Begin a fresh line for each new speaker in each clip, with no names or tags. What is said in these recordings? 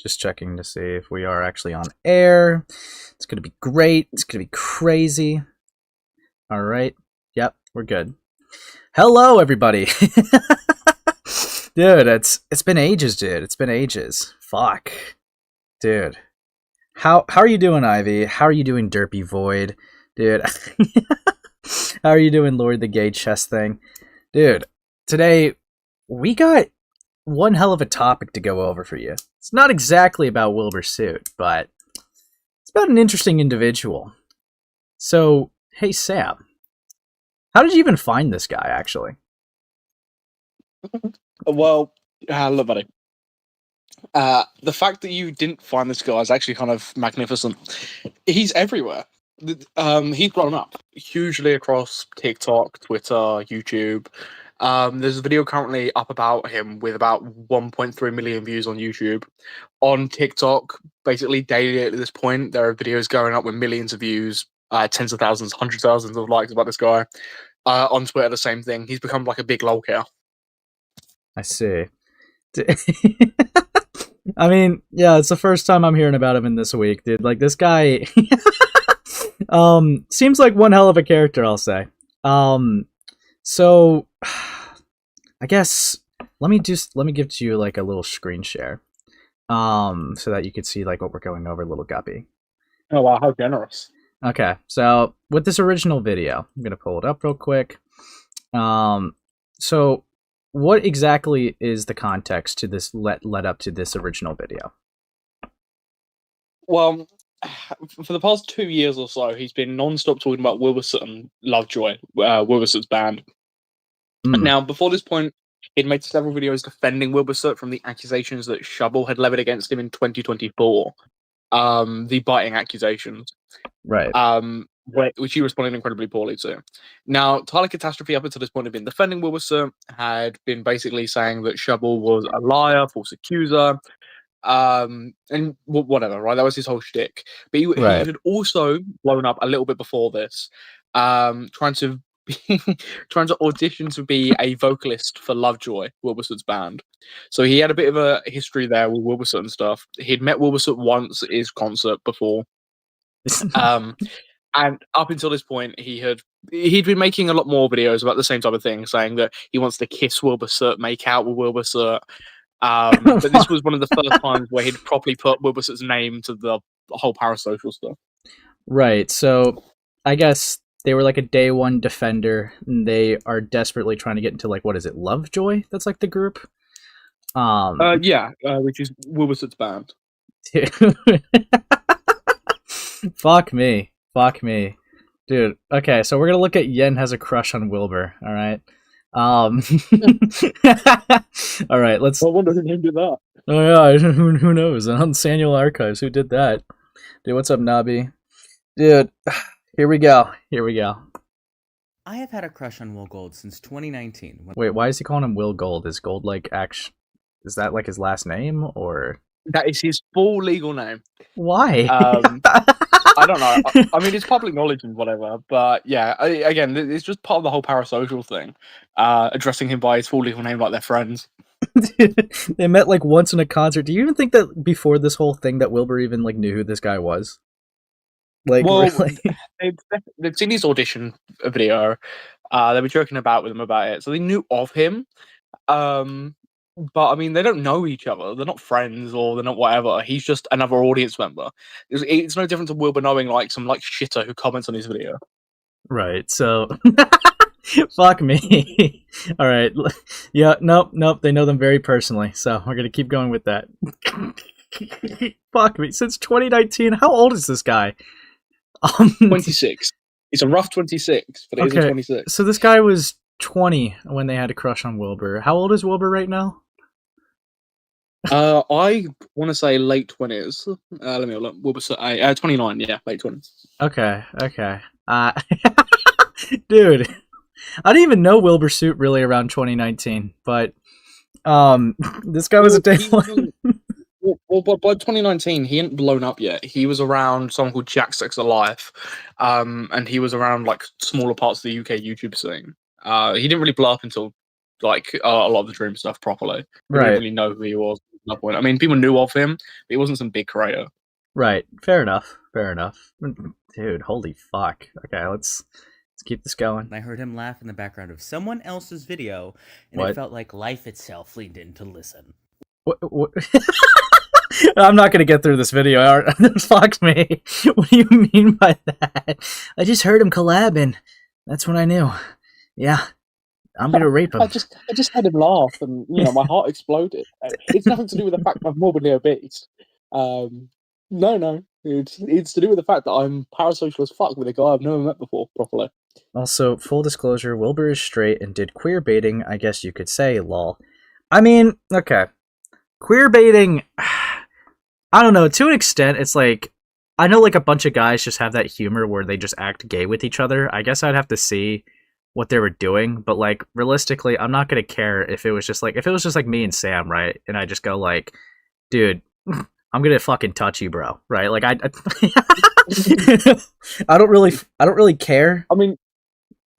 Just checking to see if we are actually on air. It's going to be great. It's going to be crazy. All right. Yep, we're good. Hello, everybody. Dude, it's been ages, dude. It's been ages. Fuck. Dude. How are you doing, Ivy? How are you doing, Derpy Void? Dude. How are you doing, Lord the Gay Chess thing? Dude, today we got one hell of a topic to go over for you. It's not exactly about Wilbur Soot, but it's about an interesting individual. So, hey Sam, how did you even find this guy, actually?
Well, hello, buddy. The fact that you didn't find this guy is actually kind of magnificent. He's everywhere. He's blown up hugely across TikTok, Twitter, YouTube. There's a video currently up about him with about 1.3 million views on YouTube. On TikTok, basically daily at this point, there are videos going up with millions of views, tens of thousands, hundreds of thousands of likes about this guy. On Twitter, the same thing. He's become like a big lol cow.
I see. I mean, yeah, it's the first time I'm hearing about him in this week, dude. Like, this guy seems like one hell of a character, I'll say. So I guess let me give to you like a little screen share. So that you could see like what we're going over, little guppy.
Oh wow, how generous.
Okay, so with this original video, I'm gonna pull it up real quick. So what exactly is the context to this led up to this original video?
Well, for the past 2 years or so, he's been non-stop talking about Wilbur Soot and LoveJoy, Wilbur Soot's band. Now, before this point, he'd made several videos defending Wilbur Soot from the accusations that Shubble had levied against him in 2024. The biting accusations.
Right.
Which he responded incredibly poorly to. Now, Tyler Catastrophe, up until this point, had been defending Wilbur Soot, had been basically saying that Shubble was a liar, false accuser, and whatever, right? That was his whole shtick. But he had also blown up a little bit before this, trying to audition to be a vocalist for LoveJoy, Wilbur Soot's band. So he had a bit of a history there with Wilbur Soot and stuff. He'd met Wilbur Soot once at his concert before. And up until this point, he'd been making a lot more videos about the same type of thing, saying that he wants to kiss Wilbur Soot, make out with Wilbur Soot. But this was one of the first times where he'd properly put Wilbur Soot's name to the whole Parasocial stuff.
Right. So I guess they were like a day one defender, and they are desperately trying to get into like, what is it, LoveJoy? That's like the group.
Which is Wilbur Soot's band.
Fuck me, dude. Okay, so we're gonna look at Yen has a crush on Wilbur. All right. All right. Let's.
I wonder who named it that.
Oh yeah, who knows? On Samuel Archives, who did that? Dude, what's up, Nobby? Dude, here we go.
I have had a crush on Will Gold since 2019.
Wait, why is he calling him Will Gold? Is Gold like is that like his last name, or?
That is his full legal name.
Why?
I don't know. I mean, it's public knowledge and whatever, but yeah, again, it's just part of the whole Parasocial thing, addressing him by his full legal name like they're friends.
They met like once in a concert. Do you even think that before this whole thing that Wilbur even like knew who this guy was? Like,
well,
really?
they'd seen his audition video. They were joking about with him about it, so they knew of him. But I mean, they don't know each other. They're not friends or they're not whatever. He's just another audience member. It's no different to Wilbur knowing like some like shitter who comments on his video.
Right. So, fuck me. All right. Yeah. Nope. They know them very personally. So we're gonna keep going with that. Fuck me. Since 2019. How old is this guy?
26. It's a rough 26, but it is a 26.
So this guy was 20 when they had a crush on Wilbur. How old is Wilbur right now?
I want to say late 20s. Let me look. Wilbur Soot, 29. Yeah, late 20s.
Okay. Dude, I didn't even know Wilbur Soot really around 2019, but this guy was a day one.
Well, by 2019, he hadn't blown up yet. He was around someone called Jack Sex Alive, and he was around like smaller parts of the UK YouTube scene. He didn't really blow up until like a lot of the Dream stuff properly. We
Right.
didn't really know who he was at that point. I mean, people knew of him, but he wasn't some big creator.
Right. Fair enough. Dude, holy fuck. Okay, let's keep this going.
And I heard him laugh in the background of someone else's video, and
What?
it felt like life itself leaned in to listen.
What? I'm not gonna get through this video. Fuck me. What do you mean by that? I just heard him collabing. That's when I knew. Yeah, I'm gonna rape him.
I just had him laugh, and my heart exploded. It's nothing to do with the fact I'm morbidly obese. No, it's to do with the fact that I'm parasocial as fuck with a guy I've never met before properly.
Also, full disclosure, Wilbur is straight and did queer baiting, I guess you could say, lol. I mean, okay. Queer baiting, I don't know, to an extent, it's like, I know like a bunch of guys just have that humor where they just act gay with each other. I guess I'd have to see what they were doing, but like, realistically, I'm not gonna care if it was just like me and Sam, right? And I just go like, dude, I'm gonna fucking touch you, bro, right? Like, I don't really care.
I mean,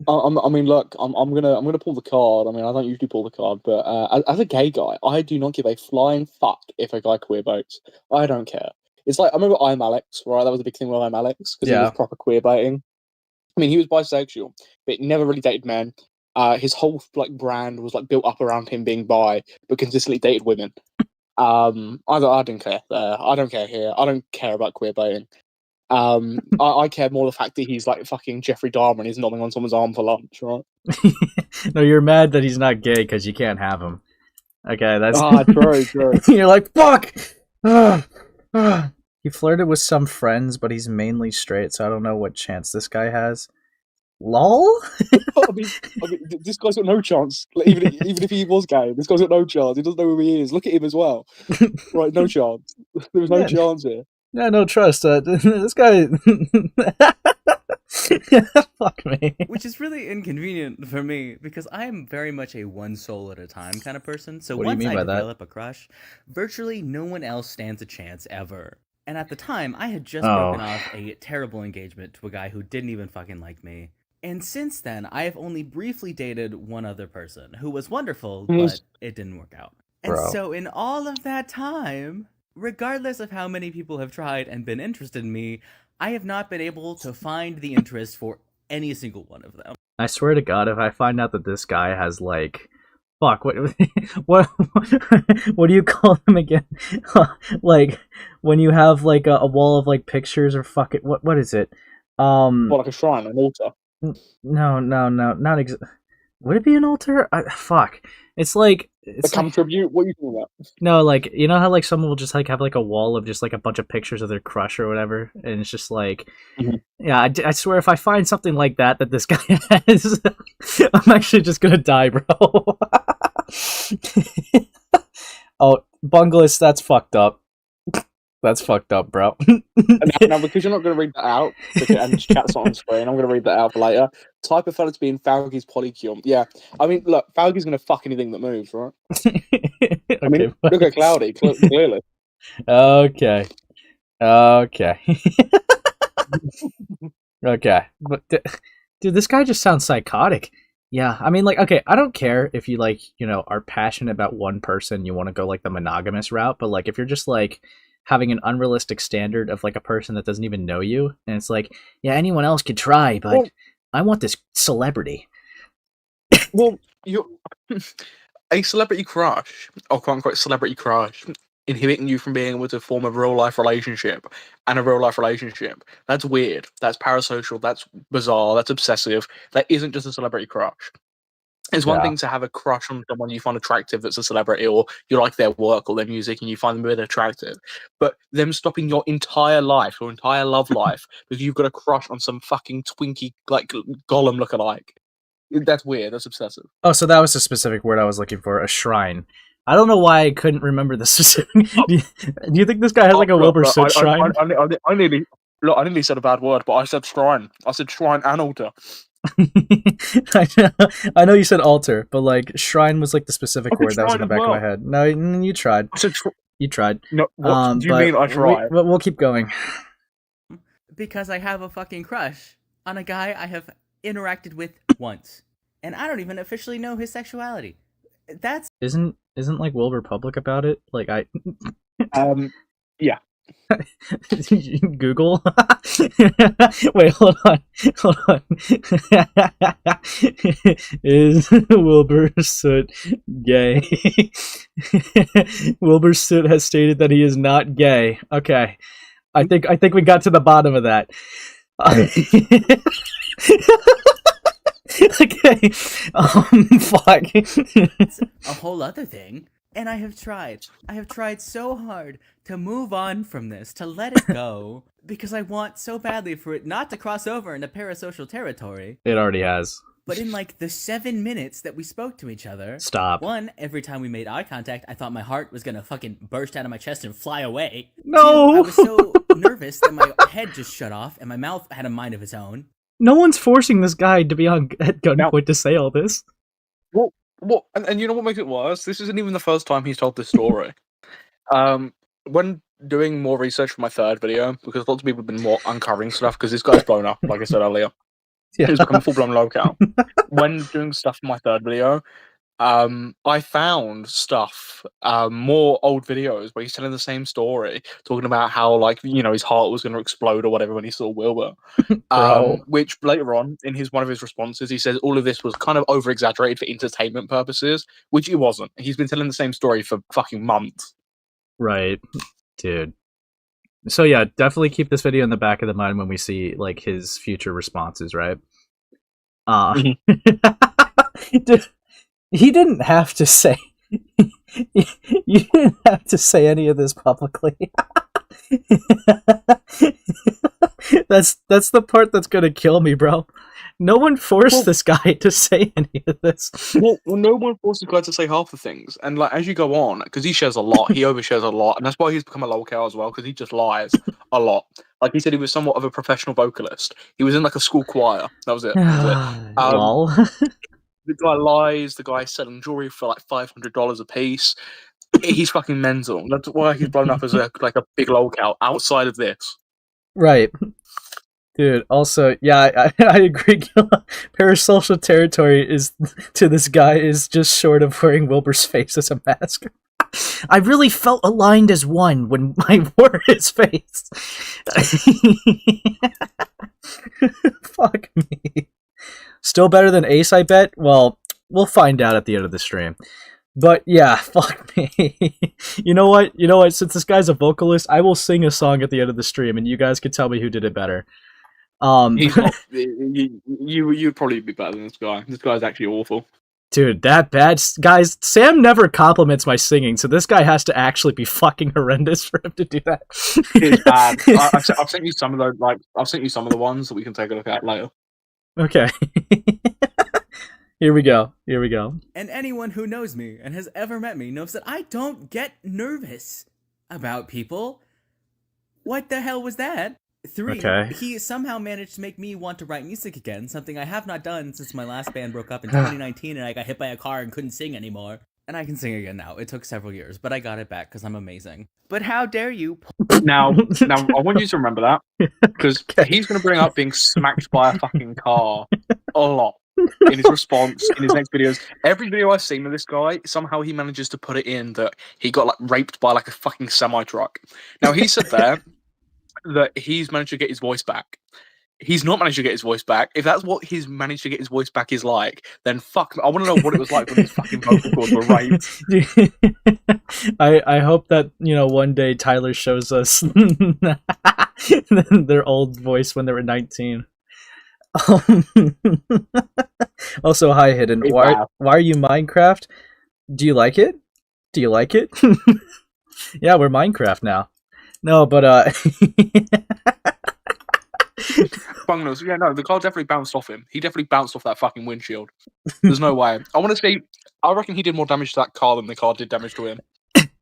look, I'm gonna pull the card. I mean, I don't usually pull the card, but as a gay guy, I do not give a flying fuck if a guy queer baits. I don't care. It's like I remember I'm Alex, right? That was a big thing with I'm Alex because he was proper queer baiting. I mean, he was bisexual, but never really dated men. His whole like brand was like built up around him being bi, but consistently dated women. I didn't care there. I don't care here. I don't care about queer baiting. I care more the fact that he's like fucking Jeffrey Dahmer and he's nodding on someone's arm for lunch, right?
No, you're mad that he's not gay because you can't have him. Okay, that's
true.
You're like, fuck. He flirted with some friends, but he's mainly straight, so I don't know what chance this guy has. Lol.
I mean, this guy's got no chance. Like, even if he was gay, this guy's got no chance. He doesn't know who he is. Look at him as well. Right, no chance. There's no chance here.
Yeah, no trust. This guy. Fuck me.
Which is really inconvenient for me because I am very much a one soul at a time kind of person. So
What do you
once
mean
I
by that?
develop a crush, virtually no one else stands a chance ever. And at the time, I had just broken off a terrible engagement to a guy who didn't even fucking like me. And since then, I have only briefly dated one other person who was wonderful, but it didn't work out. And so in all of that time, regardless of how many people have tried and been interested in me, I have not been able to find the interest for any single one of them.
I swear to God, if I find out that this guy has like, fuck, what do you call them again? Like when you have like a wall of like pictures or fucking what is it?
Like a shrine, an altar.
No, not Would it be an altar? Fuck. It's like
tribute. What are you talking about?
No, like you know how like someone will just like have like a wall of just like a bunch of pictures of their crush or whatever, and it's just like, yeah. I swear, if I find something like that this guy has, I'm actually just gonna die, bro. Oh, Bungless, that's fucked up. That's fucked up, bro.
Now, because you're not going to read that out, and chat's not on screen, I'm going to read that out for later. Type of fellas being Falgi's polycule. Yeah, I mean, look, Falgi's going to fuck anything that moves, right? I mean, look at Cloudy, clearly.
Okay. Okay. But, dude, this guy just sounds psychotic. Yeah, I mean, like, okay, I don't care if you, like, are passionate about one person, you want to go, like, the monogamous route, but, like, if you're just, like, having an unrealistic standard of like a person that doesn't even know you, and it's like, yeah, anyone else could try, but I want this celebrity.
Well, you're a celebrity crush, or quote unquote celebrity crush, inhibiting you from being able to form a real life relationship, and a real life relationship. That's weird. That's parasocial. That's bizarre. That's obsessive. That isn't just a celebrity crush. It's one thing to have a crush on someone you find attractive that's a celebrity, or you like their work or their music and you find them really attractive. But them stopping your entire life, your entire love life, because you've got a crush on some fucking twinkie, like, Gollum lookalike. That's weird. That's obsessive.
Oh, so that was the specific word I was looking for, a shrine. I don't know why I couldn't remember the specific... Do you think this guy has like a Wilbur Soot shrine?
I nearly said a bad word, but I said shrine. I said shrine and altar.
I know you said altar, but like shrine was like the specific word that was in the back of my head. No, you tried. You tried.
No, what do you mean I tried?
We'll keep going.
Because I have a fucking crush on a guy I have interacted with once, and I don't even officially know his sexuality. That's
Isn't like Wilbur public about it? Like
Yeah.
Google. Wait, hold on. Is Wilbur Soot gay? Wilbur Soot has stated that he is not gay. Okay, I think we got to the bottom of that. Okay. Fuck.
It's a whole other thing. And I have tried so hard to move on from this, to let it go, because I want so badly for it not to cross over into parasocial territory.
It already has.
But in like the 7 minutes that we spoke to each other,
Stop.
One, every time we made eye contact, I thought my heart was gonna fucking burst out of my chest and fly away.
No!
Two, I was so nervous that my head just shut off and my mouth had a mind of its own.
No one's forcing this guy to be on at gunpoint to say all this.
Well, and you know what makes it worse? This isn't even the first time he's told this story. When doing more research for my third video, because lots of people have been more uncovering stuff, because this guy's blown up, like I said earlier.
Yeah.
He's become a full-blown locale. When doing stuff for my third video, I found stuff, more old videos where he's telling the same story, talking about how, like, you know, his heart was going to explode or whatever when he saw Wilbur. Which later on, in one of his responses, he says all of this was kind of over-exaggerated for entertainment purposes, which it wasn't. He's been telling the same story for fucking months.
Right, dude. So yeah, definitely keep this video in the back of the mind when we see like his future responses, right? Dude, he didn't have to say. You didn't have to say any of this publicly. That's the part that's gonna kill me, bro. No one forced this guy to say any of this.
Well, no one forced the guy to say half the things, and like as you go on, because he shares a lot, he overshares a lot, and that's why he's become a lolcow as well, because he just lies a lot. Like he said, he was somewhat of a professional vocalist. He was in like a school choir. That was it.
Lol.
The guy lies. The guy's selling jewelry for like $500 a piece. He's fucking mental. That's why he's blown up as a big lolcow outside of this.
Right. Dude, also, yeah, I agree. Parasocial territory is to this guy is just short of wearing Wilbur's face as a mask. I really felt aligned as one when I wore his face. Fuck me. Still better than Ace, I bet? Well, we'll find out at the end of the stream. But yeah, fuck me. You know what? Since this guy's a vocalist, I will sing a song at the end of the stream, and you guys can tell me who did it better.
He's not, you'd probably be better than this guy. This guy's actually awful.
Dude, that bad. Guys, Sam never compliments my singing, so this guy has to actually be fucking horrendous for him to do that.
It's bad. I've sent you some of those. Like, I've sent you some of the ones that we can take a look at later.
Okay. Here we go.
And anyone who knows me and has ever met me knows that I don't get nervous about people. What the hell was that? 3,
okay.
He somehow managed to make me want to write music again, something I have not done since my last band broke up in 2019 and I got hit by a car and couldn't sing anymore. And I can sing again now. It took several years, but I got it back because I'm amazing. But how dare you?
Now, I want you to remember that, because he's going to bring up being smacked by a fucking car a lot in his response, in his next videos. Every video I've seen of this guy, somehow he manages to put it in that he got like raped by like a fucking semi-truck. Now, he said there that he's managed to get his voice back. He's not managed to get his voice back. If that's what he's managed to get his voice back is like, then fuck. I want to know what it was like when his fucking vocal cords were raped.
I hope that, one day Tyler shows us their old voice when they were 19. Also, hi, Hidden. Why are you Minecraft? Do you like it? Yeah, we're Minecraft now. No, but
Bungnos. Yeah, no, the car definitely bounced off him. He definitely bounced off that fucking windshield. There's no way. I reckon he did more damage to that car than the car did damage to him.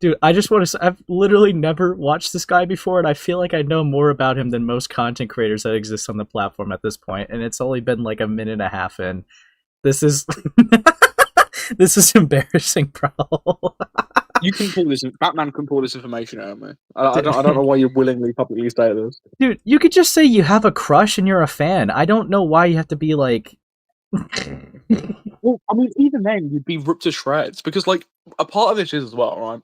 Dude, I just want to say, I've literally never watched this guy before, and I feel like I know more about him than most content creators that exist on the platform at this point, and it's only been like a minute and a half in. This is... this is embarrassing, bro.
You can pull this. Batman can pull this information out of me. I don't know why you willingly publicly state this.
Dude, you could just say you have a crush and you're a fan. I don't know why you have to be like.
Well, I mean, even then, you'd be ripped to shreds because, like, a part of this is as well, right?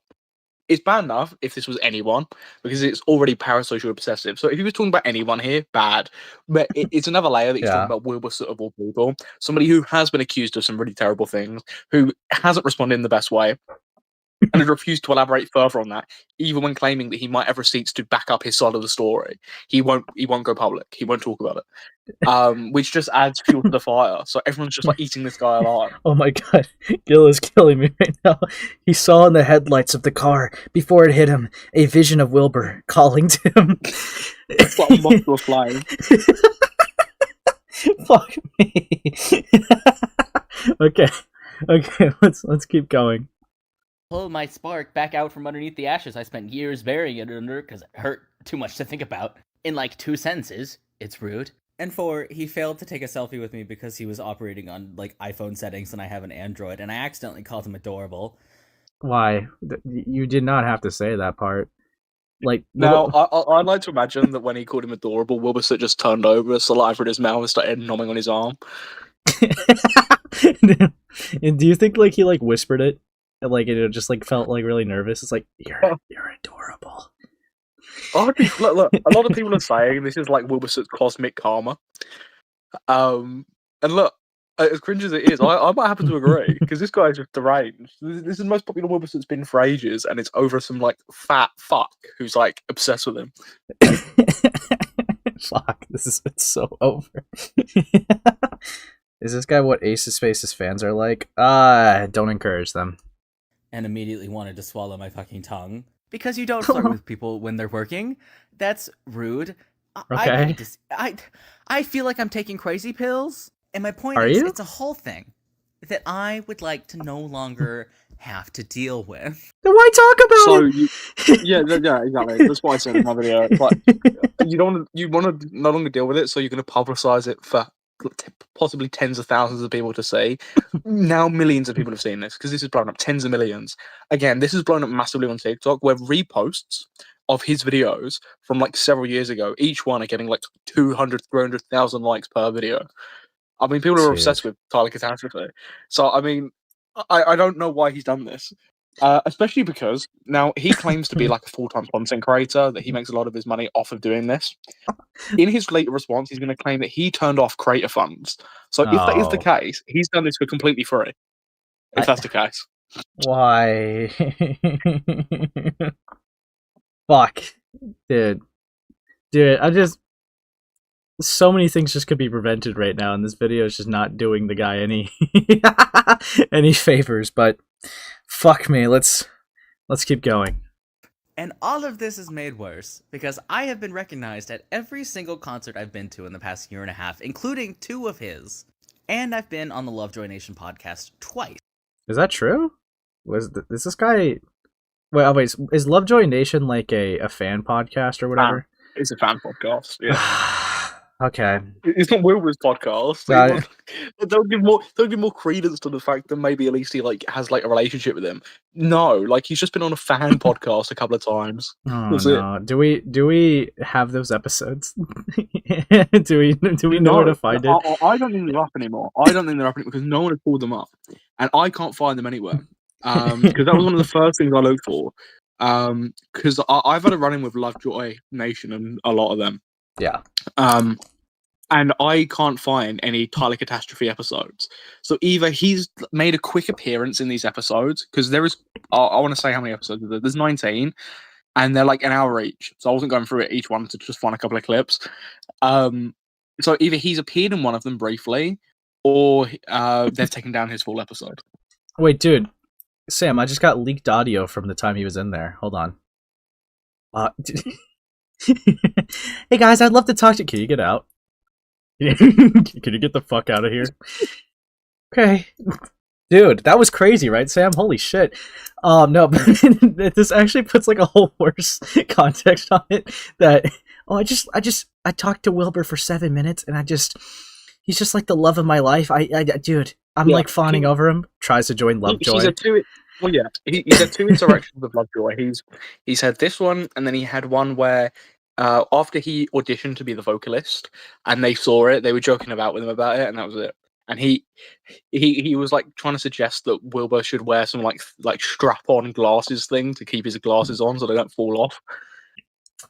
It's bad enough if this was anyone because it's already parasocial obsessive. So if he was talking about anyone here, bad. But it's another layer that he's talking about Wilbur Soot of all people, somebody who has been accused of some really terrible things, who hasn't responded in the best way, and has refused to elaborate further on that, even when claiming that he might have receipts to back up his side of the story. He won't go public. He won't talk about it. Which just adds fuel to the fire. So everyone's just like eating this guy alive.
Oh my god, Gil is killing me right now. He saw in the headlights of the car, before it hit him, a vision of Wilbur calling to him.
It's like a monster flying.
Fuck me. Okay, let's keep going.
Pull my spark back out from underneath the ashes I spent years burying it under because it hurt too much to think about. In like 2 sentences, it's rude. And 4, he failed to take a selfie with me because he was operating on like iPhone settings and I have an Android, and I accidentally called him adorable.
Why? You did not have to say that part. Like
now, I'd like to imagine that when he called him adorable, Wilbur Soot just turned over, saliva in his mouth, and started nomming on his arm.
And do you think like he like whispered it, and like it just like felt like really nervous? It's like you're adorable.
Look, a lot of people are saying this is like Wilbur Soot's cosmic karma. And look, as cringe as it is, I might happen to agree, because this guy is just deranged. This is the most popular Wilbur Soot's been for ages, and it's over some like fat fuck who's like obsessed with him.
Fuck, it's so over. Is this guy what Ace of Space's fans are like? Don't encourage them.
And immediately wanted to swallow my fucking tongue. Because you don't flirt with people when they're working. That's rude.
Okay.
I feel like I'm taking crazy pills. And my point
is,
it's a whole thing that I would like to no longer have to deal with.
Then why talk about it?
Yeah, exactly. That's why I said in my video. But you want to no longer deal with it, so you're going to publicize it for possibly tens of thousands of people to see. Now millions of people have seen this because this is blown up tens of millions. Again, this is blown up massively on TikTok, where reposts of his videos from like several years ago, each one are getting like 200, 300,000 likes per video. I mean, people are obsessed with Tyler Catastrophe. So, I mean, I don't know why he's done this. Especially because now he claims to be like a full-time content creator, that he makes a lot of his money off of doing this. In his later response, he's going to claim that he turned off creator funds. So if that is the case, he's done this for completely free. If that's the case.
Why? Fuck. Dude, I just... So many things just could be prevented right now, and this video is just not doing the guy any any favors, but fuck me, let's keep going.
And all of this is made worse because I have been recognized at every single concert I've been to in the past year and a half, including 2 of his. And I've been on the LoveJoy Nation podcast twice.
Is that true? Is this guy... Wait, is LoveJoy Nation like a fan podcast or whatever?
It's a fan podcast, yeah.
Okay.
It's not Wilbur's podcast. They'll give more credence to the fact that maybe at least he like has like a relationship with him. No, like he's just been on a fan podcast a couple of times.
Oh no. It. Do we have those episodes? do we know where to find it?
I don't think they're up anymore. Because no one has pulled them up. And I can't find them anywhere. Because that was one of the first things I looked for. Because I've had a run-in with LoveJoy Nation and a lot of them.
Yeah.
And I can't find any Tyler Catastrophe episodes. So either he's made a quick appearance in these episodes, because there is, I want to say how many episodes there. There's 19, and they're like an hour each. So I wasn't going through it each one to just find a couple of clips. So either he's appeared in one of them briefly, or they've taken down his full episode.
Wait, dude. Sam, I just got leaked audio from the time he was in there. Hold on. Hey guys, I'd love to talk to you. Can you get out? Can you get the fuck out of here? Okay. Dude, that was crazy, right, Sam? Holy shit. No, but this actually puts like a whole worse context on it. That I talked to Wilbur for 7 minutes, and he's just like the love of my life. Dude, I'm like fawning over him. Tries to join LoveJoy.
He's had 2 interactions with LoveJoy. He's had this one, and then he had one where after he auditioned to be the vocalist, and they saw it, they were joking about with him about it, and that was it. and he was like trying to suggest that Wilbur should wear some like strap-on glasses thing to keep his glasses on so they don't fall off.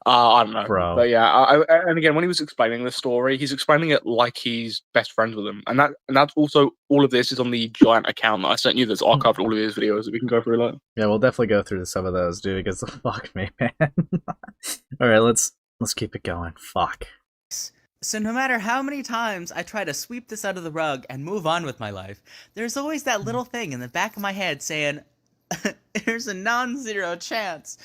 I don't know,
Bro.
But yeah, and again, when he was explaining the story, he's explaining it like he's best friends with him, and that's also all of this is on the giant account that I sent you. That's archived all of his videos that we can go through later.
Yeah, we'll definitely go through some of those, dude. Because fuck me, man. All right, let's keep it going. Fuck.
So no matter how many times I try to sweep this under the rug and move on with my life, there's always that little thing in the back of my head saying, "There's a non-zero chance."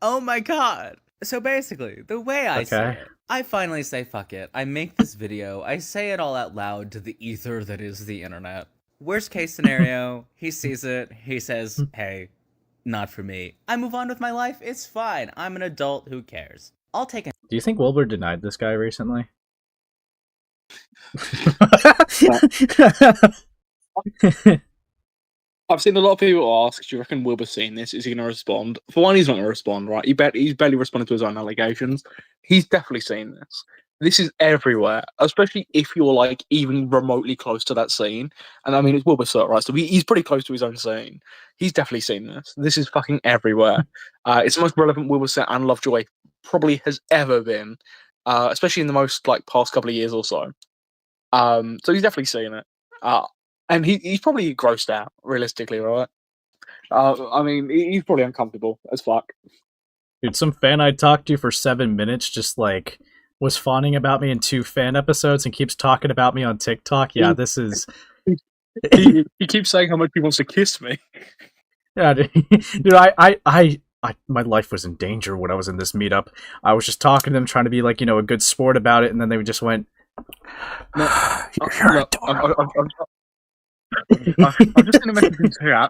Oh my god. So basically, the way I say it, I finally say fuck it. I make this video, I say it all out loud to the ether that is the internet. Worst case scenario, he sees it, he says, hey, not for me. I move on with my life, it's fine. I'm an adult, who cares? I'll take a...
Do you think Wilbur denied this guy recently?
I've seen a lot of people ask, do you reckon Wilbur's seen this? Is he going to respond? For one, he's not going to respond, right? He's barely responded to his own allegations. He's definitely seen this. This is everywhere, especially if you're, like, even remotely close to that scene. And, I mean, it's Wilbur Soot, right? So he's pretty close to his own scene. He's definitely seen this. This is fucking everywhere. It's the most relevant Wilbur Soot and LoveJoy probably has ever been, especially in the most, like, past couple of years or so. So he's definitely seen it. And he's probably grossed out, realistically, right? I mean, he's probably uncomfortable as fuck.
Dude, some fan I talked to for 7 minutes just, like, was fawning about me in 2 fan episodes and keeps talking about me on TikTok. Yeah, this is...
he keeps saying how much he wants to kiss me.
Yeah, dude, I my life was in danger when I was in this meetup. I was just talking to them, trying to be, like, you know, a good sport about it, and then they just went...
I'm just going to mention this here.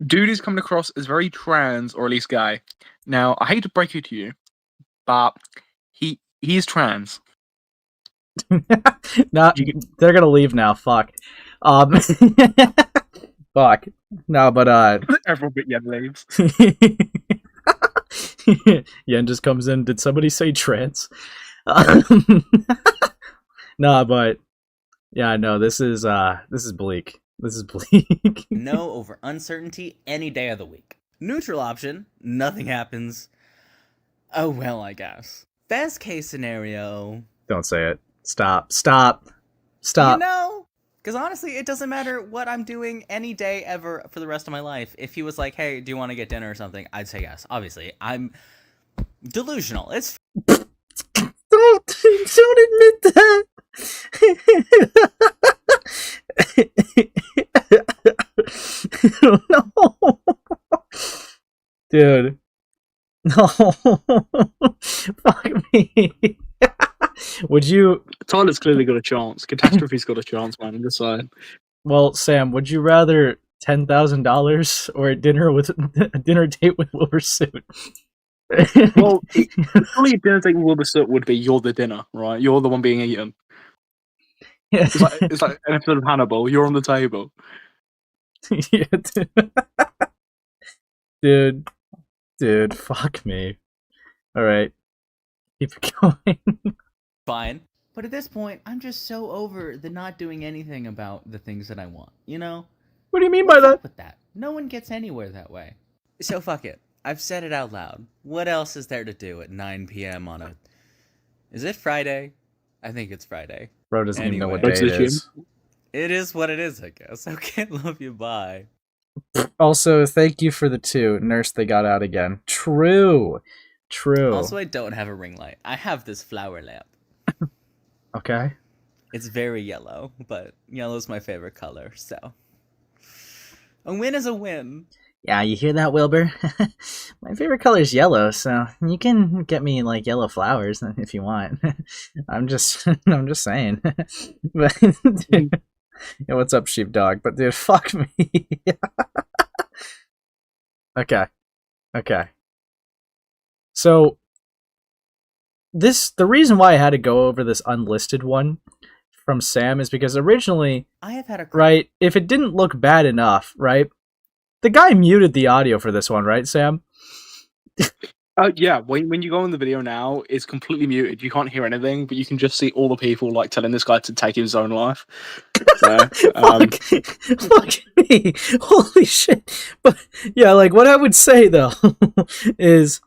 Dude is coming across as very trans, or at least gay. Now, I hate to break it to you, but he is trans.
Nah, they're gonna leave now. Fuck. Fuck. No, but
everyone but Yen leaves.
Yen just comes in. Did somebody say trans? Nah, but yeah, no. This is bleak. This is bleak.
No over uncertainty any day of the week. Neutral option, nothing happens. Oh well, I guess. Best case scenario...
Don't say it. Stop. You
know, because honestly, it doesn't matter what I'm doing any day ever for the rest of my life. If he was like, hey, do you want to get dinner or something? I'd say yes. Obviously, I'm delusional. It's...
Don't admit that. No. Dude. No. Fuck me. Would you...
Tyler's clearly got a chance. Catastrophe's got a chance, man. I'm just saying.
Well, Sam, would you rather $10,000 or a dinner date with Wilbur Soot?
Well, surely a dinner date with Wilbur Soot would be you're the dinner, right? You're the one being eaten. It's like an episode of Hannibal. You're on the table.
Yeah, dude, fuck me. All right, keep it going.
Fine, but at this point, I'm just so over the not doing anything about the things that I want. You know?
What do you mean by that?
With that, no one gets anywhere that way. So fuck it. I've said it out loud. What else is there to do at 9 p.m. on a... Is it Friday? I think it's Friday.
Bro doesn't even know what day it is.
It is what it is, I guess. Okay, love you, bye.
Also, thank you for the 2. Nurse, they got out again. True.
Also, I don't have a ring light. I have this flower lamp.
Okay.
It's very yellow, but yellow's my favorite color, so... A win is a win.
Yeah, you hear that, Wilbur? My favorite color is yellow, so you can get me, like, yellow flowers if you want. I'm just saying. But, dude, yeah, what's up, sheepdog? But dude, fuck me. Okay. So the reason why I had to go over this unlisted one from Sam is because originally,
I have had a
right, if it didn't look bad enough, right? The guy muted the audio for this one, right, Sam?
Yeah, when you go in the video now, it's completely muted. You can't hear anything, but you can just see all the people like telling this guy to take his own life. So,
Fuck me. Holy shit. But yeah, like what I would say though is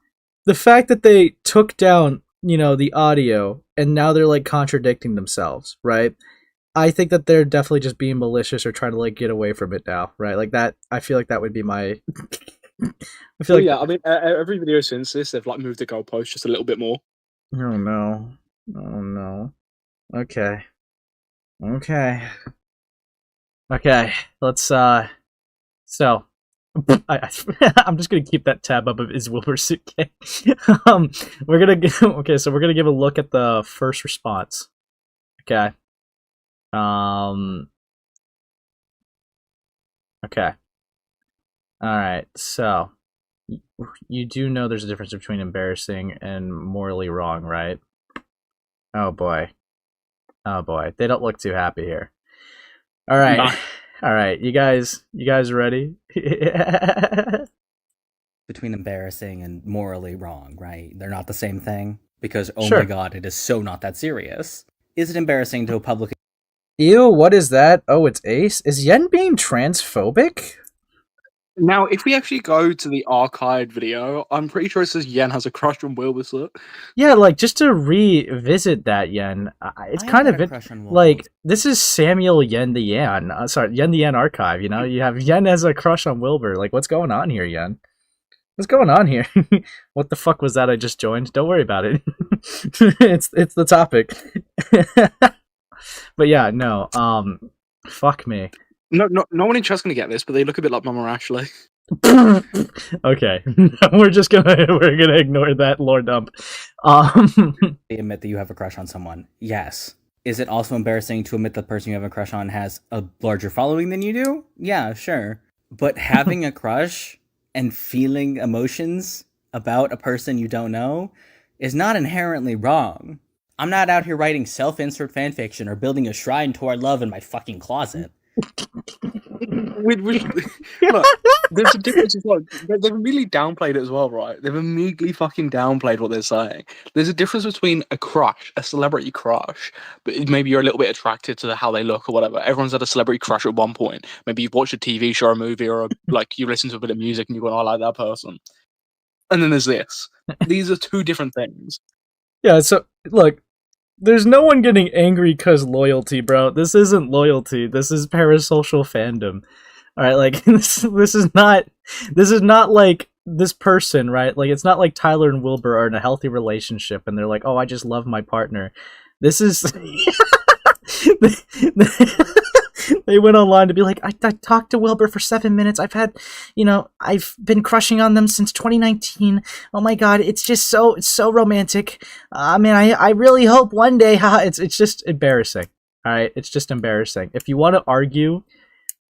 the fact that they took down, the audio and now they're like contradicting themselves, right? I think that they're definitely just being malicious or trying to like get away from it now, right? Like that, I feel like that would be my. I feel like.
yeah, I mean, every video since this, they've like moved the goalpost just a little bit more.
Oh no! Oh no! Okay. Let's So, I'm just gonna keep that tab up of is Wilbur Soot gay? We're gonna give a look at the first response. Okay. Okay. All right. So, you do know there's a difference between embarrassing and morally wrong, right? Oh boy. They don't look too happy here. All right.
Nah.
All right. You guys ready?
Between embarrassing and morally wrong, right? They're not the same thing. Because, oh
Sure.
my god, it is so not that serious. Is it embarrassing to a public...
Ew, what is that? Oh, it's Ace? Is Yen being transphobic?
Now, if we actually go to the archived video, I'm pretty sure it says Yen has a crush on Wilbur Soot.
Yeah, like, just to revisit that, Yen, it's kind of... like, this is Samuel Yen the Yan. Yen the Yan archive, You have Yen as a crush on Wilbur. Like, what's going on here, Yen? What's going on here? What the fuck was that I just joined? Don't worry about it. It's the topic. But yeah, no. Fuck me.
No one in chat's gonna get this, but they look a bit like Mama Ashley.
Okay, we're gonna ignore that lore dump.
Admit that you have a crush on someone. Yes. Is it also embarrassing to admit the person you have a crush on has a larger following than you do? Yeah, sure. But having a crush and feeling emotions about a person you don't know is not inherently wrong. I'm not out here writing self-insert fanfiction or building a shrine to our love in my fucking closet.
Look, there's a difference as well. They've immediately downplayed it as well, right? They've immediately fucking downplayed what they're saying. There's a difference between a crush, a celebrity crush, but maybe you're a little bit attracted to how they look or whatever. Everyone's had a celebrity crush at one point. Maybe you've watched a TV show or a movie or like you listen to a bit of music and you go, I like that person. And then there's this. These are two different things.
Yeah, so look, there's no one getting angry because loyalty, bro. This isn't loyalty. This is parasocial fandom. All right, like this is not like this person, right? Like it's not like Tyler and Wilbur are in a healthy relationship and they're like, "Oh, I just love my partner." This is they went online to be like, I talked to Wilbur for 7 minutes. I've been crushing on them since 2019. Oh my god, it's so romantic. I really hope one day. It's just embarrassing. All right, it's just embarrassing. If you want to argue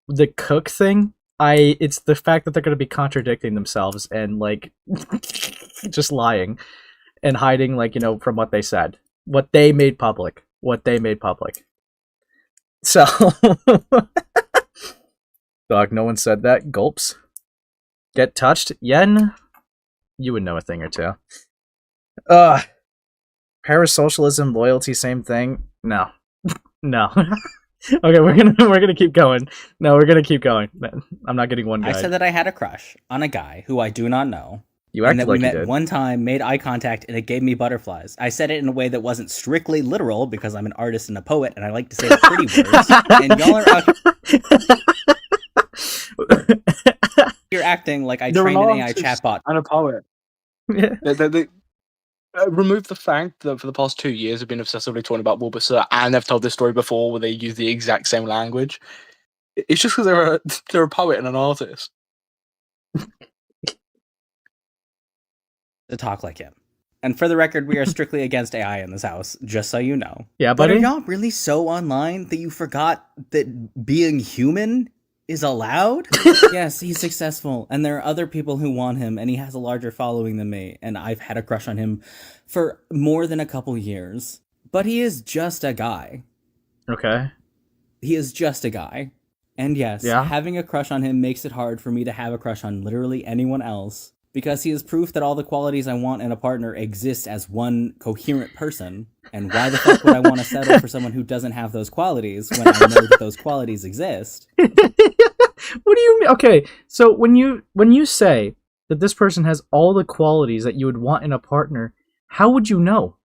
the cook thing, it's the fact that they're going to be contradicting themselves and like just lying and hiding, like, from what they said, what they made public. So, dog, no one said that. Gulps. Get touched. Yen, you would know a thing or two. Parasocialism, loyalty, same thing. No. Okay, we're gonna keep going. No, we're gonna keep going. I'm not getting one guy.
I said that I had a crush on a guy who I do not know.
You acted
and that
like
we met
you did.
one time, made eye contact, and it gave me butterflies. I said it in a way that wasn't strictly literal because I'm an artist and a poet, and I like to say the pretty words. And y'all are out here acting like I trained an AI chatbot.
And a poet.
Yeah.
They remove the fact that for the past 2 years have been obsessively talking about Wilbur Soot, and they've told this story before where they use the exact same language. It's just because they're a poet and an artist.
To talk like him. And for the record, we are strictly against AI in this house, just so you know.
Yeah,
but
buddy?
Are y'all really so online that you forgot that being human is allowed? Yes, he's successful, and there are other people who want him, and he has a larger following than me, and I've had a crush on him for more than a couple years. But he is just a guy.
Okay.
He is just a guy. And yes, having a crush on him makes it hard for me to have a crush on literally anyone else, Because he is proof that all the qualities I want in a partner exist as one coherent person. And why the fuck would I want to settle for someone who doesn't have those qualities when I know that those qualities exist?
What do you mean? Okay, so when you say that this person has all the qualities that you would want in a partner, how would you know?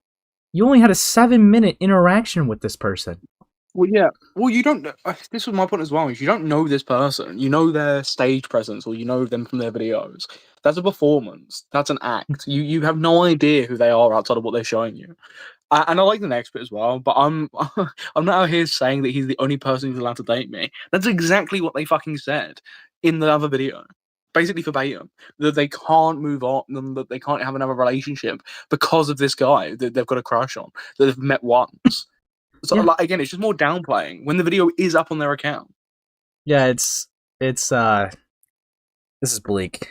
You only had a 7-minute interaction with this person.
Well, yeah. Well, you don't. This was my point as well. Is you don't know this person. You know their stage presence, or you know them from their videos. That's a performance. That's an act. You have no idea who they are outside of what they're showing you. And I like the next bit as well. But I'm I'm not out here saying that he's the only person who's allowed to date me. That's exactly what they fucking said in the other video. Basically verbatim, that they can't move on, that they can't have another relationship because of this guy that they've got a crush on, that they've met once. So,
Yeah.
like, again, it's just more downplaying when the video is up on their account.
Yeah, it's this is bleak.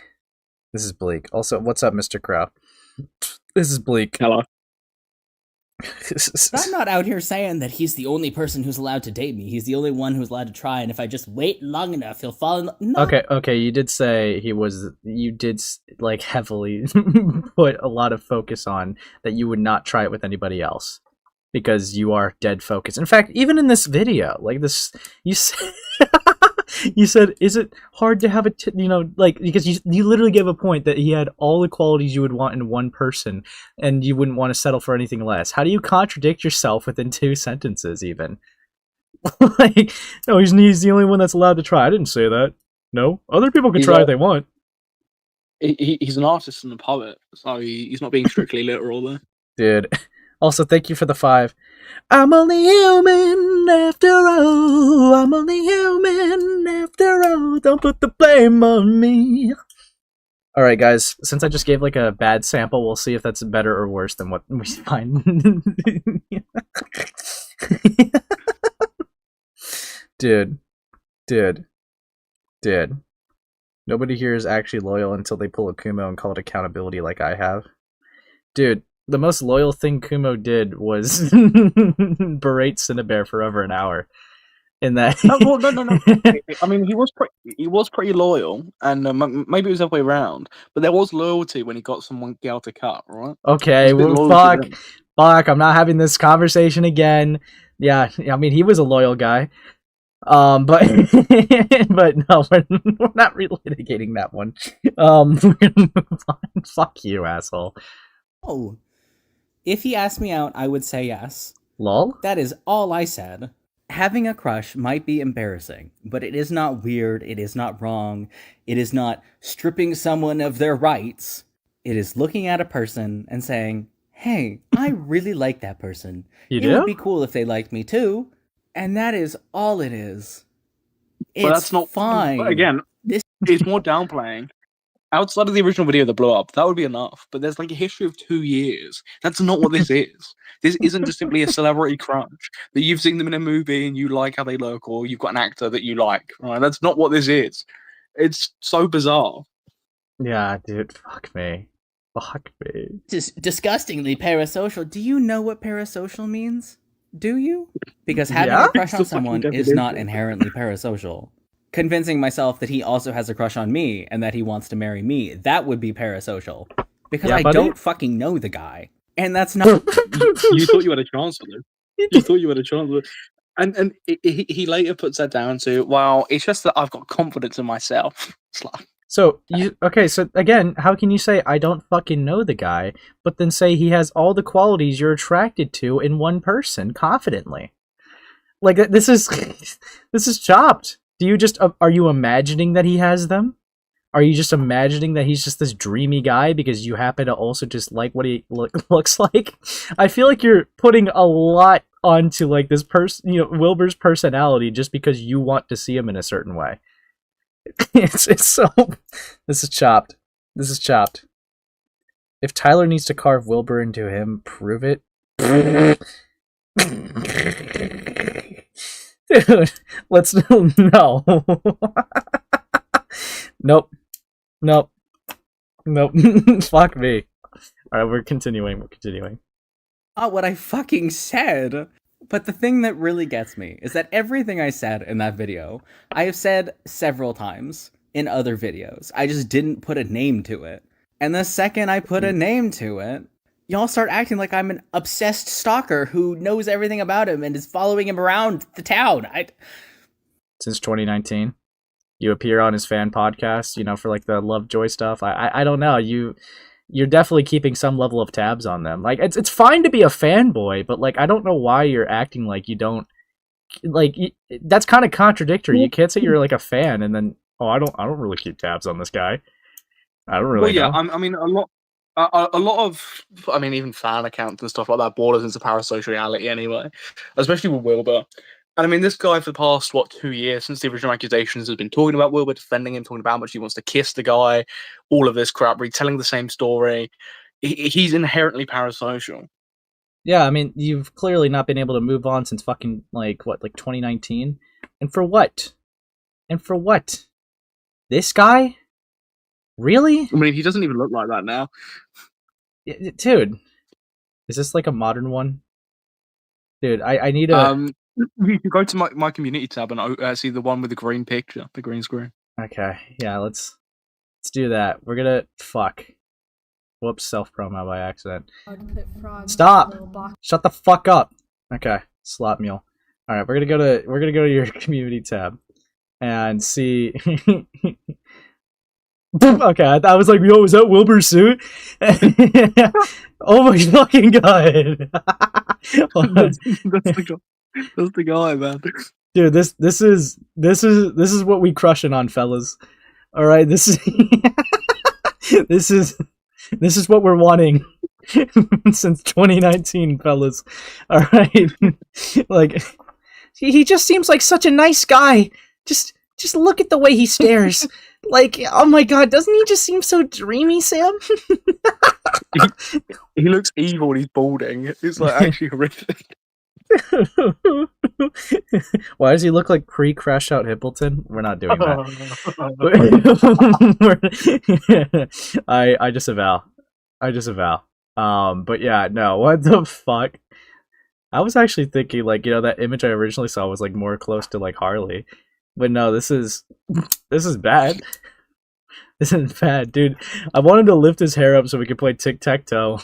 This is bleak. Also, what's up, Mr. Crow? This is bleak.
Hello.
I'm not out here saying that he's the only person who's allowed to date me. He's the only one who's allowed to try, and if I just wait long enough, he'll fall in love. No.
Okay, you did say you did like heavily put a lot of focus on that you would not try it with anybody else because you are dead focused. In fact, even in this video, like this, you said, you said, is it hard to have because you literally gave a point that he had all the qualities you would want in one person and you wouldn't want to settle for anything less. How do you contradict yourself within 2 sentences even? Like, no, he's the only one that's allowed to try. I didn't say that. No, other people can try if they want.
He's an artist and a poet, so he's not being strictly literal there.
Dude. Also, thank you for the 5. I'm only human after all. I'm only human after all. Don't put the blame on me. All right, guys. Since I just gave like a bad sample, we'll see if that's better or worse than what we find. Dude. Nobody here is actually loyal until they pull a Kumo and call it accountability like I have. Dude. The most loyal thing Kumo did was berate Cinnabare for over an hour. In that,
no. I mean, he was pretty loyal, and maybe it was the other way around. But there was loyalty when he got someone girl to cut, right?
Okay, well, fuck! I'm not having this conversation again. Yeah, I mean, he was a loyal guy. But no, we're not relitigating that one. We're gonna move on. Fuck you, asshole.
Oh. If he asked me out, I would say yes.
Lol?
That is all I said. Having a crush might be embarrassing, but it is not weird, it is not wrong, it is not stripping someone of their rights. It is looking at a person and saying, hey, I really like that person. It would be cool if they liked me too. And that is all it is. It's
that's not
fine.
But again, it's more downplaying. Outside of the original video that blew up, that would be enough. But there's like a history of 2 years. That's not what this is. This isn't just simply a celebrity crush that you've seen them in a movie and you like how they look, or you've got an actor that you like. Right? That's not what this is. It's so bizarre.
Yeah, dude. Fuck me.
Just disgustingly parasocial. Do you know what parasocial means? Do you? Because having a crush on someone is not inherently parasocial. Convincing myself that he also has a crush on me and that he wants to marry me, that would be parasocial. Because I don't fucking know the guy. And that's not...
You thought you had a chance with him. You thought you had a chance with him. And he later puts that down to, well, it's just that I've got confidence in myself. It's like...
So again, how can you say I don't fucking know the guy, but then say he has all the qualities you're attracted to in one person confidently? Like, this is chopped. Do you just are you imagining that he has them? Are you just imagining that he's just this dreamy guy because you happen to also just like what he looks like? I feel like you're putting a lot onto like this person, Wilbur's personality, just because you want to see him in a certain way. It's so. This is chopped. If Tyler needs to carve Wilbur into him, prove it. Dude, let's no. Nope. Fuck me. Alright, we're continuing.
What I fucking said. But the thing that really gets me is that everything I said in that video, I have said several times in other videos. I just didn't put a name to it. And the second I put a name to it, y'all start acting like I'm an obsessed stalker who knows everything about him and is following him around the town.
Since 2019, you appear on his fan podcast, for like the LoveJoy stuff. I don't know. You're definitely keeping some level of tabs on them. Like it's fine to be a fanboy, but like I don't know why you're acting like you don't like. That's kind of contradictory. You can't say you're like a fan and then I don't really keep tabs on this guy. I don't really.
Well, yeah,
know.
I mean a lot of, even fan accounts and stuff like that borders into parasocial reality anyway, especially with Wilbur. And I mean, this guy for the past 2 years since the original accusations has been talking about Wilbur, defending him, talking about how much he wants to kiss the guy, all of this crap, retelling the same story. He's inherently parasocial.
Yeah, I mean, you've clearly not been able to move on since fucking like 2019, and for what? This guy? Really?
I mean, he doesn't even look like that now.
Dude, is this like a modern one? Dude, I need a...
You can go to my community tab and see the one with the green picture, the green screen.
Okay, yeah, let's do that. We're gonna... Fuck. Whoops, self-promo by accident. Stop! Shut the fuck up! Okay, slot mule. Alright, we're gonna go to your community tab and see... Okay, I was like, yo, is that Wilbur Soot? Oh my fucking god!
That's the guy, man.
Dude, this is what we crushing on, fellas. All right, this is this is what we're wanting since 2019, fellas. All right, like he just seems like such a nice guy. Just look at the way he stares. Like, oh my god, doesn't he just seem so dreamy, Sam?
He looks evil when he's balding. It's like actually horrific.
Why does he look like pre-Crash Out Hippleton? We're not doing that. I disavow. But yeah, no, what the fuck? I was actually thinking, like, that image I originally saw was like more close to like Harley. But no, this is bad. This is bad, dude. I want him to lift his hair up so we can play tic-tac-toe.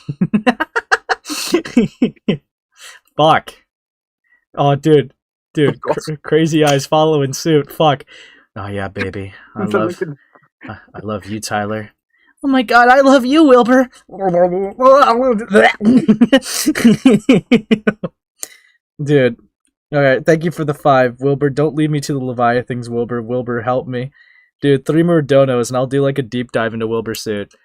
Fuck. Oh, dude, crazy eyes following suit. Fuck. Oh yeah, baby. I love you, Tyler. Oh my god, I love you, Wilbur. Dude. Alright, thank you for the 5. Wilbur, don't lead me to the Leviathans, Wilbur. Wilbur, help me. Dude, 3 more donos and I'll do like a deep dive into Wilbur Soot.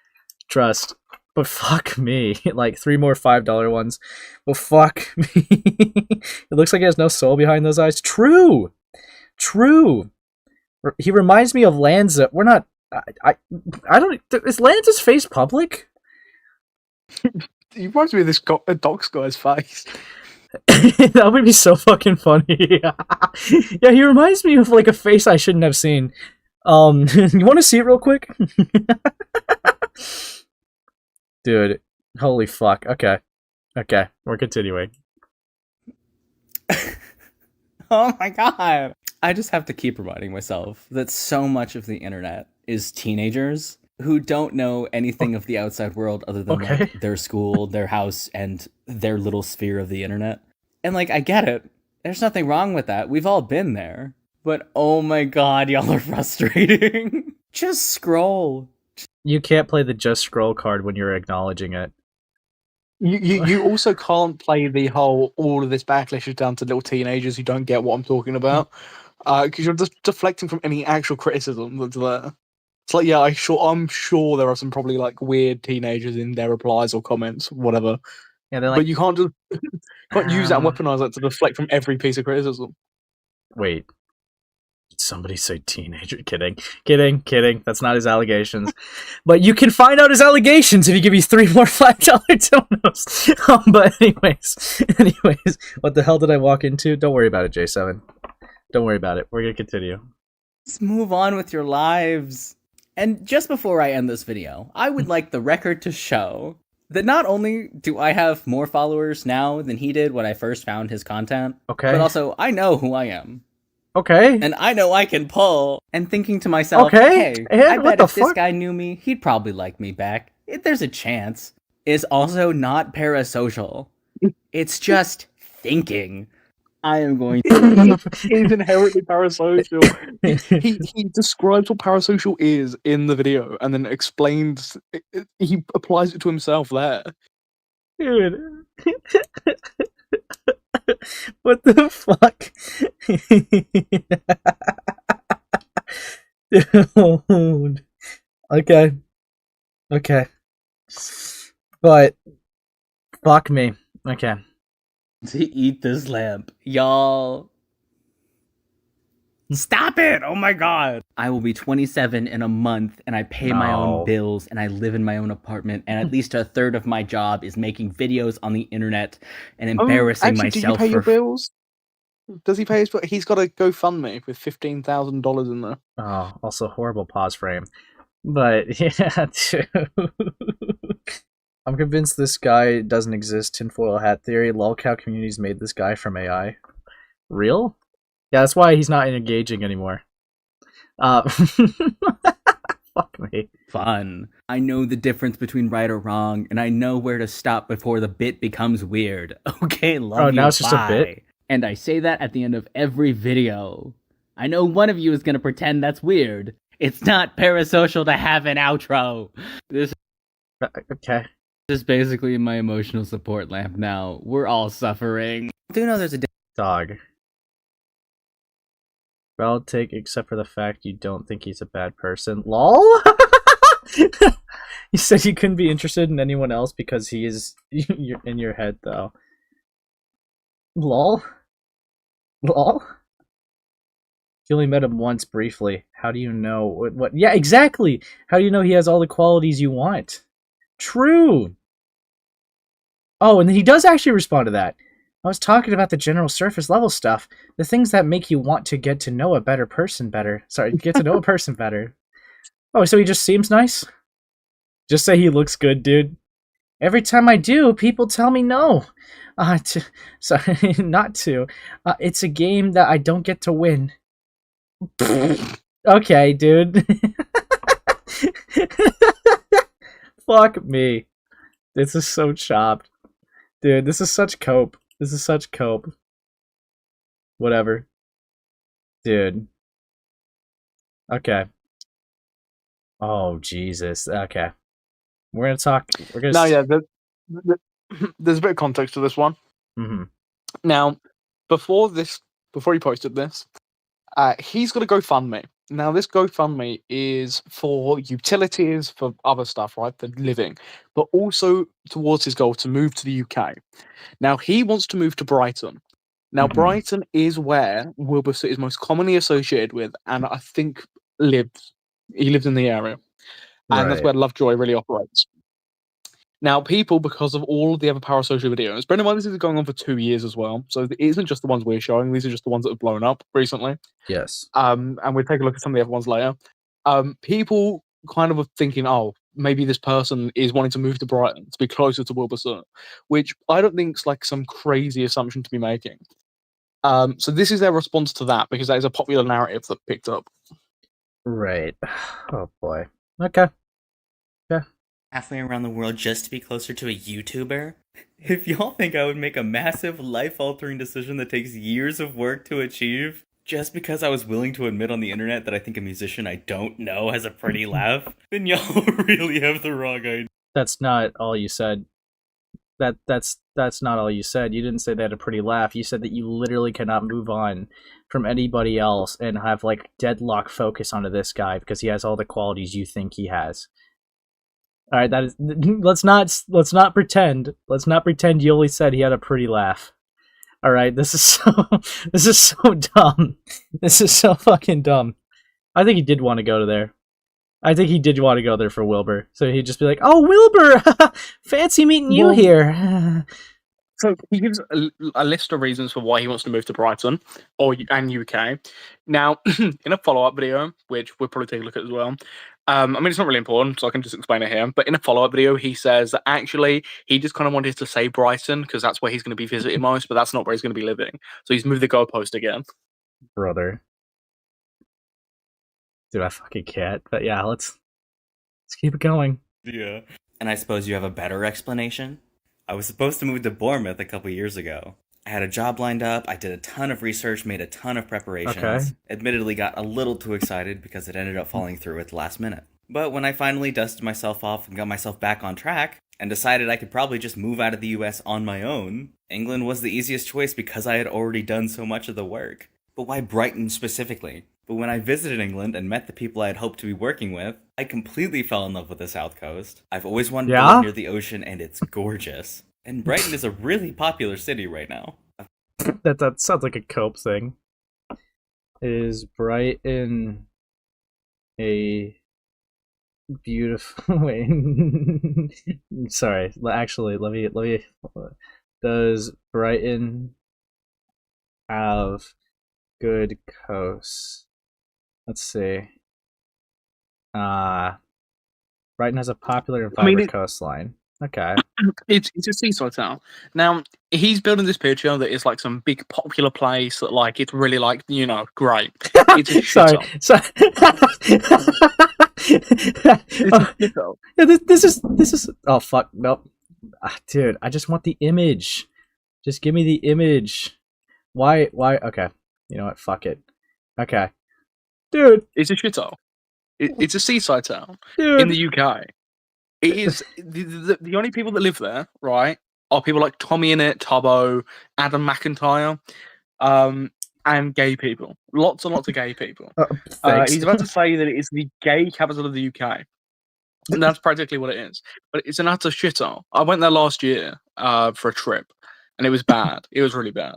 Trust. But fuck me. Like 3 more $5 ones. Well, fuck me. It looks like he has no soul behind those eyes. True. He reminds me of Lanza. We're not... I don't... Is Lanza's face public?
He reminds me of this Doc's guy's face.
That would be so fucking funny. Yeah, he reminds me of like a face I shouldn't have seen. You want to see it real quick? Dude, holy fuck. Okay, we're continuing.
Oh my god. I just have to keep reminding myself that so much of the internet is teenagers who don't know anything of the outside world other than like, their school, their house, and their little sphere of the internet. And like, I get it. There's nothing wrong with that. We've all been there. But oh my god, y'all are frustrating. Just scroll.
You can't play the just scroll card when you're acknowledging it.
You also can't play the whole all of this backlash is down to little teenagers who don't get what I'm talking about. Because you're just deflecting from any actual criticism that's there. It's like, yeah, I'm sure there are some probably like weird teenagers in their replies or comments, whatever.
Yeah, they're like,
but you can't just use that and weaponize that to deflect from every piece of criticism.
Wait. Did somebody say teenager? Kidding. That's not his allegations. But you can find out his allegations if you give me 3 more $5 donos. But anyways, what the hell did I walk into? Don't worry about it, J7. Don't worry about it. We're gonna continue.
Let's move on with your lives. And just before I end this video, I would like the record to show that not only do I have more followers now than he did when I first found his content, but also I know who I am.
Okay.
And I know I can pull. And thinking to myself, hey, I bet if this guy knew me, he'd probably like me back. There's a chance. It's also not parasocial. It's just thinking. I am going
He's inherently parasocial. He describes what parasocial is in the video and then explains. He applies it to himself there.
Dude. What the fuck? Dude. Okay. Okay. But fuck me. Okay.
to eat this lamp. Y'all. Stop it! Oh my god! I will be 27 in a month, and I pay my own bills, and I live in my own apartment, and at least a third of my job is making videos on the internet and embarrassing myself.
Do you pay your bills? Does he pay his bills? He's got a GoFundMe with $15,000 in there.
Oh, also horrible pause frame. But yeah, dude. I'm convinced this guy doesn't exist. Tinfoil hat theory. Lolcow communities made this guy from AI. Real? Yeah, that's why he's not engaging anymore. Fuck me.
Fun. I know the difference between right or wrong, and I know where to stop before the bit becomes weird. Okay, love you,
now it's just
bye.
a bit?
And I say that at the end of every video. I know one of you is gonna pretend that's weird. It's not parasocial to have an outro. This is basically my emotional support lamp now. We're all suffering. Do you know there's a
dog? Valid take, except for the fact you don't think he's a bad person. LOL? You said you couldn't be interested in anyone else because he is in your head, though. LOL? LOL? You only met him once briefly. How do you know what? Yeah, exactly! How do you know he has all the qualities you want? True! Oh, and he does actually respond to that. I was talking about the general surface level stuff. The things that make you want to get to know a better person better. Sorry, get to know a person better. Oh, so he just seems nice? Just say he looks good, dude. Every time I do, people tell me no. Sorry, not to. It's a game that I don't get to win. Okay, dude. Fuck me. This is so chopped. Dude, this is such cope. This is such cope. Whatever. Dude. Okay. Oh, Jesus. Okay. We're gonna talk. We're gonna.
No, yeah. There's a bit of context to this one.
Mm-hmm.
Now, before he posted this, he's got a GoFundMe. Now, this GoFundMe is for utilities, for other stuff, right? For living, but also towards his goal to move to the UK. Now, he wants to move to Brighton. Now, Brighton is where Wilbur Soot is most commonly associated with, and I think lives. He lives in the area. And that's where LoveJoy really operates. Now, people, because of all of the other parasocial videos, bear in mind this is going on for 2 years as well, so it isn't just the ones we're showing, these are just the ones that have blown up recently.
Yes.
And we'll take a look at some of the other ones later. People kind of are thinking, oh, maybe this person is wanting to move to Brighton to be closer to Wilbur Soot, which I don't think is like some crazy assumption to be making. So this is their response to that, because that is a popular narrative that picked up.
Right. Oh boy. Okay. Yeah.
Halfway around the world just to be closer to a YouTuber? If y'all think I would make a massive, life-altering decision that takes years of work to achieve, just because I was willing to admit on the internet that I think a musician I don't know has a pretty laugh, then y'all really have the wrong idea.
That's not all you said. That's not all you said. You didn't say they had a pretty laugh. You said that you literally cannot move on from anybody else and have like deadlock focus onto this guy because he has all the qualities you think he has. All right, that is. Let's not pretend. Let's not pretend you only said he had a pretty laugh. All right, this is so dumb. This is so fucking dumb. I think he did want to go to there. I think he did want to go there for Wilbur. So he'd just be like, "Oh, Wilbur, fancy meeting you here."
So he gives a list of reasons for why he wants to move to Brighton and UK. Now, in a follow-up video, which we'll probably take a look at as well. I mean, it's not really important, so I can just explain it here. But in a follow-up video, he says that actually he just kind of wanted to say Brighton because that's where he's going to be visiting most, but that's not where he's going to be living. So he's moved the goalpost again.
Brother. Dude, I fucking can't. But yeah, let's keep it going.
Yeah. And I suppose you have a better explanation? I was supposed to move to Bournemouth a couple years ago. I had a job lined up, I did a ton of research, made a ton of preparations.
Okay.
Admittedly got a little too excited because it ended up falling through at the last minute. But when I finally dusted myself off and got myself back on track, and decided I could probably just move out of the US on my own, England was the easiest choice because I had already done so much of the work. But why Brighton specifically? But when I visited England and met the people I had hoped to be working with, I completely fell in love with the South Coast. I've always wanted to live near the ocean, and it's gorgeous. And Brighton is a really popular city right now.
That sounds like a cope thing. Is Brighton a beautiful wait? Sorry, actually, let me. Does Brighton have good coasts? Let's see. Brighton has a popular and vibrant coastline. Okay.
It's a seaside town. Now, he's building this picture that is like some big popular place that like it's really like, great. It's a
sorry. Yeah, this is oh fuck, nope. Dude, I just want the image. Just give me the image. Why okay. You know what? Fuck it. Okay. Dude.
It's a shithole. It's a seaside town
Dude.
in the UK. It is the only people that live there, right, are people like Tommy Innit, Tubbo, Adam McIntyre, and gay people. Lots and lots of gay people. He's about to say that it is the gay capital of the UK. And that's practically what it is. But it's an utter shithole. I went there last year for a trip, and it was bad. It was really bad.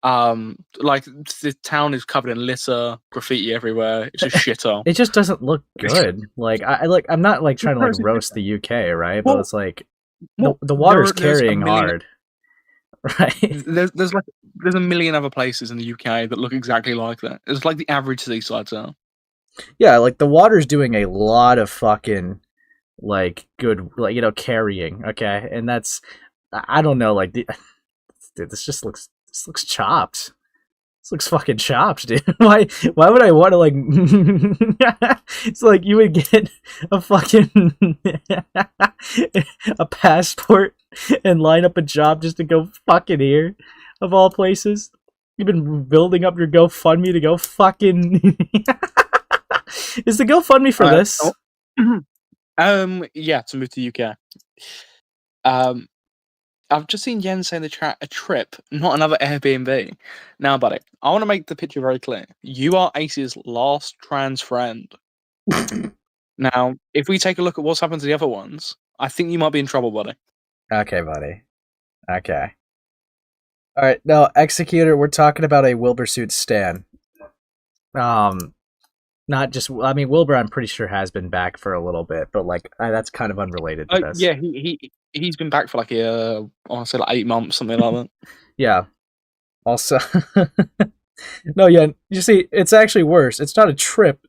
Like the town is covered in litter, graffiti everywhere. It's a shithole.
It just doesn't look good. Like I'm not like trying to like roast the UK, right? But it's like the water's carrying hard, right?
There's a million other places in the UK that look exactly like that. It's like the average seaside town.
Yeah, like the water's doing a lot of fucking like good, like carrying. Okay, and that's I don't know, like dude, this looks chopped. This looks fucking chopped, dude. Why would I want to like? It's like you would get a fucking a passport and line up a job just to go fucking here, of all places. You've been building up your GoFundMe to go fucking. Is the GoFundMe for this?
Yeah, to move to the UK. I've just seen Yen say in the chat a trip, not another Airbnb. Now, buddy, I want to make the picture very clear. You are Ace's last trans friend. Now, if we take a look at what's happened to the other ones, I think you might be in trouble, buddy.
Okay, buddy. Okay. All right, no, Executor, we're talking about a Wilbur Soot stan. Not just, I mean, Wilbur, I'm pretty sure has been back for a little bit, but like that's kind of unrelated to this.
Yeah, he's been back for like I want to say like 8 months, something like that.
Yeah. Also, no, yeah, you see, it's actually worse. It's not a trip.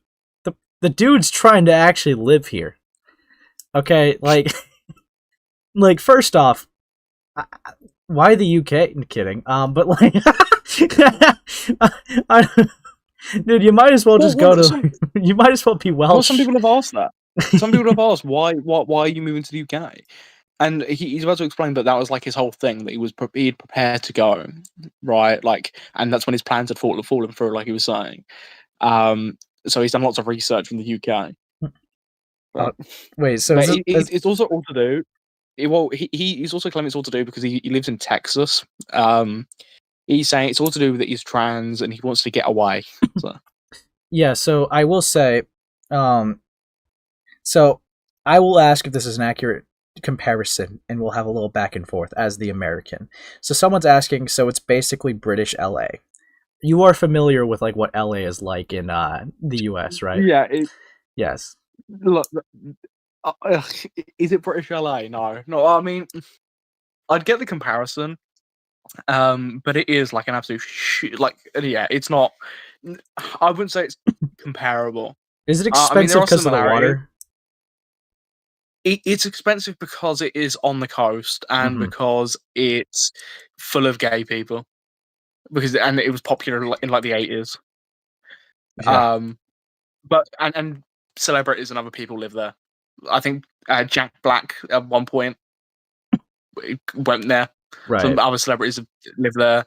The dude's trying to actually live here. Okay, like, like first off, why the UK? I'm kidding. But like, dude, you might as well just go to. You might as well be Welsh.
Well, some people have asked that. Some people have asked why are you moving to the UK? And he's about to explain that was like his whole thing, that he'd prepared to go, right? Like, and that's when his plans had fallen through, like he was saying. So he's done lots of research from the UK.
Wait, so
it's also all to do. He's also claiming it's all to do because he lives in Texas. He's saying it's all to do with that he's trans and he wants to get away. So.
Yeah, so I will say, so I will ask if this is an accurate comparison, and we'll have a little back and forth as the American. So someone's asking, so it's basically British LA. You are familiar with like what LA is like in the US, right?
Yeah.
Yes.
Look, is it British LA? No. I mean, I'd get the comparison, but it is like an absolute shit. Like, yeah, it's not. I wouldn't say it's comparable.
Is it expensive because of the water?
It's expensive because it is on the coast and because it's full of gay people. And it was popular in like the 80s. Yeah. But and celebrities and other people live there. I think Jack Black at one point went there.
Right.
Some other celebrities live there.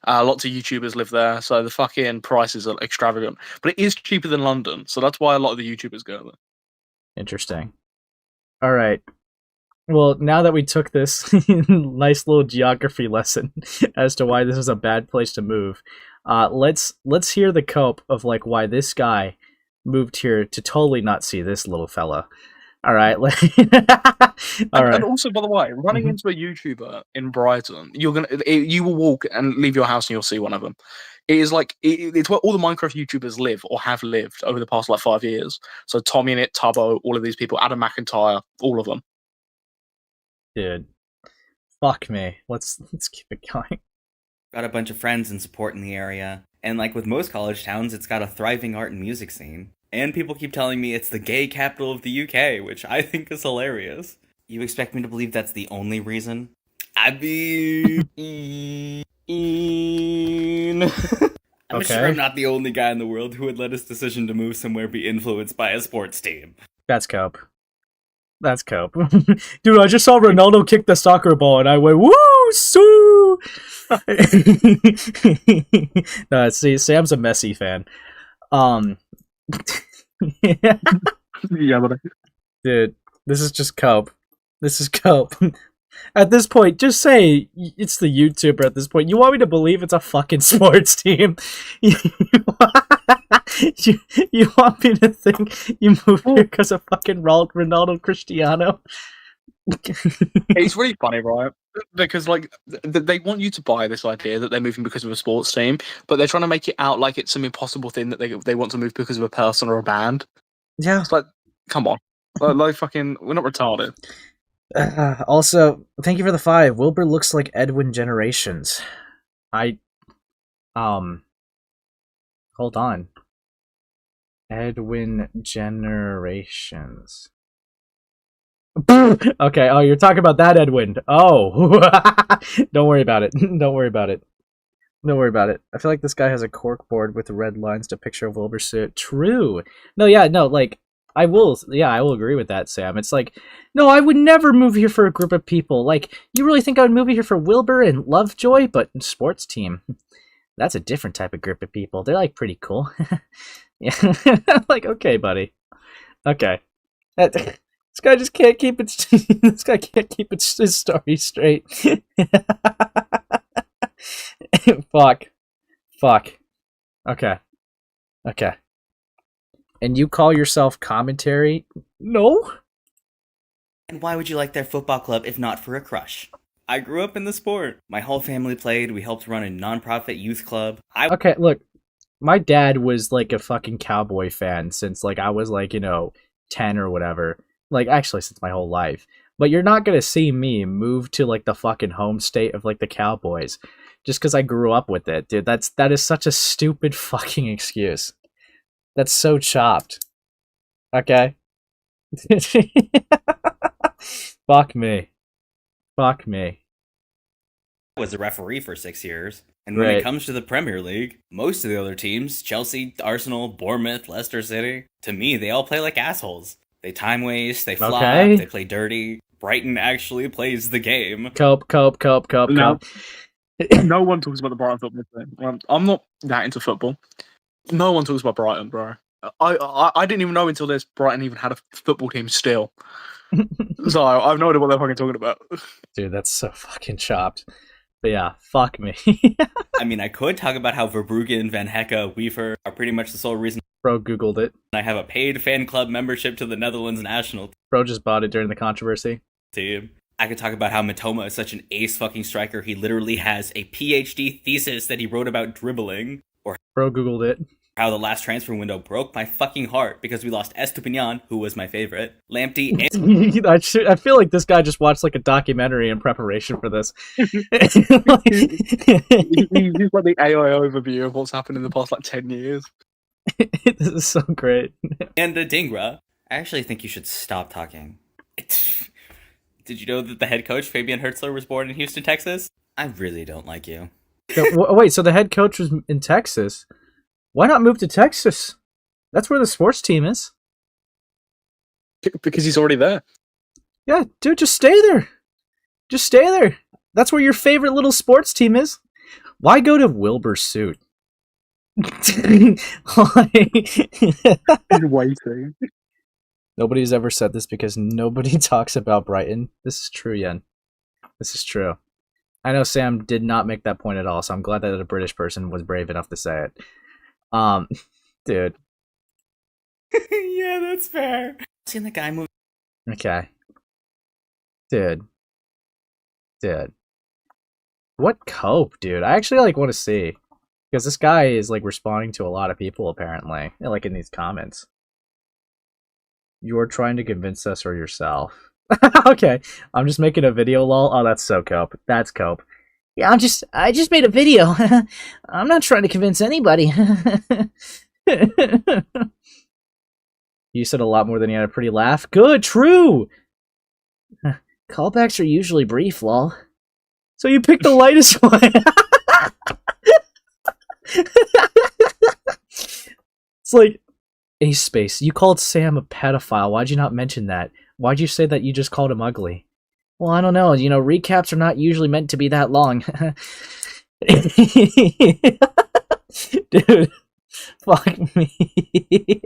Lots of YouTubers live there. So the fucking prices are extravagant. But it is cheaper than London. So that's why a lot of the YouTubers go there.
Interesting. All right. Well, now that we took this nice little geography lesson as to why this is a bad place to move, let's hear the cope of like why this guy moved here to totally not see this little fella. All right. All right.
And also, by the way, running into a YouTuber in Brighton, you will walk and leave your house and you'll see one of them. It is like it's where all the Minecraft YouTubers live or have lived over the past like 5 years. So Tommy and It, Tubbo, all of these people, Adam McIntyre, all of them.
Dude, fuck me. Let's keep it going.
Got a bunch of friends and support in the area, and like with most college towns, it's got a thriving art and music scene. And people keep telling me it's the gay capital of the UK, which I think is hilarious. You expect me to believe that's the only reason? I mean, I'm sure I'm not the only guy in the world who would let his decision to move somewhere be influenced by a sports team.
That's cope. That's cope. Dude, I just saw Ronaldo kick the soccer ball and I went, woo, Soo! No, see, Sam's a Messi fan.
Yeah, but
dude, this is just cope. This is cope. At this point, just say it's the YouTuber at this point. You want me to believe it's a fucking sports team? You want me to think you moved here because of fucking Ronaldo Cristiano?
It's really funny, right? Because like they want you to buy this idea that they're moving because of a sports team, but they're trying to make it out like it's some impossible thing that they want to move because of a person or a band.
Yeah,
it's like, come on, like fucking, we're not retarded.
Also, thank you for the 5. Wilbur looks like Edwin Generations. Hold on. Edwin Generations. Okay, oh, you're talking about that Edwin. Oh. Don't worry about it. Don't worry about it. Don't worry about it. I feel like this guy has a corkboard with red lines to picture of Wilbur Soot. True. No, like, I will agree with that, Sam. It's like, no, I would never move here for a group of people. Like, you really think I would move here for Wilbur and LoveJoy, but sports team? That's a different type of group of people. They're, like, pretty cool. Yeah. Like, okay, buddy. Okay. This guy just can't keep it. This guy can't keep his story straight. Fuck. Okay. And you call yourself commentary? No?
And why would you like their football club if not for a crush? I grew up in the sport. My whole family played. We helped run a non-profit youth club.
Okay, look. My dad was like a fucking Cowboy fan since like I was like, 10 or whatever. Like actually since my whole life. But you're not going to see me move to like the fucking home state of like the Cowboys just cuz I grew up with it. Dude, that is such a stupid fucking excuse. That's so chopped. Okay? Fuck me. I
was a referee for 6 years. And when it comes to the Premier League, most of the other teams, Chelsea, Arsenal, Bournemouth, Leicester City, to me, they all play like assholes. They time waste, they flop, they play dirty. Brighton actually plays the game.
Cope.
No one talks about the Brighton football thing. I'm not that into football. No one talks about Brighton, bro. I didn't even know until this Brighton even had a football team still. So I have no idea what they're fucking talking about.
Dude, that's so fucking chopped. But yeah, fuck me.
I mean, I could talk about how Verbruggen, Van Hecke, Weaver are pretty much the sole reason.
Bro Googled it.
I have a paid fan club membership to the Netherlands national team.
Bro just bought it during the controversy.
I could talk about how Matoma is such an ace fucking striker. He literally has a PhD thesis that he wrote about dribbling. Or
Bro Googled it.
How the last transfer window broke my fucking heart because we lost Estupinian, who was my favorite, Lamptey, and...
I feel like this guy just watched like a documentary in preparation for this.
He's like the AI overview of what's happened in the past like 10 years.
This is so great.
And the Dingra. I actually think you should stop talking. Did you know that the head coach, Fabian Hertzler, was born in Houston, Texas? I really don't like you.
Wait, so the head coach was in Texas? Why not move to Texas? That's where the sports team is.
Because he's already there.
Yeah, dude, just stay there. Just stay there. That's where your favorite little sports team is. Why go to Wilbur Soot?
He's waiting.
Nobody's ever said this because nobody talks about Brighton. This is true, Yen. This is true. I know Sam did not make that point at all, so I'm glad that a British person was brave enough to say it. Dude.
Yeah, that's fair. Seen the guy move.
Okay. Dude. What cope, dude? I actually want to see. Because this guy is responding to a lot of people apparently. In these comments. You're trying to convince us or yourself. Okay. I'm just making a video, lol. Oh, that's so cope. That's cope. Yeah, I just made a video. I'm not trying to convince anybody. You said a lot more than you had a pretty laugh. Good, true. Callbacks are usually brief, lol. So you picked the lightest one. It's like, Ace Space, you called Sam a pedophile. Why'd you not mention that? Why'd you say that you just called him ugly? Well, I don't know. Recaps are not usually meant to be that long. Dude, fuck me.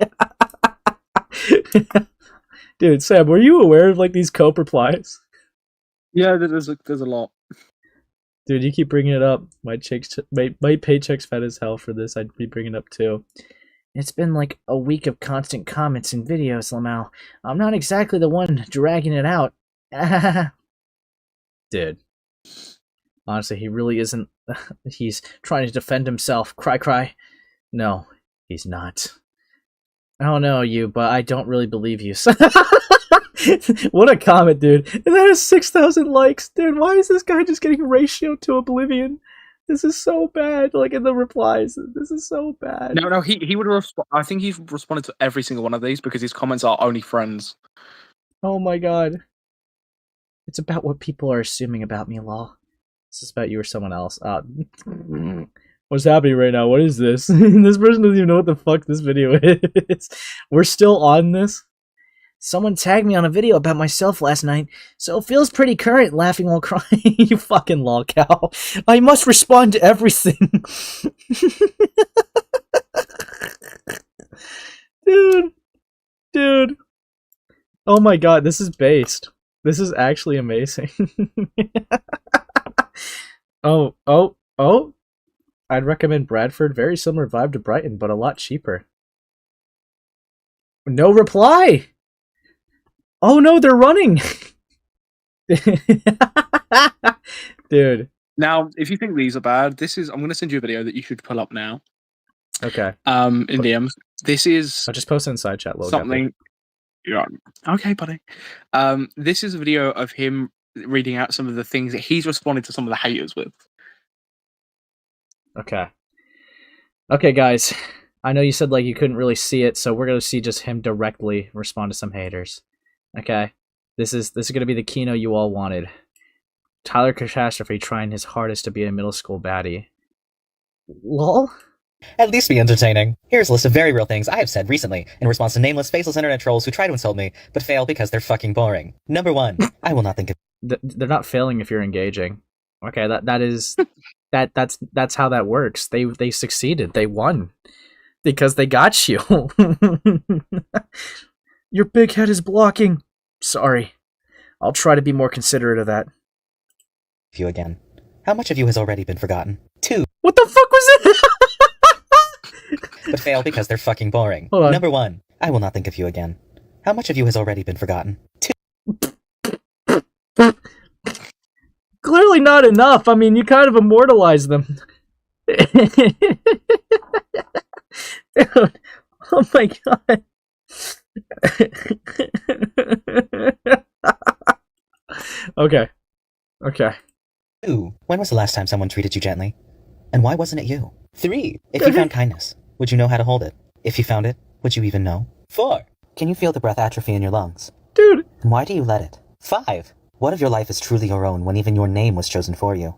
Dude, Sam, were you aware of these cope replies?
Yeah, there's a lot.
Dude, you keep bringing it up. My paycheck's fat as hell for this. I'd be bringing it up too. It's been a week of constant comments and videos, Lamau. I'm not exactly the one dragging it out. Dude. Honestly, he really isn't. He's trying to defend himself. Cry. No, he's not. I don't know you, but I don't really believe you. What a comment, dude. And that has 6,000 likes. Dude, why is this guy just getting ratioed to oblivion? This is so bad. In the replies. This is so bad.
No, he would have I think he's responded to every single one of these because his comments are only friends.
Oh my god. It's about what people are assuming about me, lol. This is about you or someone else. What's happening right now? What is this? This person doesn't even know what the fuck this video is. We're still on this? Someone tagged me on a video about myself last night, so it feels pretty current, laughing while crying. You fucking lol cow. I must respond to everything. Dude. Oh my god, this is based. This is actually amazing. Oh. I'd recommend Bradford. Very similar vibe to Brighton, but a lot cheaper. No reply! Oh no, they're running! Dude.
Now, if you think these are bad, I'm going to send you a video that you should pull up now.
Okay.
In DMs. This is...
I'll just post it in side chat.
Something... Yeah. Okay, buddy. This is a video of him reading out some of the things that he's responded to some of the haters with.
Okay, guys. I know you said you couldn't really see it, so we're gonna see just him directly respond to some haters. Okay, this is gonna be the keynote you all wanted. Tyler Catastrophe trying his hardest to be a middle school baddie. Lol.
At least be entertaining. Here's a list of very real things I have said recently in response to nameless, faceless internet trolls who try to insult me, but fail because they're fucking boring. Number 1, I will not think of...
They're not failing if you're engaging. Okay, that's how that works. They succeeded. They won. Because they got you. Your big head is blocking. Sorry. I'll try to be more considerate of that.
You again. How much of you has already been forgotten? 2.
What the fuck was it?
But fail because they're fucking boring.
Hold on.
Number 1, I will not think of you again. How much of you has already been forgotten? 2.
Clearly not enough. I mean, you kind of immortalized them. Dude, oh my god. Okay.
2. When was the last time someone treated you gently? And why wasn't it you? 3. If you found kindness, would you know how to hold it? If you found it, would you even know? 4. Can you feel the breath atrophy in your lungs?
Dude.
And why do you let it? 5. What if your life is truly your own when even your name was chosen for you?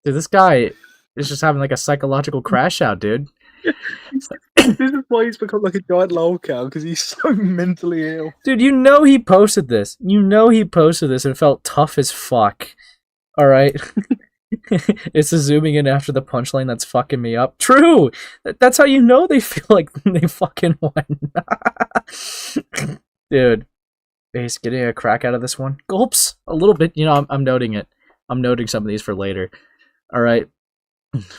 Dude, this guy is just having a psychological crash out, dude.
This is why he's become like a giant lolcow, because he's so mentally ill.
Dude, you know he posted this. You know he posted this and felt tough as fuck. Alright? It's the zooming in after the punchline that's fucking me up. True! That's how you know they feel like they fucking won. Dude. Base getting a crack out of this one. Gulps! A little bit. You know, I'm noting it. I'm noting some of these for later. Alright.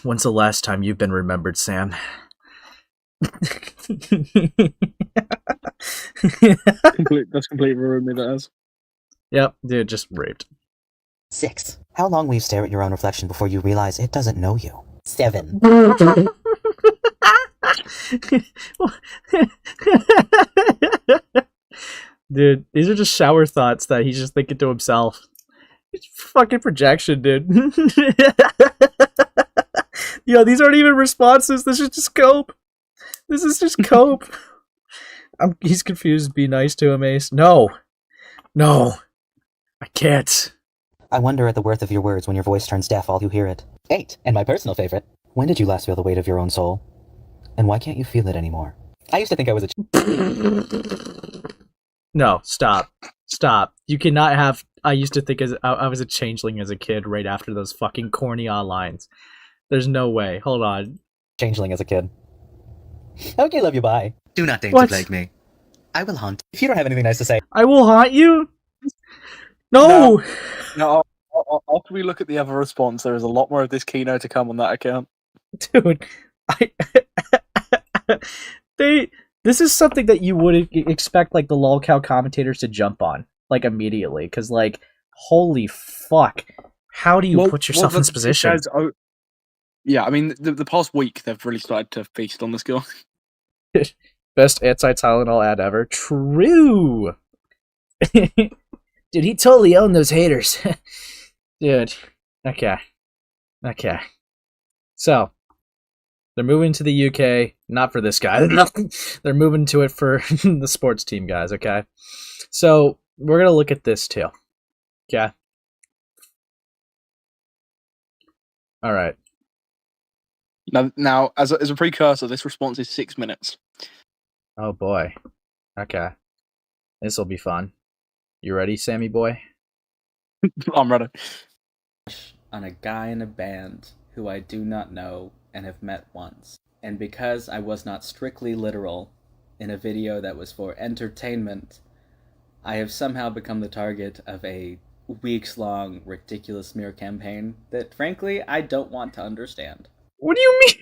When's the last time you've been remembered, Sam?
That's completely ruined me, that is.
Yep, dude, just raped.
6. How long will you stare at your own reflection before you realize it doesn't know you? 7.
Dude, these are just shower thoughts that he's just thinking to himself. It's fucking projection, dude. Yo, these aren't even responses. This is just cope. This is just cope. He's confused. Be nice to him, Ace. No. No. I can't.
I wonder at the worth of your words when your voice turns deaf all you hear it. 8. And my personal favorite. When did you last feel the weight of your own soul? And why can't you feel it anymore? I used to think I was a...
No, stop. Stop. You cannot have... I used to think I was a changeling as a kid right after those fucking corny lines. There's no way. Hold on.
Changeling as a kid. Okay, love you, bye. Do not deign
What?
to plague me. I will haunt. If you don't have anything nice to say...
I will haunt you? No!
No, after we look at the other response, there is a lot more of this keynote to come on that account.
Dude, this is something that you would expect, like, the lolcow commentators to jump on, like, immediately, because, like, holy fuck, how do you put yourself in this position?
Yeah, I mean, the past week, they've really started to feast on this guy.
Best anti-Tylenol ad ever. True! Dude, he totally owned those haters. Dude, okay. Okay. So, they're moving to the UK, not for this guy. They're moving to it for the sports team guys, okay? So, we're going to look at this too. Okay? Alright.
Now, as a precursor, this response is 6 minutes.
Oh boy. Okay. This will be fun. You ready, Sammy boy?
I'm ready.
On a guy in a band who I do not know and have met once. And because I was not strictly literal in a video that was for entertainment, I have somehow become the target of a weeks-long ridiculous smear campaign that, frankly, I don't want to understand.
What do you mean?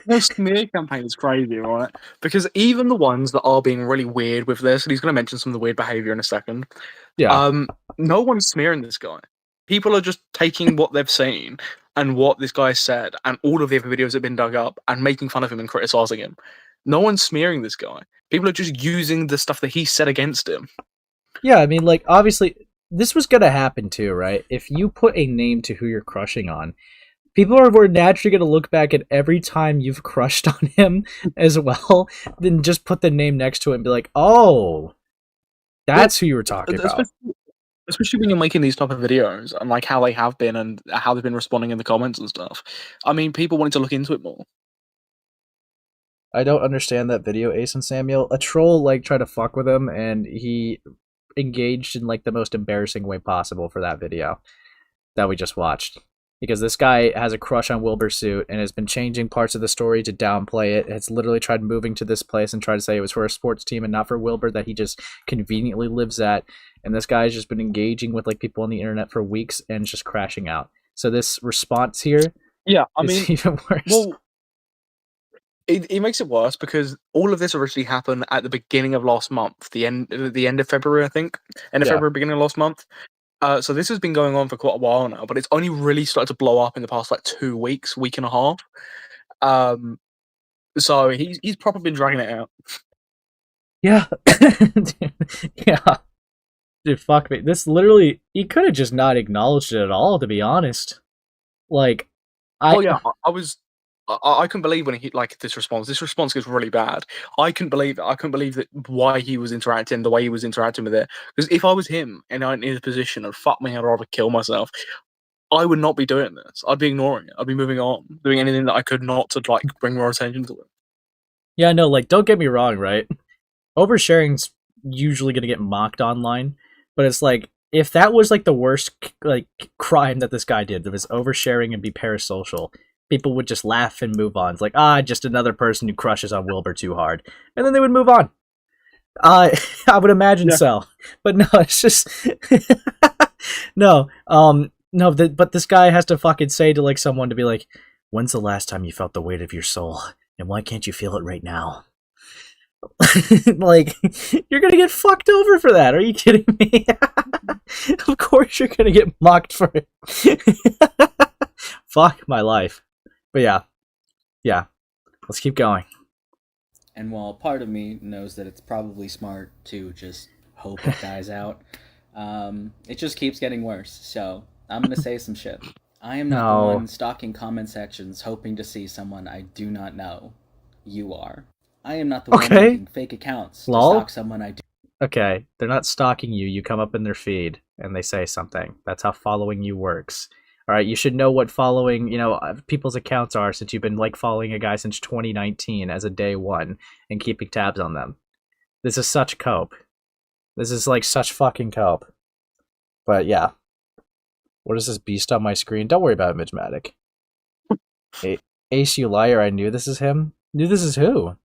The smear campaign is crazy, right? Because even the ones that are being really weird with this, and he's going to mention some of the weird behavior in a second.
Yeah.
No one's smearing this guy. People are just taking what they've seen and what this guy said, and all of the other videos have been dug up and making fun of him and criticizing him. No one's smearing this guy. People are just using the stuff that he said against him.
Yeah, I mean, like, obviously, this was going to happen too, right? If you put a name to who you're crushing on, people were naturally going to look back at every time you've crushed on him as well, then just put the name next to it and be like, oh, that's who you were talking about.
Especially when you're making these type of videos and like how they have been and how they've been responding in the comments and stuff. I mean, people wanted to look into it more.
I don't understand that video, Ace and Samuel. A troll, like, tried to fuck with him, and he engaged in, like, the most embarrassing way possible for that video that we just watched. Because this guy has a crush on Wilbur Soot and has been changing parts of the story to downplay it. It's literally tried moving to this place and tried to say it was for a sports team and not for Wilbur that he just conveniently lives at. And this guy's just been engaging with, like, people on the internet for weeks and just crashing out. So this response here,
yeah, I
is
mean,
even worse.
Well, it makes it worse because all of this originally happened at the beginning of last month, the end of February, I think, February, beginning of last month. So this has been going on for quite a while now, but it's only really started to blow up in the past, like, 2 weeks, week and a half. So he's probably been dragging it out.
Yeah. Yeah. Dude, fuck me. This literally, he could have just not acknowledged it at all, to be honest. Like, I
couldn't believe when he, like, this response gets really bad. I couldn't believe it. I couldn't believe that why he was interacting the way he was interacting with it. Because if I was him and I'm in a position of fuck me, I'd rather kill myself. I would not be doing this. I'd be ignoring it. I'd be moving on, doing anything that I could not to like bring more attention to it.
Yeah, no, like, don't get me wrong, right? Oversharing's usually gonna get mocked online, but it's like, if that was like the worst like crime that this guy did, that was oversharing and be parasocial, people would just laugh and move on. It's like, just another person who crushes on Wilbur too hard, and then they would move on. I would imagine so, but no, it's just no, no. But this guy has to fucking say to like someone to be like, "When's the last time you felt the weight of your soul, and why can't you feel it right now?" Like, you're gonna get fucked over for that. Are you kidding me? Of course you're gonna get mocked for it. Fuck my life. But yeah. Let's keep going.
And while part of me knows that it's probably smart to just hope it dies out, it just keeps getting worse. So I'm gonna say some shit. I am not the one stalking comment sections hoping to see someone I do not know. You are. I am not the one making fake accounts to stalk someone I do.
Okay, they're not stalking you. You come up in their feed and they say something. That's how following you works. All right, you should know what following, people's accounts are, since you've been like following a guy since 2019 as a day one and keeping tabs on them. This is such cope. This is like such fucking cope. But yeah. What is this beast on my screen? Don't worry about it, Midgematic. Ace, you liar, I knew this is him. Knew this is who?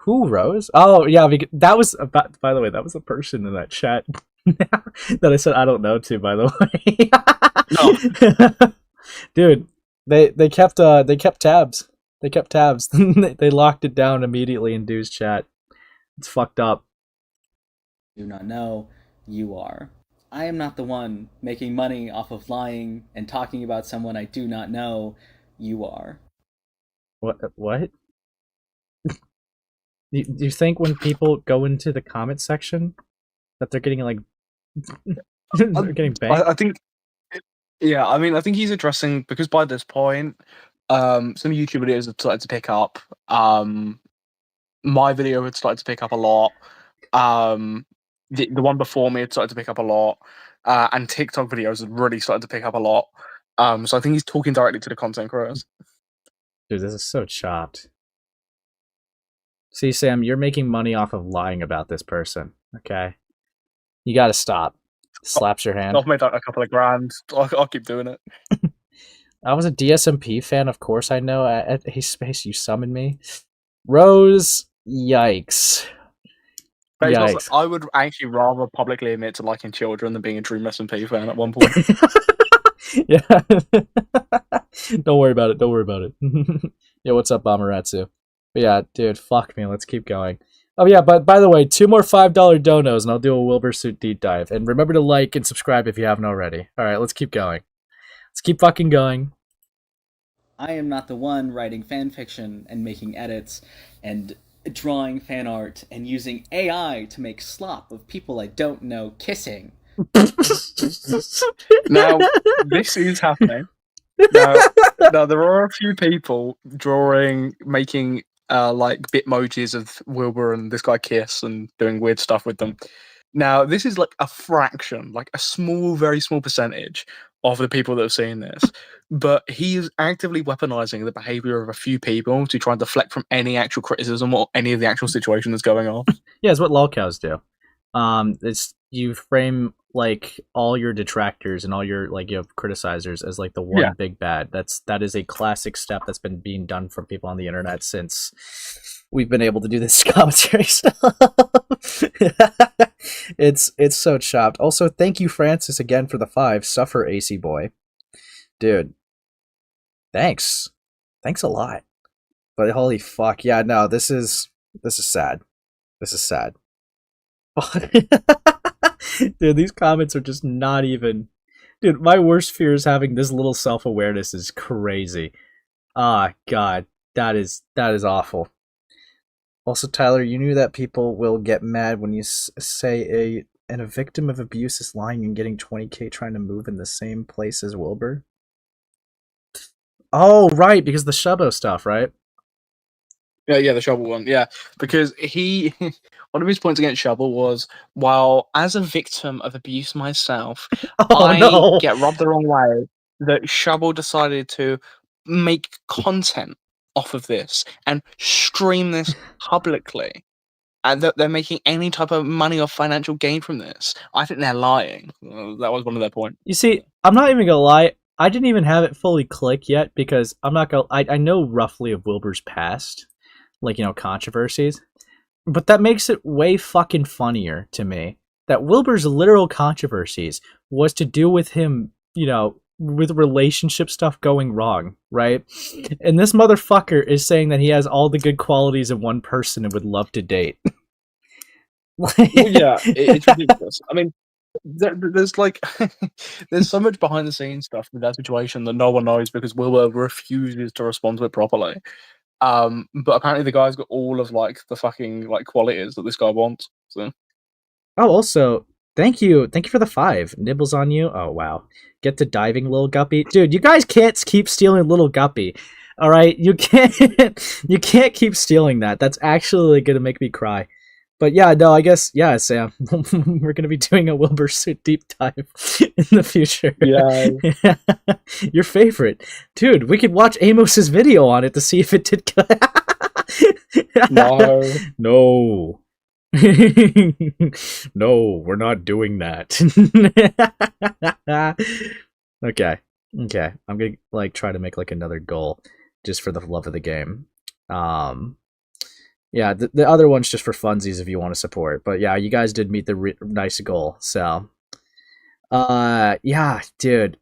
Who, Rose? Oh, yeah, because that was, by the way, that was a person in that chat that I said I don't know to, by the way. No. Dude, they kept tabs. They kept tabs. They locked it down immediately in Dude's chat. It's fucked up.
Do not know. You are. I am not the one making money off of lying and talking about someone I do not know. You are.
What? Do you think when people go into the comment section that they're getting like they're getting banked?
I think, yeah. I mean, I think he's addressing, because by this point, some YouTube videos have started to pick up. My video had started to pick up a lot. The one before me had started to pick up a lot, and TikTok videos had really started to pick up a lot. So I think he's talking directly to the content creators.
Dude, this is so chopped. See, Sam, you're making money off of lying about this person, okay? You gotta stop. Slaps your hand.
I've made like a couple of grand. I'll keep doing it.
I was a DSMP fan, of course I know. At Ace Space, you summoned me. Rose, yikes.
Yikes. I would actually rather publicly admit to liking children than being a Dream SMP fan at one point.
Yeah. Don't worry about it. Yeah, what's up, Bomberatsu? But yeah, dude, fuck me. Let's keep going. Oh yeah, but by the way, 2 more $5 donos and I'll do a Wilbur Soot deep dive. And remember to like and subscribe if you haven't already. Alright, let's keep going. Let's keep fucking going.
I am not the one writing fan fiction and making edits and drawing fan art and using AI to make slop of people I don't know kissing.
Now, this is happening. Now, there are a few people making like bitmojis of Wilbur and this guy kiss and doing weird stuff with them. Now, this is like a fraction, like a small, very small percentage of the people that have seen this. But he is actively weaponizing the behavior of a few people to try and deflect from any actual criticism or any of the actual situation that's going on.
Yeah, it's what lolcows do. It's you frame like all your detractors and all your criticizers as like the one big bad. That is a classic step that's been being done from people on the internet since we've been able to do this commentary stuff. It's so chopped. Also, thank you, Francis, again for the 5. Suffer, AC boy, dude. Thanks a lot. But holy fuck, yeah, no, this is sad. This is sad. Dude, these comments are just not even. Dude, my worst fear is having this little self-awareness is crazy. God, that is awful. Also, Tyler, you knew that people will get mad when you say a victim of abuse is lying and getting 20k trying to move in the same place as Wilbur? Oh, right, because the Shubbo stuff, right?
Yeah, the Shovel one. Yeah, because one of his points against Shovel was, while as a victim of abuse myself, I get rubbed the wrong way that Shubble decided to make content off of this and stream this publicly, and that they're making any type of money or financial gain from this, I think they're lying. That was one of their points.
You see, I'm not even gonna lie. I didn't even have it fully click yet because I'm not gonna. I know roughly of Wilbur's past, like, you know, controversies, but that makes it way fucking funnier to me that Wilbur's literal controversies was to do with him, you know, with relationship stuff going wrong, right? And this motherfucker is saying that he has all the good qualities in one person and would love to date.
Well, yeah, it's ridiculous. I mean, there's like, there's so much behind the scenes stuff with that situation that no one knows because Wilbur refuses to respond to it properly. But apparently the guy's got all of like the fucking like qualities that this guy wants. So.
Oh, also, thank you for the 5 nibbles on you. Oh wow, get to diving, little guppy, dude. You guys can't keep stealing little guppy. All right, you can't keep stealing that. That's actually gonna make me cry. But yeah, no, I guess, yeah, Sam, we're going to be doing a Wilbur Soot deep dive in the future.
Yeah.
Your favorite. Dude, we could watch Amos's video on it to see if it did.
No.
No. No, we're not doing that. Okay. I'm going to like try to make like another goal just for the love of the game. Yeah, the other one's just for funsies if you want to support. But yeah, you guys did meet the nice goal. So, yeah, dude,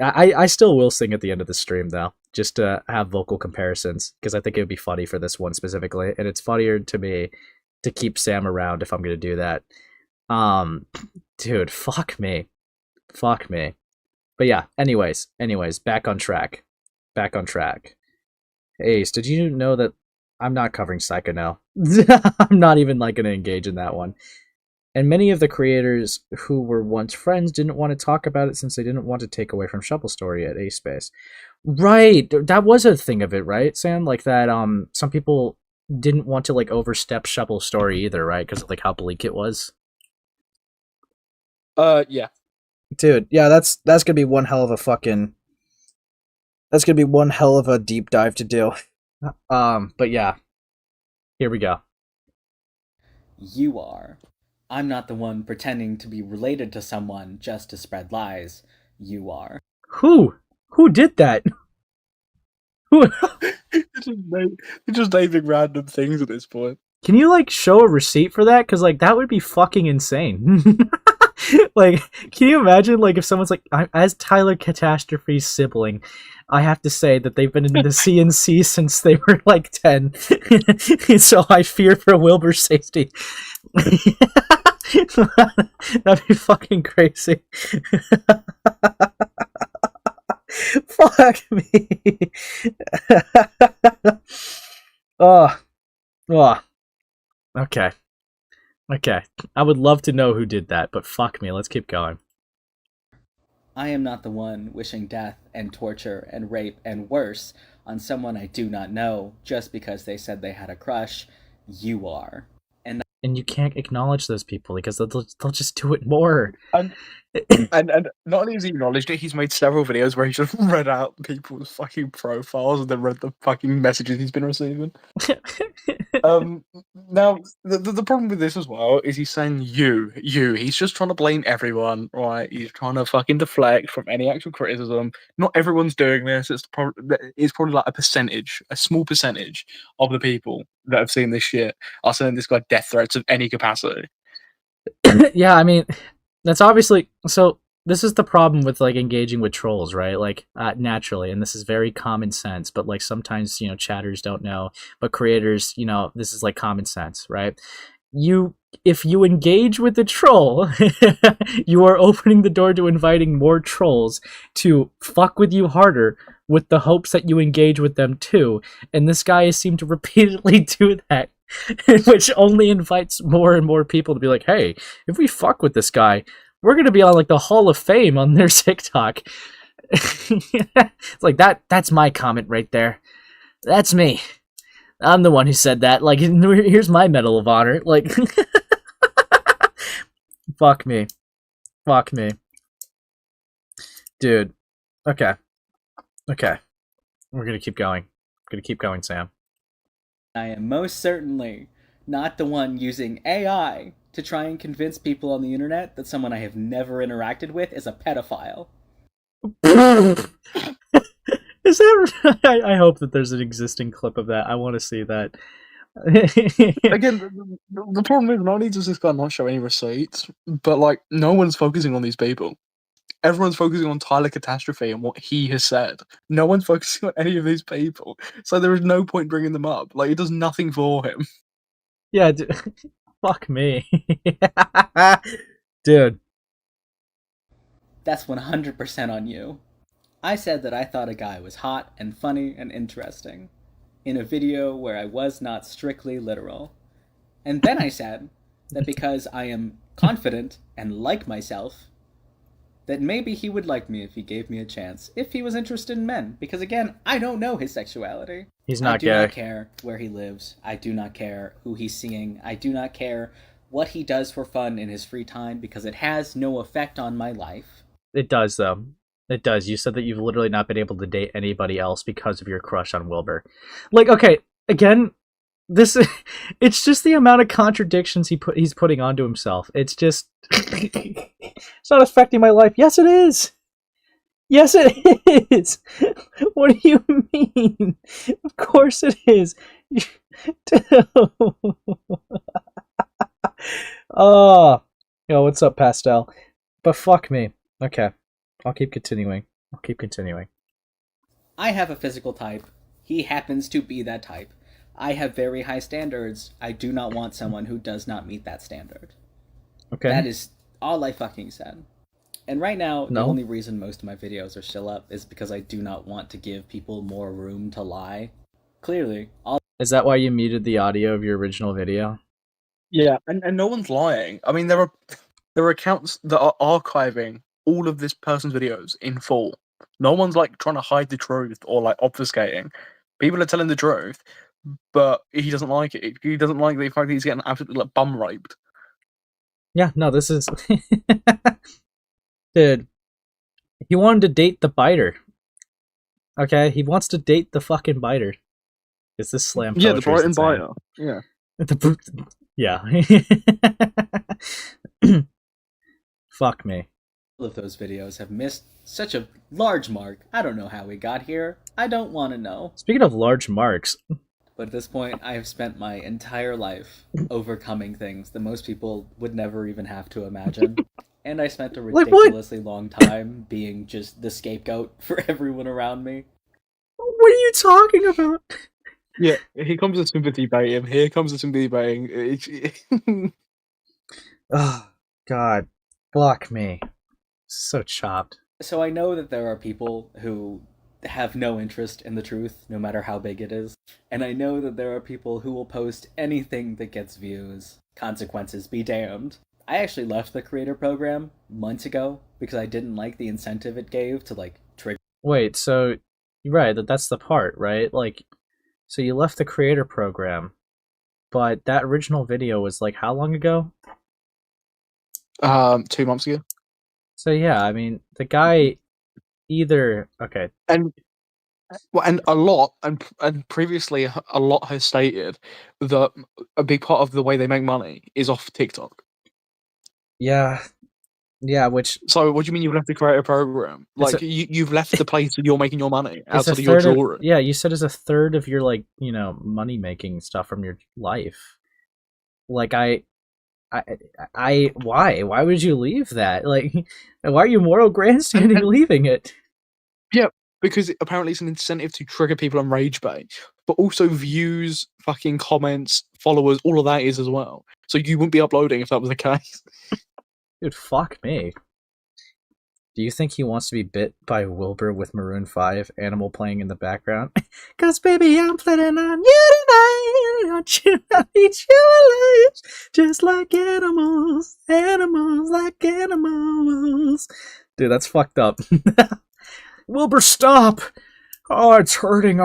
I still will sing at the end of the stream though, just to have vocal comparisons because I think it would be funny for this one specifically, and it's funnier to me to keep Sam around if I'm gonna do that. Dude, fuck me. But yeah, anyways, back on track. Ace, did you know that I'm not covering Psycho now? I'm not even like going to engage in that one. And many of the creators who were once friends didn't want to talk about it since they didn't want to take away from Shovel Story at Ace Space. Right, that was a thing of it, right, Sam? Like that some people didn't want to like overstep Shovel Story either, right? Because of like how bleak it was.
Yeah.
Dude, yeah, that's going to be one hell of a fucking... That's going to be one hell of a deep dive to do. But yeah, here we go.
You are. I'm not the one pretending to be related to someone just to spread lies. You are.
Who did that? Who?
You're just naming random things at this point.
Can you like show a receipt for that? Because like that would be fucking insane. Like, can you imagine like if someone's like, as Tyler Catastrophe's sibling, I have to say that they've been in the CNC since they were like 10, so I fear for Wilbur's safety. That'd be fucking crazy. Fuck me. Oh. Okay. I would love to know who did that, but fuck me. Let's keep going.
I am not the one wishing death and torture and rape and worse on someone I do not know just because they said they had a crush. You are.
And you can't acknowledge those people because they'll just do it more.
And not only has he acknowledged it, he's made several videos where he's just read out people's fucking profiles and then read the fucking messages he's been receiving. Now, the problem with this as well is he's saying you. He's just trying to blame everyone, right? He's trying to fucking deflect from any actual criticism. Not everyone's doing this. It's probably like a small percentage of the people that have seen this shit are sending this guy death threats of any capacity.
Yeah, I mean, that's obviously... So, this is the problem with, like, engaging with trolls, right? Like, naturally, and this is very common sense, but, like, sometimes, you know, chatters don't know, but creators, you know, this is, like, common sense, right? If you engage with the troll, you are opening the door to inviting more trolls to fuck with you harder with the hopes that you engage with them too, and this guy has seemed to repeatedly do that, which only invites more and more people to be like, hey, if we fuck with this guy, we're gonna be on like the Hall of Fame on their TikTok. It's like that's my comment right there. That's me. I'm the one who said that. Like, here's my Medal of Honor. Like, fuck me. Dude. Okay. Okay. We're gonna keep going. Sam.
I am most certainly not the one using AI to try and convince people on the internet that someone I have never interacted with is a pedophile.
Is that right? I hope that there's an existing clip of that. I want to see that.
Again, the problem is not only does this guy not show any receipts, but like no one's focusing on these people. Everyone's focusing on Tyler Catastrophe and what he has said. No one's focusing on any of these people, so there is no point bringing them up. Like it does nothing for him.
Yeah, fuck me, dude.
That's 100% on you. I said that I thought a guy was hot and funny and interesting in a video where I was not strictly literal. And then I said that because I am confident and like myself, that maybe he would like me if he gave me a chance, if he was interested in men. Because again, I don't know his sexuality.
He's not gay.
I do not care where he lives. I do not care who he's seeing. I do not care what he does for fun in his free time because it has no effect on my life.
It does, though. It does. You said that you've literally not been able to date anybody else because of your crush on Wilbur. Like, okay, again, it's just the amount of contradictions he's putting onto himself. It's just it's not affecting my life. Yes, it is. Yes, it is. What do you mean? Of course it is. Oh, yo, what's up, Pastel? But fuck me. Okay, I'll keep continuing.
I have a physical type. He happens to be that type. I have very high standards. I do not want someone who does not meet that standard.
Okay.
That is all I fucking said. And right now,
No.
The only reason most of my videos are still up is because I do not want to give people more room to lie. Clearly, all...
Is that why you muted the audio of your original video?
Yeah, and no one's lying. I mean, there are accounts that are archiving all of this person's videos in full. No one's like trying to hide the truth or like obfuscating. People are telling the truth, but he doesn't like it. He doesn't like the fact that he's getting absolutely like bum raped.
Yeah, no, this is... Dude, he wanted to date the biter. Okay, he wants to date the fucking biter. Is this slam poetry?
Yeah, the Brighton biter. Yeah.
Yeah. Fuck me.
All of those videos have missed such a large mark. I don't know how we got here. I don't want to know.
Speaking of large marks...
But at this point, I have spent my entire life overcoming things that most people would never even have to imagine. And I spent a ridiculously long time being just the scapegoat for everyone around me.
What are you talking about?
Yeah, here comes the sympathy baiting. Here comes the sympathy baiting.
Oh, God. Block me. So chopped.
So I know that there are people who have no interest in the truth, no matter how big it is. And I know that there are people who will post anything that gets views. Consequences be damned. I actually left the creator program months ago because I didn't like the incentive it gave to, like, trigger...
Wait, so... Right, that's the part, right? Like, so you left the creator program, but that original video was, like, how long ago?
2 months ago.
So yeah, I mean, the guy either... Okay.
And a lot, and previously a lot has stated that a big part of the way they make money is off TikTok.
Yeah, which...
So what do you mean you've left the creator program? Like, you've left the place that you're making your money outside of your jewelry.
Yeah, you said it's a third of your, like, you know, money-making stuff from your life. Like, why? Why would you leave that? Like, why are you moral grandstanding leaving it?
Yeah, because apparently it's an incentive to trigger people on rage bait, but also views, fucking comments, followers, all of that is as well. So you wouldn't be uploading if that was the case.
Dude, fuck me. Do you think he wants to be bit by Wilbur with Maroon 5 Animal playing in the background? Cause baby, I'm planning on you tonight. I want you, I need you alive. Just like animals. Animals like animals. Dude, that's fucked up. Wilbur, stop! Oh, it's hurting.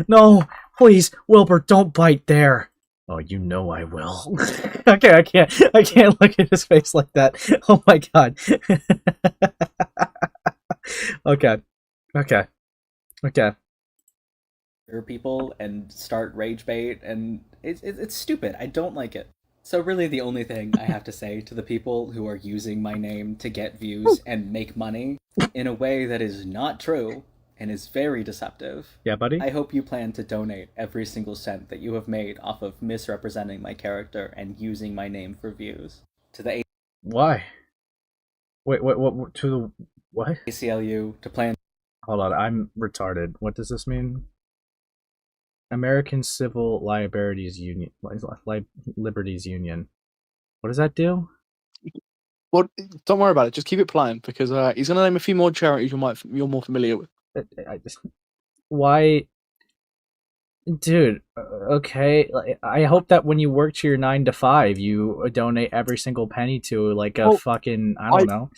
No, please, Wilbur, don't bite there. Oh, you know I will. Okay, I can't look at his face like that. Oh my god. Okay.
People and start rage bait, and it's stupid. I don't like it. So really the only thing I have to say to the people who are using my name to get views and make money in a way that is not true and is very deceptive.
Yeah, buddy?
I hope you plan to donate every single cent that you have made off of misrepresenting my character and using my name for views to the
Why? Wait, what to the what?
ACLU to plan.
Hold on, I'm retarded. What does this mean? American Civil Liberties Union. Liberties Union. What does that do?
Well, don't worry about it. Just keep it plain, because he's going to name a few more charities you're more familiar with.
Why, dude? Okay, I hope that when you work to your 9 to 5, you donate every single penny to like a fucking I don't know.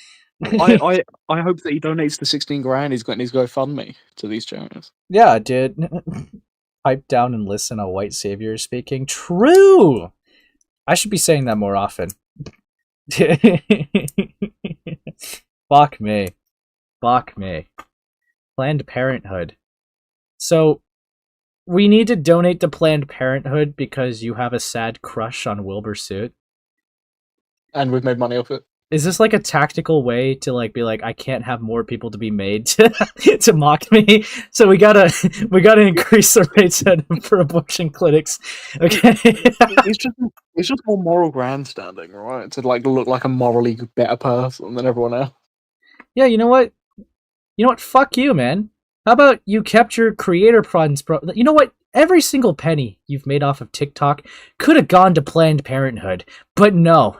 I hope that he donates the 16 grand he's got in his GoFundMe to these charities.
Yeah, dude. Pipe down and listen, a white savior is speaking. True! I should be saying that more often. Fuck me. Planned Parenthood. So, we need to donate to Planned Parenthood because you have a sad crush on Wilbur Soot?
And we've made money off it.
Is this like a tactical way to like be like, I can't have more people to be made to mock me, so we gotta increase the rates for abortion clinics? Okay.
it's just more moral grandstanding, right? To like look like a morally better person than everyone else.
Yeah, you know what? Fuck you, man. How about you kept your creator funds, bro? You know what? Every single penny you've made off of TikTok could have gone to Planned Parenthood, but no.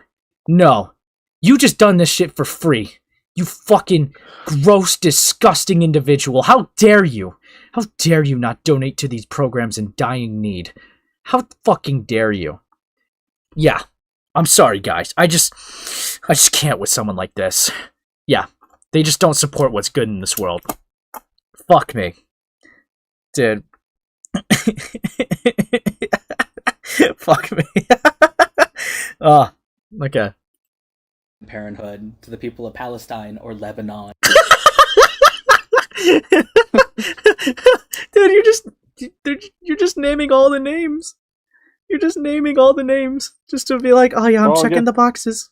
You just done this shit for free. You fucking gross, disgusting individual. How dare you? How dare you not donate to these programs in dying need? How fucking dare you? Yeah. I'm sorry, guys. I just can't with someone like this. Yeah. They just don't support what's good in this world. Fuck me. Dude. Fuck me. Oh, okay.
Parenthood to the people of Palestine or Lebanon.
Dude, you're just naming all the names. You're just naming all the names just to be like, oh yeah, I'm checking the boxes.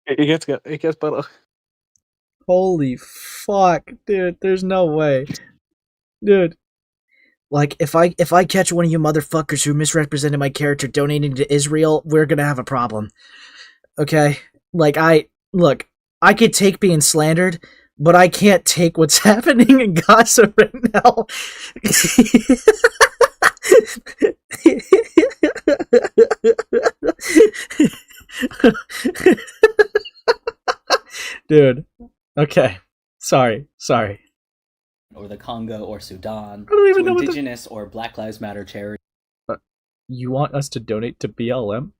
It gets better.
Holy fuck, dude! There's no way, dude. Like, if I catch one of you motherfuckers who misrepresented my character donating to Israel, we're gonna have a problem. Okay? Like, I could take being slandered, but I can't take what's happening in Gaza right now. Dude. Okay. Sorry.
Or the Congo or Sudan.
I don't even know
Indigenous or Black Lives Matter charity.
You want us to donate to BLM?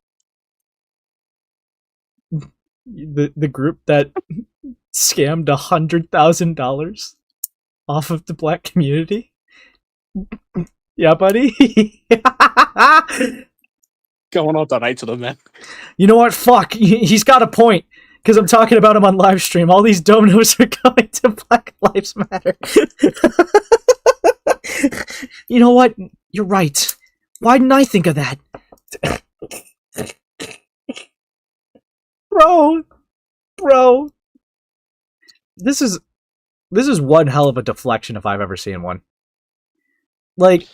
The group that scammed $100,000 off of the black community? Yeah, buddy?
Go on, I'll donate to them, man.
You know what? Fuck. He's got a point. Because I'm talking about him on live stream. All these donos are going to Black Lives Matter. You know what? You're right. Why didn't I think of that? Bro. This is one hell of a deflection if I've ever seen one. Like,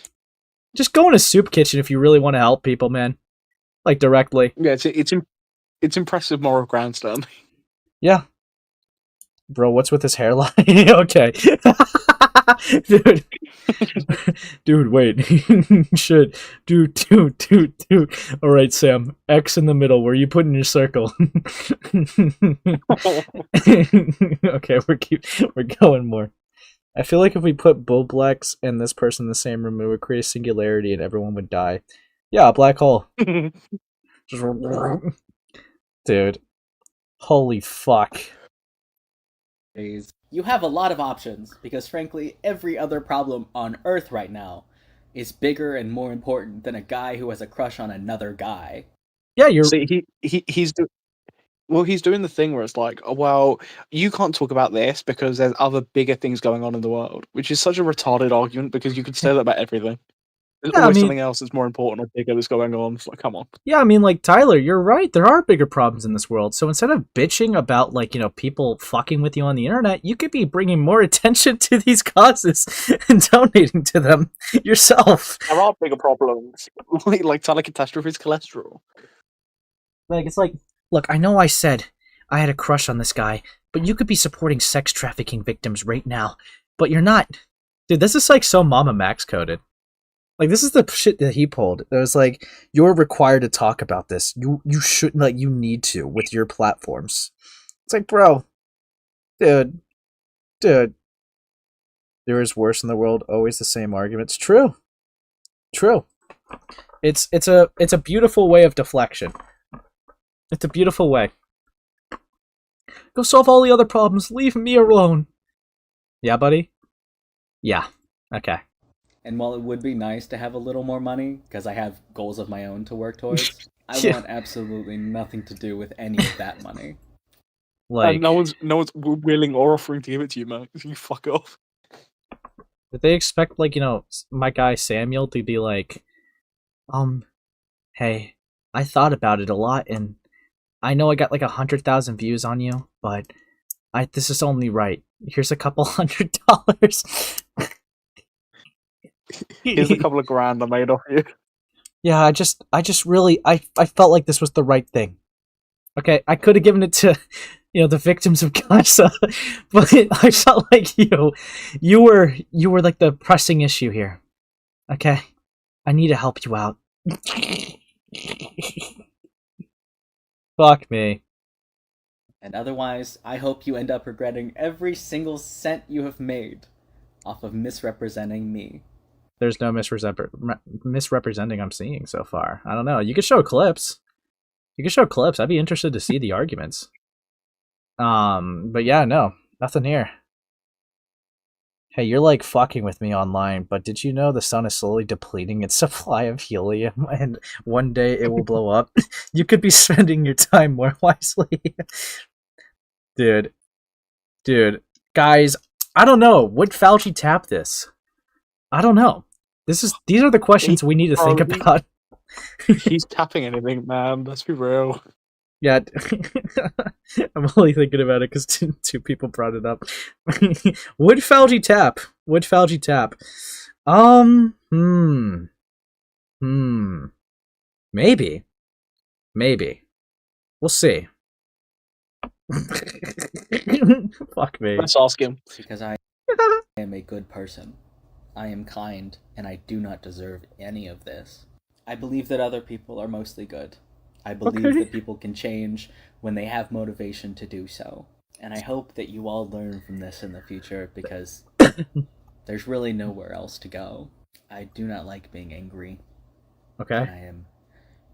just go in a soup kitchen if you really want to help people, man. Like, directly.
Yeah, it's impressive moral grandstanding.
Yeah. Bro, what's with his hairline? Okay. Dude, wait. Shit. Dude. Alright, Sam. X in the middle. Where are you putting your circle? Okay, we're going more. I feel like if we put Boblex and this person in the same room, it would create a singularity and everyone would die. Yeah, a black hole. Dude. Holy fuck.
You have a lot of options, because frankly, every other problem on Earth right now is bigger and more important than a guy who has a crush on another guy.
Yeah, you're.
See, he's doing the thing where it's like, oh, well, you can't talk about this because there's other bigger things going on in the world, which is such a retarded argument because you could say that about everything. There's always something else that's more important or bigger that's going on. It's like, come on.
Yeah, I mean, like, Tyler, you're right. There are bigger problems in this world. So instead of bitching about, like, people fucking with you on the internet, you could be bringing more attention to these causes and donating to them yourself.
There are bigger problems, like Tyler Catastrophe's cholesterol.
Like, it's like, look, I know I said I had a crush on this guy, but you could be supporting sex trafficking victims right now, but you're not. Dude, this is, like, so Mama Max coded. Like, this is the shit that he pulled. It was like, you're required to talk about this. You shouldn't, like, you need to with your platforms. It's like, bro, dude, there is worse in the world. Always the same arguments. True. It's a beautiful way of deflection. It's a beautiful way. Go solve all the other problems. Leave me alone. Yeah, buddy? Yeah. Okay.
And while it would be nice to have a little more money, because I have goals of my own to work towards, I want absolutely nothing to do with any of that money.
Like, no one's willing or offering to give it to you, man. You fuck off.
Did they expect, like, my guy Samuel to be like, hey, I thought about it a lot, and I know I got like 100,000 views on you, but this is only right. Here's a couple $100.
Here's a couple of grand I made off you.
Yeah, I just really, I felt like this was the right thing. Okay, I could have given it to, the victims of Gaza, but I felt like you were like the pressing issue here. Okay, I need to help you out. Fuck me.
And otherwise, I hope you end up regretting every single cent you have made off of misrepresenting me.
There's no misrepresenting I'm seeing so far. I don't know. You could show clips. I'd be interested to see the arguments. But yeah, no. Nothing here. Hey, you're like fucking with me online, but did you know the sun is slowly depleting its supply of helium and one day it will blow up? You could be spending your time more wisely. Dude. Guys, I don't know. Would Fauci tap this? I don't know. These are the questions we need to think about.
He's tapping anything, man. Let's be real.
Yeah, I'm only thinking about it because two people brought it up. Would Fauci tap? Maybe. We'll see. Fuck me.
Let's ask him.
Because I am a good person. I am kind, and I do not deserve any of this. I believe that other people are mostly good. I believe that people can change when they have motivation to do so. And I hope that you all learn from this in the future, because there's really nowhere else to go. I do not like being angry.
Okay.
And I am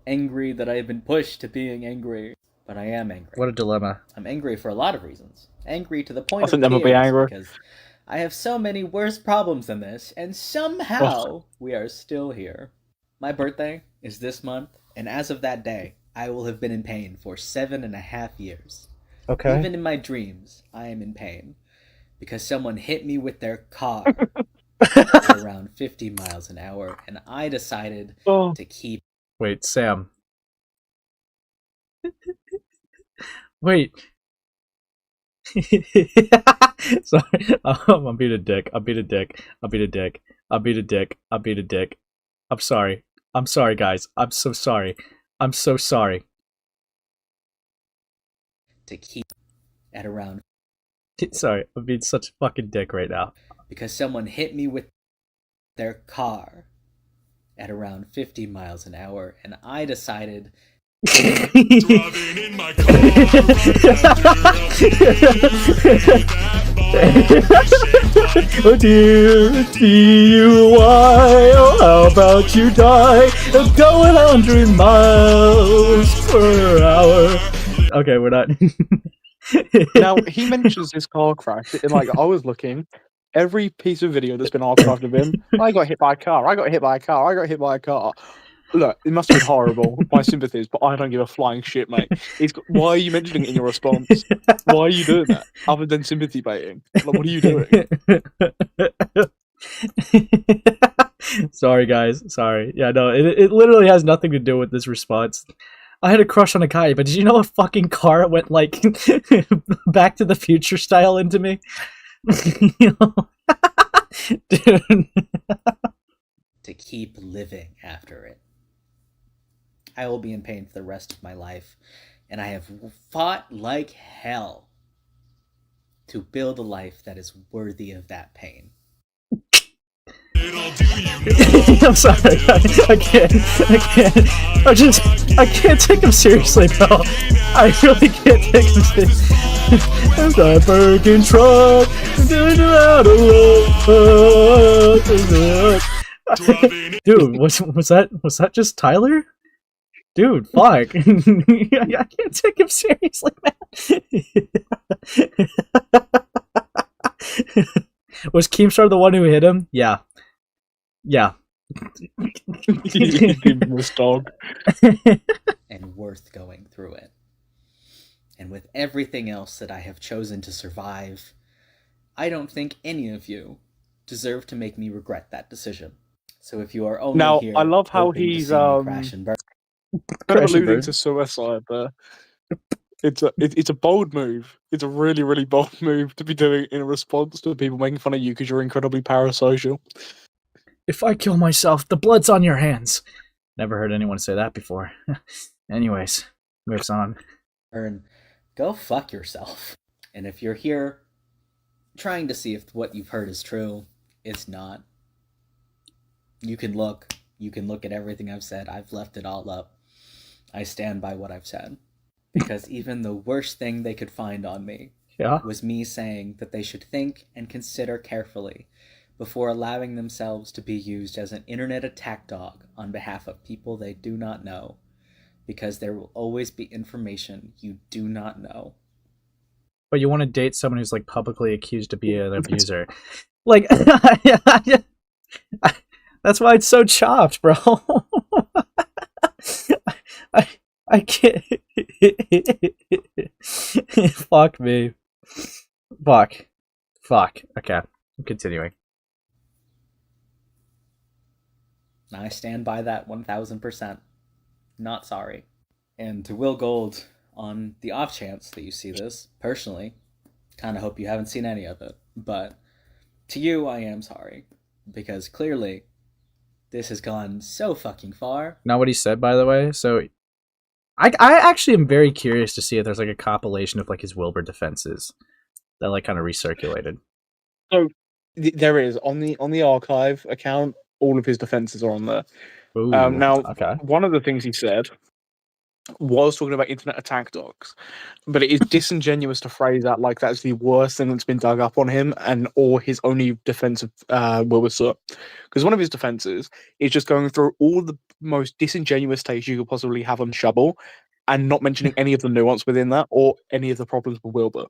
angry that I have been pushed to being angry, but I am angry.
What a dilemma.
I'm angry for a lot of reasons. Angry to the point of
never be angry.
Because I have so many worse problems than this, and somehow we are still here. My birthday is this month, and as of that day, I will have been in pain for 7.5 years.
Okay.
Even in my dreams, I am in pain because someone hit me with their car at around 50 miles an hour, and I decided to keep...
Wait, Sam. Wait. Sorry. I'm being a dick. I'm sorry. I'm sorry, guys. I'm so sorry.
To keep at around...
Sorry, I'm being such a fucking dick right now.
Because someone hit me with their car at around 50 miles an hour, and I decided...
Driving in my car,
oh dear, DUI, oh how about you die, going 100 miles per hour. Okay, we're not.
Now, he mentions his car crash, and I was looking, every piece of video that's been archived of him. I got hit by a car. I got hit by a car. I got hit by a car. Look, it must have been horrible. My sympathies, but I don't give a flying shit, mate. Why are you mentioning it in your response? Why are you doing that? Other than sympathy baiting, like, what are you doing?
Sorry, guys. Sorry. Yeah, no, it literally has nothing to do with this response. I had a crush on a guy, but did you know a fucking car went like Back to the Future style into me? You know? Dude.
To keep living after it. I will be in pain for the rest of my life, and I have fought like hell to build a life that is worthy of that pain.
I'm sorry, I can't. I can't take him seriously, bro. I really can't take him seriously. I'm that Birkin truck, doing it out of love. Dude, was that just Tyler? Dude, fuck. I can't take him seriously, man. Was Keemstar the one who hit him? Yeah.
This dog.
And worth going through it. And with everything else that I have chosen to survive, I don't think any of you deserve to make me regret that decision. So if you are only
Now,
here,
I love how
hoping to
he's
see me crash and burn,
alluding to suicide there. It's a bold move. It's a really, really bold move to be doing in response to people making fun of you because you're incredibly parasocial.
If I kill myself, the blood's on your hands. Never heard anyone say that before. Anyways, moves on.
Go fuck yourself. And if you're here trying to see if what you've heard is true, it's not. You can look at everything I've said. I've left it all up. I stand by what I've said. Because even the worst thing they could find on me was me saying that they should think and consider carefully before allowing themselves to be used as an internet attack dog on behalf of people they do not know. Because there will always be information you do not know.
But you want to date someone who's like publicly accused to be an abuser. Like, that's why it's so chopped, bro. I can't. Fuck me. Fuck. Okay, I'm continuing.
I stand by that 1000%. Not sorry. And to Will Gold, on the off chance that you see this, personally, kind of hope you haven't seen any of it, but to you, I am sorry. Because clearly, this has gone so fucking far.
Not what he said, by the way, so I actually am very curious to see if there's like a compilation of like his Wilbur defenses that like kind of recirculated.
So there is on the archive account, all of his defenses are on there.
Ooh,
now,
okay.
One of the things he said was talking about internet attack dogs, but it is disingenuous to phrase that like that's the worst thing that's been dug up on him or his only defense of Wilbur Soot. Because one of his defenses is just going through all the most disingenuous takes you could possibly have on Shubble and not mentioning any of the nuance within that or any of the problems with Wilbur.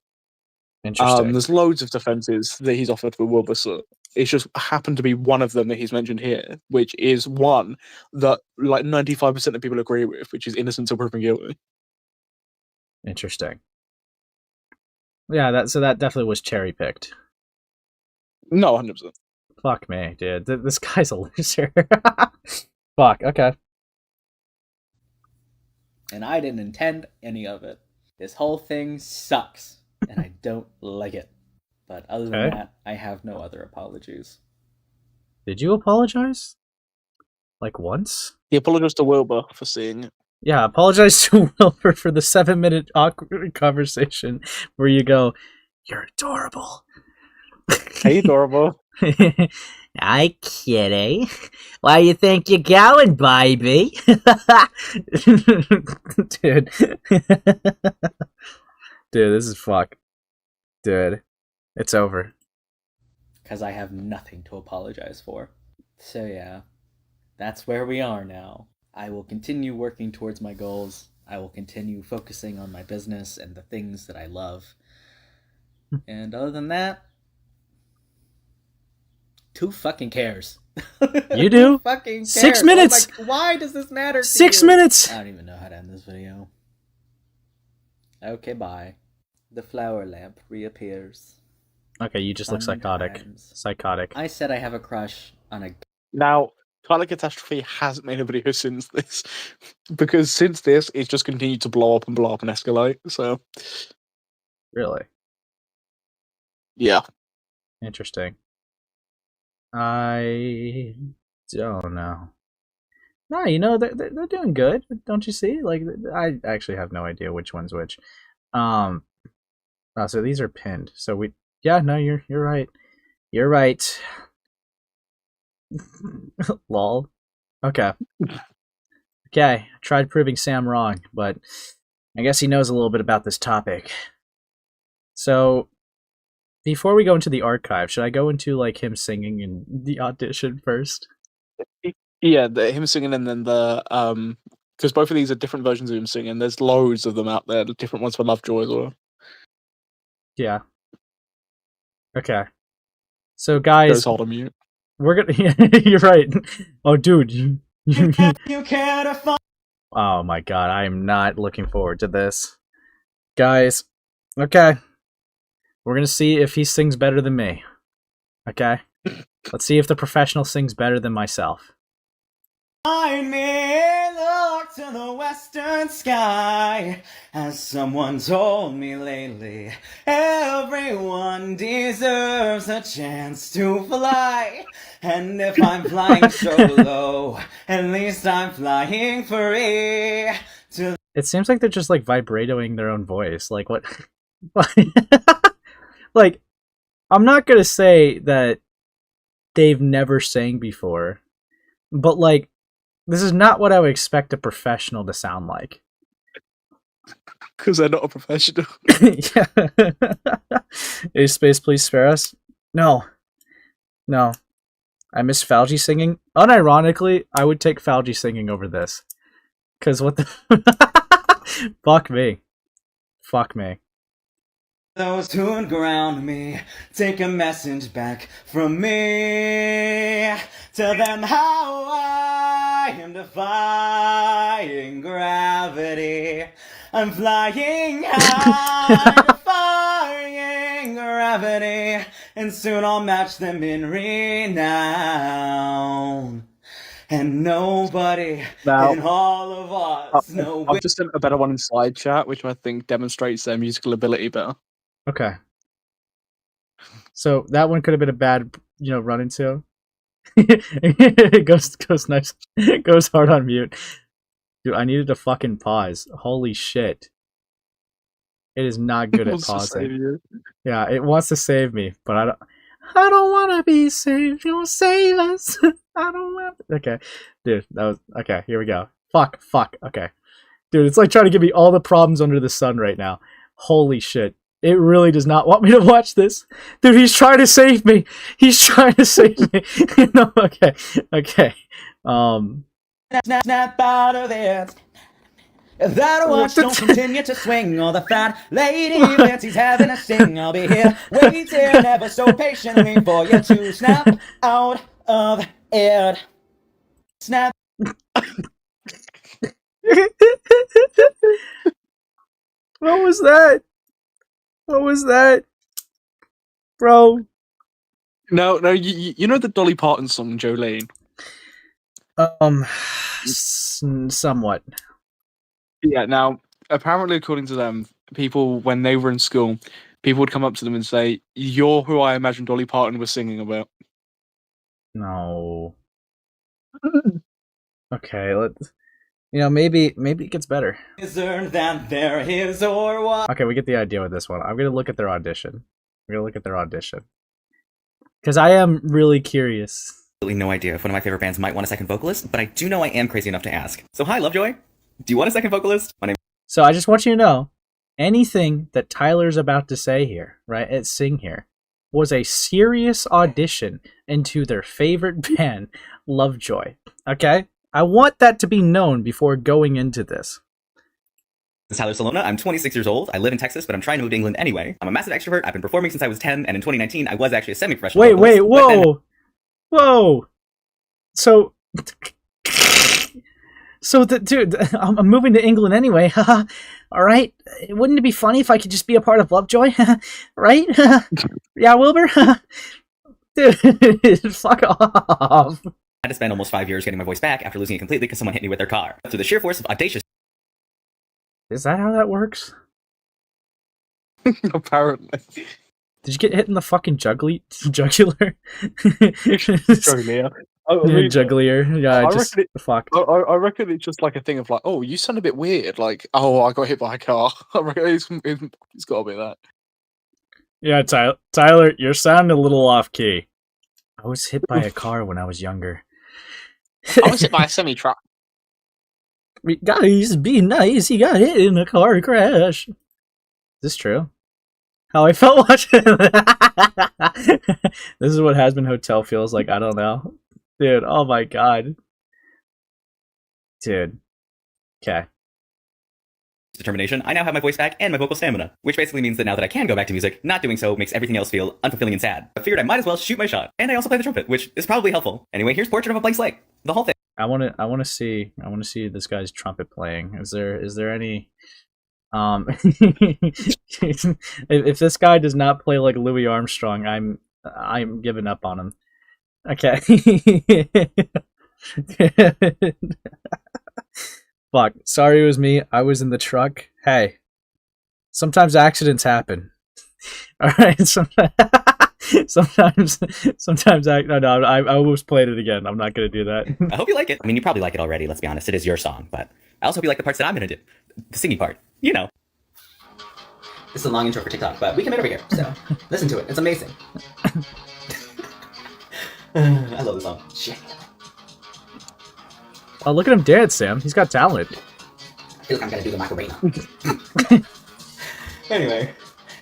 Interesting.
There's loads of defenses that he's offered for Wilbur Soot. It's just happened to be one of them that he's mentioned here, which is one that like 95% of people agree with, which is innocent until proven guilty.
Interesting. Yeah, that definitely was cherry picked.
No, 100%.
Fuck me, dude. This guy's a loser. Fuck. Okay.
And I didn't intend any of it. This whole thing sucks, and I don't like it. But other than that, I have no other apologies.
Did you apologize? Like once?
He apologized to Wilbur for seeing it.
Yeah, apologize to Wilbur for the 7-minute awkward conversation where you go, "You're adorable."
Hey, adorable.
I kidding. Why you think you're going, baby? Dude. Dude, this is fuck. Dude. It's over.
Because I have nothing to apologize for. So yeah, that's where we are now. I will continue working towards my goals. I will continue focusing on my business and the things that I love. And other than that, Who fucking cares?
You do?
Who fucking cares?
6 minutes!
Like, why does this matter to
6
you?
minutes!
I don't even know how to end this video. Okay, bye. The flower lamp reappears.
Okay, you just look psychotic.
Sometimes.
Psychotic.
I said I have a crush on a...
Now, Tyler Catastrophe hasn't made a video since this, because since this, it's just continued to blow up and escalate. So,
Really?
yeah.
Interesting. I don't know. No, you know, they're doing good. Don't you see? Like, I actually have no idea which one's which. Oh, so these are pinned. So yeah, no, you're right. You're right. Lol. Okay. Okay, tried proving Sam wrong, but I guess he knows a little bit about this topic. So, before we go into the archive, should I go into like him singing in the audition first?
Yeah, him singing and then the because both of these are different versions of him singing. There's loads of them out there, different ones for LoveJoy as well.
Yeah. Okay. So guys,
Goes hold on mute.
we're gonna. You're right. Oh, dude, you Oh my god, I am not looking forward to this, guys. Okay, we're gonna see if he sings better than me. Okay, let's see if the professional sings better than myself.
I may look to the western sky, as someone told me lately. Everyone deserves a chance to fly, and if I'm flying so low, at least I'm flying free.
It seems like they're just like vibratoing their own voice. Like what? Like, I'm not gonna say that they've never sang before, but like, this is not what I would expect a professional to sound like.
Because they're not a professional.
Yeah. Is space, please spare us? No. No. I miss Falgi singing. Unironically, I would take Falgi singing over this. Because what the... Fuck me. Fuck me.
Those who ground me, take a message back from me. Tell them how I am defying gravity. I'm flying high, defying gravity. And soon I'll match them in renown. And nobody
Now,
in all of us knows.
I've just sent a better one in slide chat, which I think demonstrates their musical ability better.
Okay. So that one could have been a bad, run into. It goes nice. It goes hard on mute. Dude, I needed to fucking pause. Holy shit. It is not good at pausing. Yeah, it wants to save me, but I don't want to be saved. You'll save us. I don't want to. Okay. Dude, that was okay. Here we go. Fuck. Okay. Dude, it's like trying to give me all the problems under the sun right now. Holy shit. It really does not want me to watch this. Dude, he's trying to save me. He's trying to save me. No, okay.
Snap out of it. That watch don't continue to swing. All the fat lady Fancy's having a sting. I'll be here waiting ever so patiently for you to snap out of it. Snap.
What was that? What was that? Bro.
No, you know the Dolly Parton song, Jolene?
Somewhat.
Yeah, now, apparently according to them, people, when they were in school, people would come up to them and say, "You're who I imagine Dolly Parton was singing about."
No. Okay, let's... maybe it gets better.
That there is or what?
Okay, we get the idea with this one. I'm gonna look at their audition. Because I am really curious.
No idea if one of my favorite bands might want a second vocalist, but I do know I am crazy enough to ask. So hi, LoveJoy. Do you want a second vocalist? My name.
So I just want you to know, anything that Tyler's about to say here, right, sing here, was a serious audition into their favorite band, LoveJoy. Okay? I want that to be known before going into this.
This is Tyler Salona. I'm 26 years old. I live in Texas, but I'm trying to move to England anyway. I'm a massive extrovert. I've been performing since I was 10, and in 2019, I was actually a semi-professional vocalist.
Whoa! Whoa. So dude, I'm moving to England anyway. All right. Wouldn't it be funny if I could just be a part of Lovejoy? Right? Yeah, Wilbur. Dude, fuck off.
I had to spend almost 5 years getting my voice back after losing it completely because someone hit me with their car. Through the sheer force of audacious.
Is that how that works?
Apparently.
Did you get hit in the fucking jugular?
Jugular. I mean,
Jugular. Yeah,
I
just
reckon
fuck.
I reckon it's just like a thing of like, oh, you sound a bit weird. Like, oh, I got hit by a car. I reckon it's got to be that.
Yeah, Tyler, you're sounding a little off key. I was hit by a car when I was younger.
I was hit by a semi-truck.
Guys, be nice. He got hit in a car crash. Is this true? How I felt watching This is what Has-Been Hotel feels like. I don't know. Dude, oh my god. Dude. Okay.
Determination, I now have my voice back and my vocal stamina, which basically means that now that I can go back to music, not doing so makes everything else feel unfulfilling and sad. I figured I might as well shoot my shot, and I also play the trumpet, which is probably helpful. Anyway, here's Portrait of a Blank Slate, the whole thing.
I want to see this guy's trumpet playing. Is there any if this guy does not play like Louis Armstrong, I'm giving up on him. Okay. Fuck. Sorry it was me. I was in the truck. Hey. Sometimes accidents happen. Alright, sometimes I almost played it again. I'm not gonna do that.
I hope you like it. I mean, you probably like it already, let's be honest. It is your song, but I also hope you like the parts that I'm gonna do. The singing part. You know. This is a long intro for TikTok, but we can make it over here, so listen to it. It's amazing. I love this song. Shit.
Oh, look at him dance, Sam. He's got talent.
I feel like I'm gonna do the Macarena. Anyway.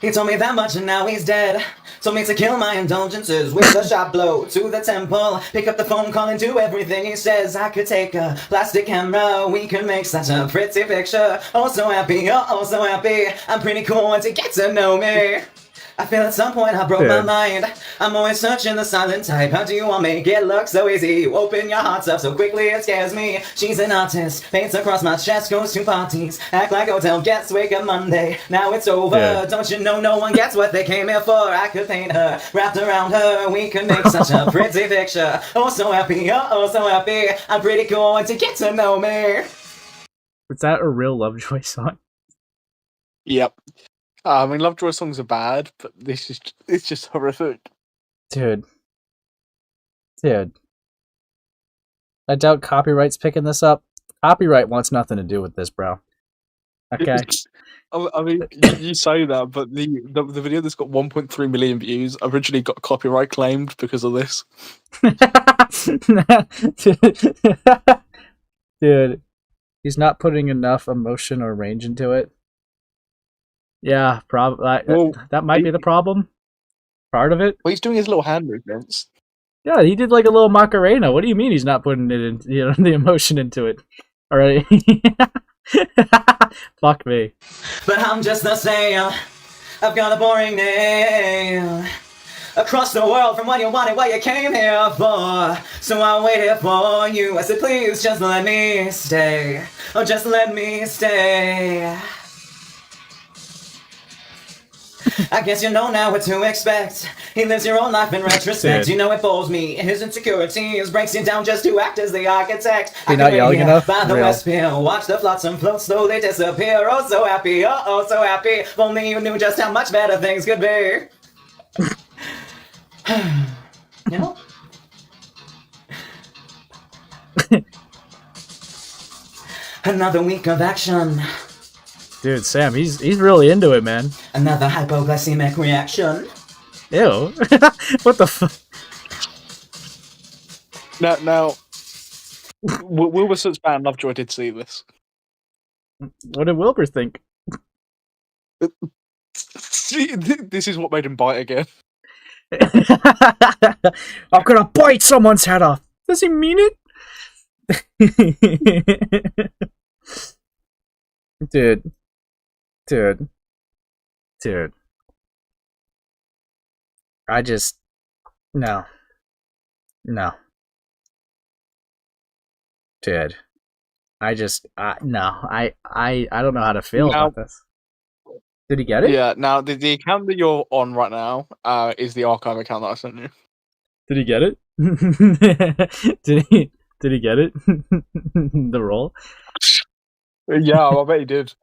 He told me that much and now he's dead. Told me to kill my indulgences with a sharp blow to the temple. Pick up the phone, call and do everything he says. I could take a plastic camera, we could make such a pretty picture. Oh so happy, oh so happy. I'm pretty cool once you get to know me. I feel at some point I broke my mind. I'm always searching the silent type. How do you all make it look so easy? You open your hearts up so quickly it scares me. She's an artist, paints across my chest, goes to parties, act like hotel guests, wake up Monday. Now it's over, don't you know no one gets what they came here for? I could paint her, wrapped around her, we could make such a pretty picture. Oh so happy, oh so happy. I'm pretty cool once you get to know me.
Was that a real Lovejoy song?
Yep. I mean, Lovejoy songs are bad, but it's just horrific.
Dude. I doubt copyright's picking this up. Copyright wants nothing to do with this, bro. Okay.
I mean, you say that, but the video that's got 1.3 million views originally got copyright claimed because of this.
Dude, he's not putting enough emotion or range into it. Yeah, probably. That might be the problem. Part of it.
Well, he's doing his little hand movements.
Yeah, he did like a little Macarena. What do you mean he's not putting it in, the emotion into it? All right. Fuck me.
But I'm just the same. I've got a boring name. Across the world from what you wanted, what you came here for. So I waited for you. I said, please just let me stay. Oh, just let me stay. I guess you know now what to expect. He lives your own life in retrospect. You know it bores me. His insecurities breaks you down just to act as the architect.
You're not yelling enough?
By the West Pier, watch the flotsam float slowly disappear. Oh so happy, oh so happy. If only you knew just how much better things could be. You know? Another week of action.
Dude, Sam, he's really into it, man.
Another hypoglycemic reaction.
Ew. What the fuck?
Now, Wilbur Soot's band Lovejoy did see this.
What did Wilbur think?
This is what made him bite again.
I'm gonna bite someone's head off. Does he mean it? Dude. I just... No. No. Dude. I don't know how to feel
Now-
about this. Did he get it?
Yeah. Now the account that you're on right now is the archive account that I sent you.
Did he get it? Did he get it? The role?
Yeah, I bet he did.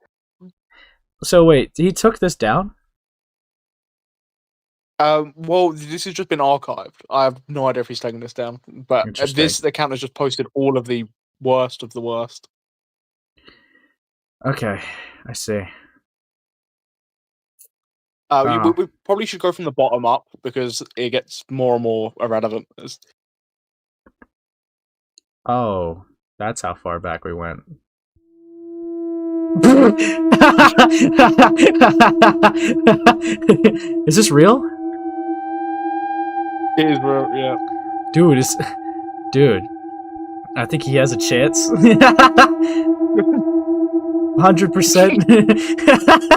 So wait, he took this down?
Well, this has just been archived. I have no idea if he's taking this down, but
Interesting.
this account has just posted all of the worst of the worst.
Okay, I see.
We probably should go from the bottom up because it gets more and more irrelevant.
Oh, that's how far back we went. Is this real?
It is real, yeah.
Dude, I think he has a chance. 100%.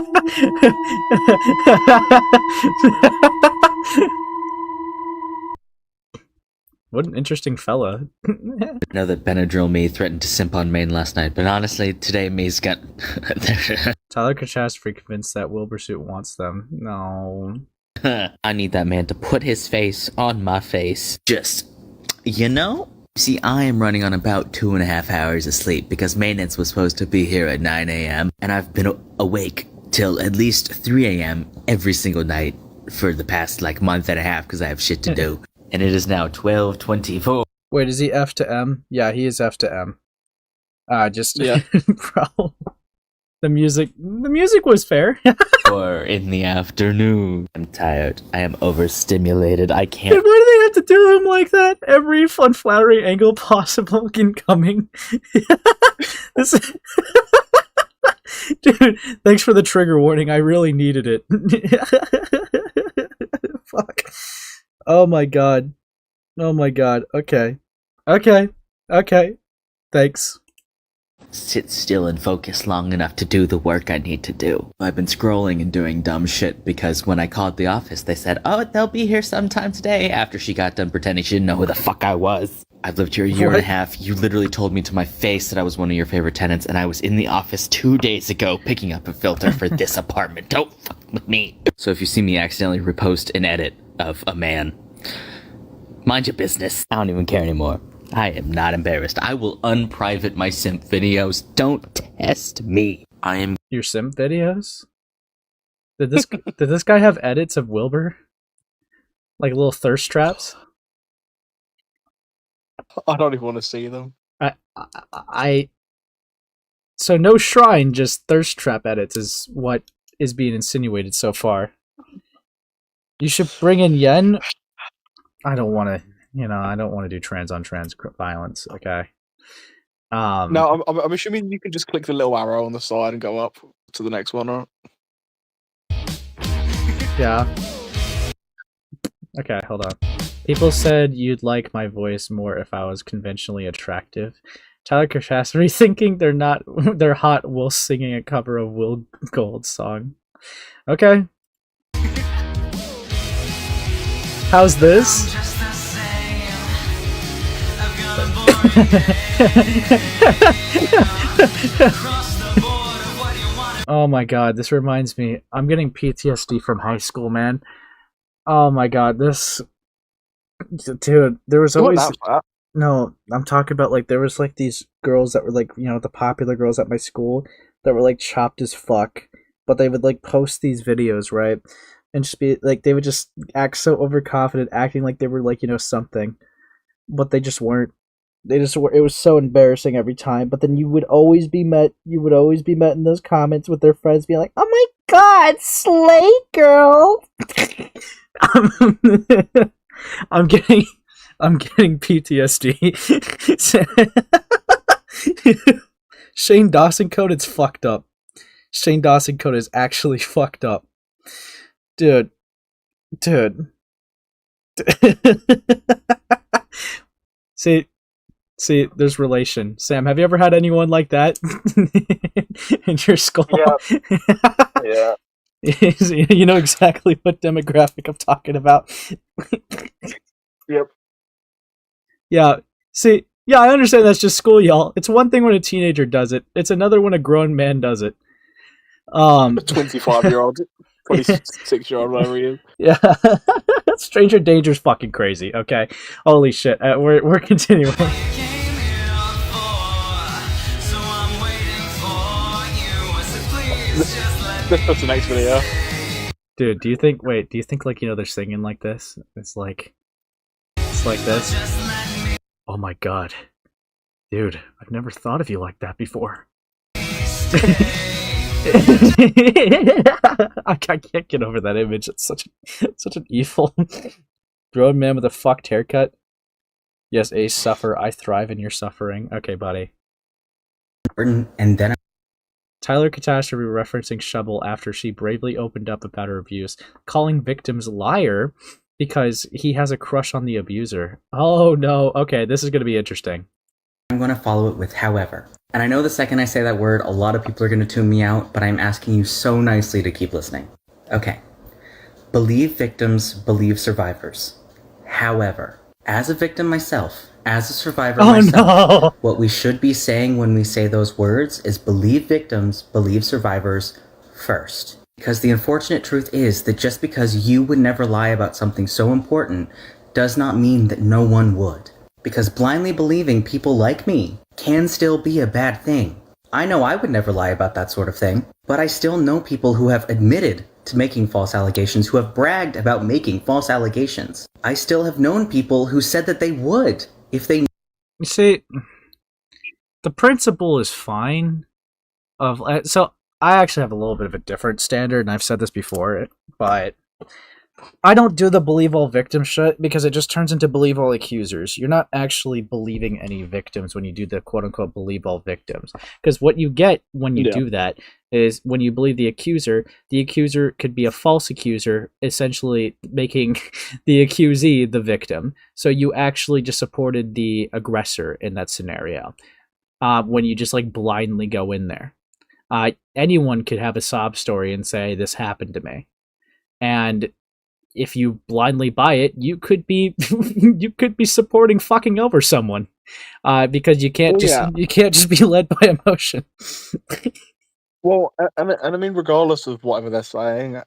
What an interesting fella.
I know that Benadryl me threatened to simp on Maine last night, but honestly, today me's got...
Tyler Catastrophe convinced that Wilbur Soot wants them. No.
I need that man to put his face on my face. Just, you know? See, I am running on about 2.5 hours of sleep because maintenance was supposed to be here at 9 a.m. and I've been awake till at least 3 a.m. every single night for the past, month and a half because I have shit to do. And it is now 12:24.
Wait, is he F to M? Yeah, he is F to M.
Yeah.
Bro. The music was fair.
Or in the afternoon. I'm tired. I am overstimulated. I
Dude,
can't.
why do they have to do him like that? Every fun, flattering angle possible incoming. This... Dude, thanks for the trigger warning. I really needed it. Fuck. Oh my god. Okay. Thanks.
Sit still and focus long enough to do the work I need to do. I've been scrolling and doing dumb shit because when I called the office, they said, oh, they'll be here sometime today after she got done pretending she didn't know who the fuck I was. I've lived here a year and a half. You literally told me to my face that I was one of your favorite tenants, and I was in the office 2 days ago picking up a filter for this apartment. Don't fuck with me. So if you see me accidentally repost an edit of a man, mind your business. I don't even care anymore. I am not embarrassed. I will unprivate my simp videos. Don't test me. I am...
Your simp videos? Did this guy have edits of Wilbur? Like little thirst traps?
I don't even want to see them.
So no shrine, just thirst trap edits is what is being insinuated so far. You should bring in Yen. I don't want to do trans on trans violence. Okay.
No, I'm assuming you can just click the little arrow on the side and go up to the next one, right?
Yeah. Okay, hold on. People said you'd like my voice more if I was conventionally attractive. Tyler Catastrophe thinking they're hot while singing a cover of Will Gold's song. Okay. How's this? Oh my god, this reminds me. I'm getting PTSD from high school, man. Oh my god, this... Dude, there was always... No, I'm talking about, there was, these girls that were, the popular girls at my school that were, chopped as fuck. But they would, post these videos, right? And just be, they would just act so overconfident, acting like they were, something. But they just weren't. They just were. It was so embarrassing every time. But then you would always be met in those comments with their friends being like, "Oh my god, slay girl." I'm getting PTSD. Shane Dawson code, it's fucked up. Shane Dawson code is actually fucked up. Dude. See, there's relation. Sam, have you ever had anyone like that in your school?
Yeah.
You know exactly what demographic I'm talking about.
Yep.
Yeah. See, yeah, I understand that's just school, y'all. It's one thing when a teenager does it. It's another when a grown man does it.
A 25-year-old, 26-year-old, whatever he is.
Yeah. Stranger Danger's fucking crazy, okay? Holy shit. We're continuing.
This puts the next video.
Dude, do you think like, they're singing like this? It's like this. Oh my god. Dude, I've never thought of you like that before. I can't get over that image. It's such an evil grown man with a fucked haircut. Yes, Ace, suffer. I thrive in your suffering. Okay, buddy.
And then
Tyler Catastrophe referencing Shovel after she bravely opened up about her abuse, calling victims liar because he has a crush on the abuser. Oh no, okay, this is going to be interesting.
I'm going to follow it with however. And I know the second I say that word, a lot of people are going to tune me out, but I'm asking you so nicely to keep listening. Okay. Believe victims, believe survivors. However, as a victim myself, as a survivor myself, what we should be saying when we say those words is believe victims, believe survivors first. Because the unfortunate truth is that just because you would never lie about something so important does not mean that no one would. Because blindly believing people like me can still be a bad thing. I know I would never lie about that sort of thing, but I still know people who have admitted to making false allegations, who have bragged about making false allegations. I still have known people who said that they would if they...
You see, the principle is fine. So I actually have a little bit of a different standard, and I've said this before, but I don't do the believe all victims shit because it just turns into believe all accusers. You're not actually believing any victims when you do the quote-unquote believe all victims. Because what you get when you do that is when you believe the accuser could be a false accuser, essentially making the accusee the victim. So you actually just supported the aggressor in that scenario when you just like blindly go in there. Anyone could have a sob story and say, this happened to me. And if you blindly buy it, you could be supporting fucking over someone, because you can't just be led by emotion.
Well, and I mean, regardless of whatever they're saying,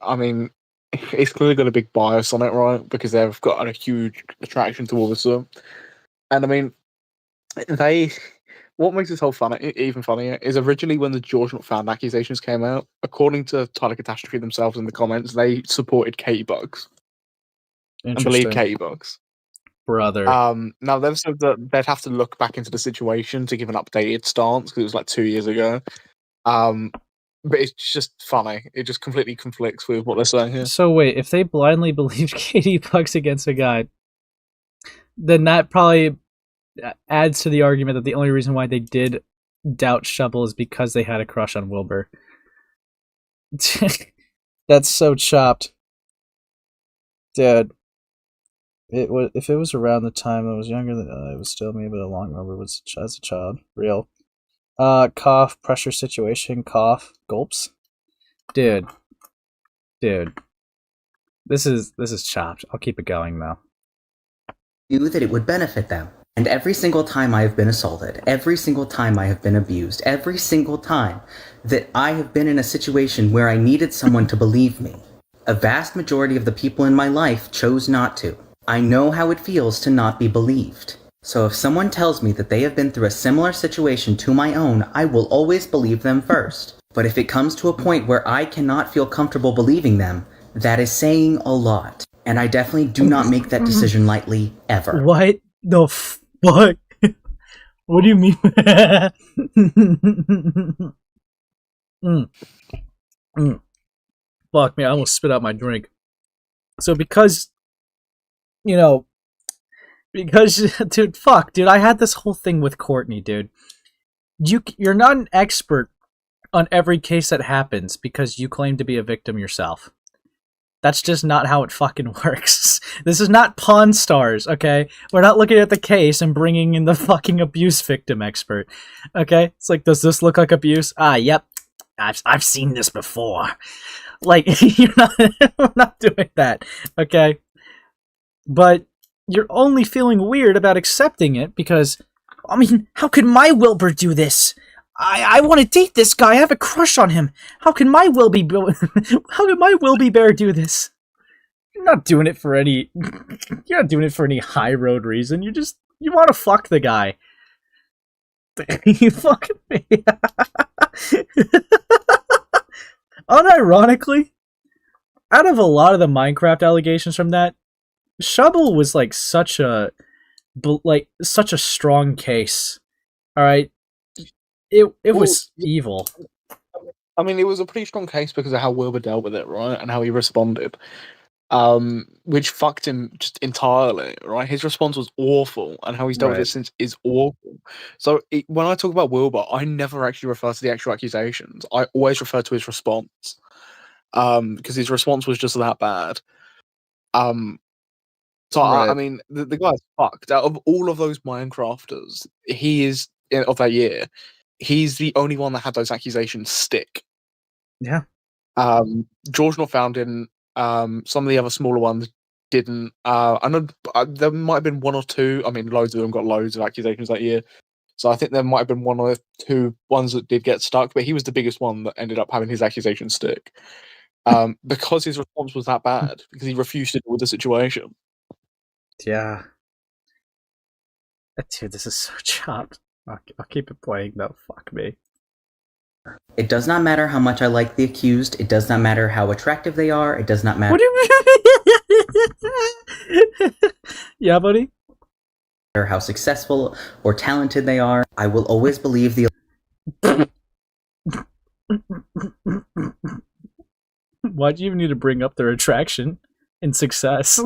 I mean, it's clearly got a big bias on it, right? Because they've got a huge attraction to Wilbur Soot, and I mean, what makes this whole even funnier is originally when the George McFadden accusations came out, according to Tyler Catastrophe themselves in the comments, they supported Katie Bugs. And believe Katie Bugs.
Brother.
Now they've said that they'd have to look back into the situation to give an updated stance because it was like 2 years ago. But it's just funny. It just completely conflicts with what they're saying here.
So wait, if they blindly believed Katie Bugs against a guy, then that probably adds to the argument that the only reason why they did doubt Shovel is because they had a crush on Wilbur. That's so chopped. Dude. If it was around the time I was younger, it was still me, but a long Wilbur was as a child. Real. Cough, pressure situation, cough, gulps. Dude. This is chopped. I'll keep it going though.
Knew that it would benefit them. And every single time I have been assaulted, every single time I have been abused, every single time that I have been in a situation where I needed someone to believe me, a vast majority of the people in my life chose not to. I know how it feels to not be believed. So if someone tells me that they have been through a similar situation to my own, I will always believe them first. But if it comes to a point where I cannot feel comfortable believing them, that is saying a lot. And I definitely do not make that decision lightly, ever.
What the fuck? What do you mean? Fuck me, I almost spit out my drink. So because, dude, I had this whole thing with Courtney, dude. You're not an expert on every case that happens because you claim to be a victim yourself. That's just not how it fucking works. This is not Pawn Stars, okay? We're not looking at the case and bringing in the fucking abuse victim expert, okay? It's like, does this look like abuse? Yep. I've seen this before. Like, we're not doing that, okay? But, you're only feeling weird about accepting it because, I mean, how could my Wilbur do this? I want to date this guy. I have a crush on him. How can my Wilby Bear do this? You're not doing it for any. You're not doing it for any high road reason. You want to fuck the guy. You fucking me. Unironically, out of a lot of the Minecraft allegations from that, Shovel was like such a strong case. All right, it was evil.
I mean, it was a pretty strong case because of how Wilbur dealt with it, right, and how he responded, which fucked him just entirely, right? His response was awful, and how he's dealt with it since is awful. So when I talk about Wilbur, I never actually refer to the actual accusations. I always refer to his response, because his response was just that bad. So I mean, the guy's fucked. Out of all of those Minecrafters, he is of that year. He's the only one that had those accusations stick.
Yeah.
George Not Found didn't. Some of the other smaller ones didn't. I know there might have been one or two. I mean, loads of them got loads of accusations that year. So I think there might have been one or two ones that did get stuck, but he was the biggest one that ended up having his accusation stick. Because his response was that bad, because he refused to deal with the situation.
Yeah. Dude, this is so chopped. I'll keep it playing though. Fuck me.
It does not matter how much I like the accused. It does not matter how attractive they are. It does not matter.
What do you mean? Yeah, buddy?
How successful or talented they are. I will always believe the...
Why'd you even need to bring up their attraction and success?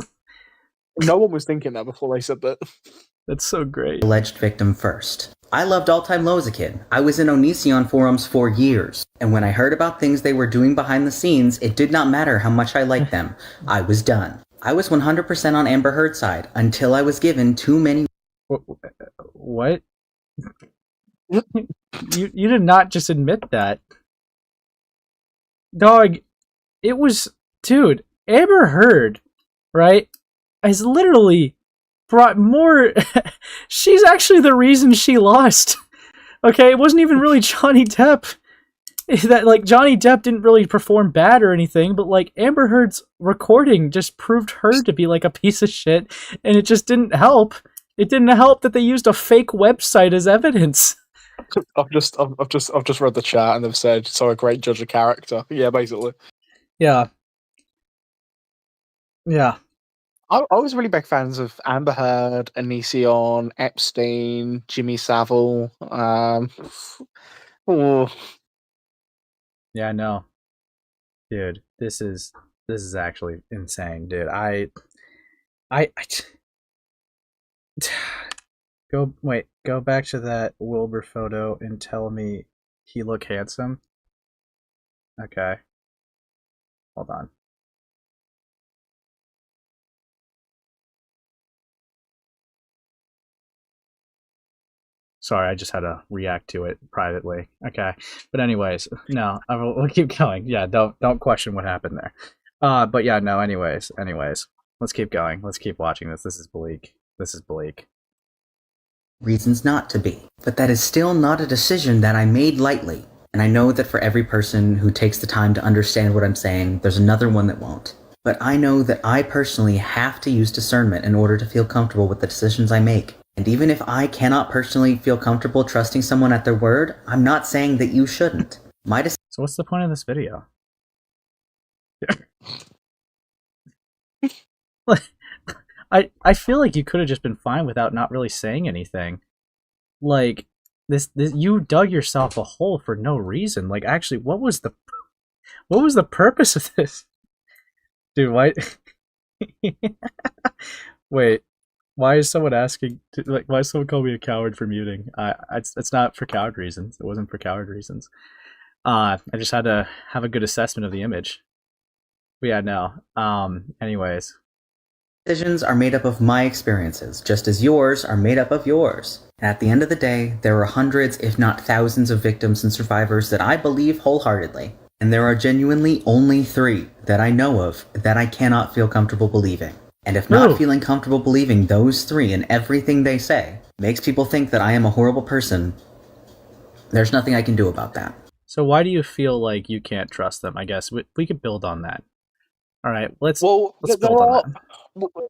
No one was thinking that before they said that.
That's so great.
Alleged victim first. I loved All Time Low as a kid. I was in Onision forums for years, and when I heard about things they were doing behind the scenes, it did not matter how much I liked them. I was done. I was 100% on Amber Heard's side until I was given too many...
What? You did not just admit that. Dog, it was... Dude, Amber Heard, right, has literally brought more... She's actually the reason she lost. Okay, it wasn't even really Johnny Depp. That, like, Johnny Depp didn't really perform bad or anything, but, like, Amber Heard's recording just proved her to be, like, a piece of shit, and it just didn't help. It didn't help that they used a fake website as evidence.
I've just read the chat and they've said, so a great judge of character. Yeah, basically.
Yeah. Yeah.
I was really big fans of Amber Heard, Onision, Epstein, Jimmy Savile.
Yeah, I know. Dude, this is actually insane, dude. I go back to that Wilbur photo and tell me he look handsome. Okay. Hold on. Sorry, I just had to react to it privately. Okay, but anyways, no, we'll keep going. Yeah, don't question what happened there. But yeah, no. Anyways, let's keep going. Let's keep watching this. This is bleak.
Reasons not to be. But that is still not a decision that I made lightly. And I know that for every person who takes the time to understand what I'm saying, there's another one that won't. But I know that I personally have to use discernment in order to feel comfortable with the decisions I make. And even if I cannot personally feel comfortable trusting someone at their word, I'm not saying that you shouldn't.
So what's the point of this video? I feel like you could have just been fine without not really saying anything. Like this you dug yourself a hole for no reason. Like, actually, what was the purpose of this? Dude, why wait. Why is someone asking? Why is someone calling me a coward for muting? It's not for coward reasons. It wasn't for coward reasons. I just had to have a good assessment of the image. But yeah, no. Anyways,
decisions are made up of my experiences, just as yours are made up of yours. At the end of the day, there are hundreds, if not thousands, of victims and survivors that I believe wholeheartedly, and there are genuinely only 3 that I know of that I cannot feel comfortable believing. And if not
Ooh.
feeling comfortable believing those three and everything they say makes people think that I am a horrible person, there's nothing I can do about that.
So why do you feel like you can't trust them? I guess we could build on that. All right, let's build on that.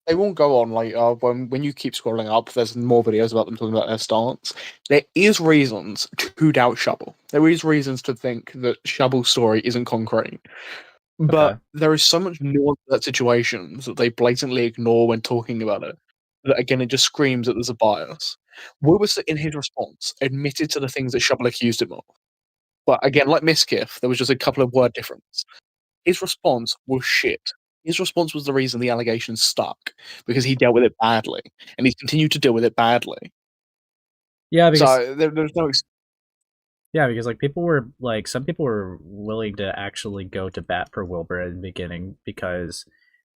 They won't go on later when you keep scrolling up. There's more videos about them talking about their stance. There is reasons to doubt Shubble. There is reasons to think that Shubble's story isn't concrete. But
Okay.
there is so much nuance to that situation that they blatantly ignore when talking about it. That again, it just screams that there's a bias. Wilbur, in his response, admitted to the things that Shubble accused him of. But again, like Miskiff, there was just a couple of word difference. His response was shit. His response was the reason the allegation stuck, because he dealt with it badly, and he's continued to deal with it badly.
Yeah, because
So there's no.
yeah, because like people were like some people were willing to actually go to bat for Wilbur in the beginning because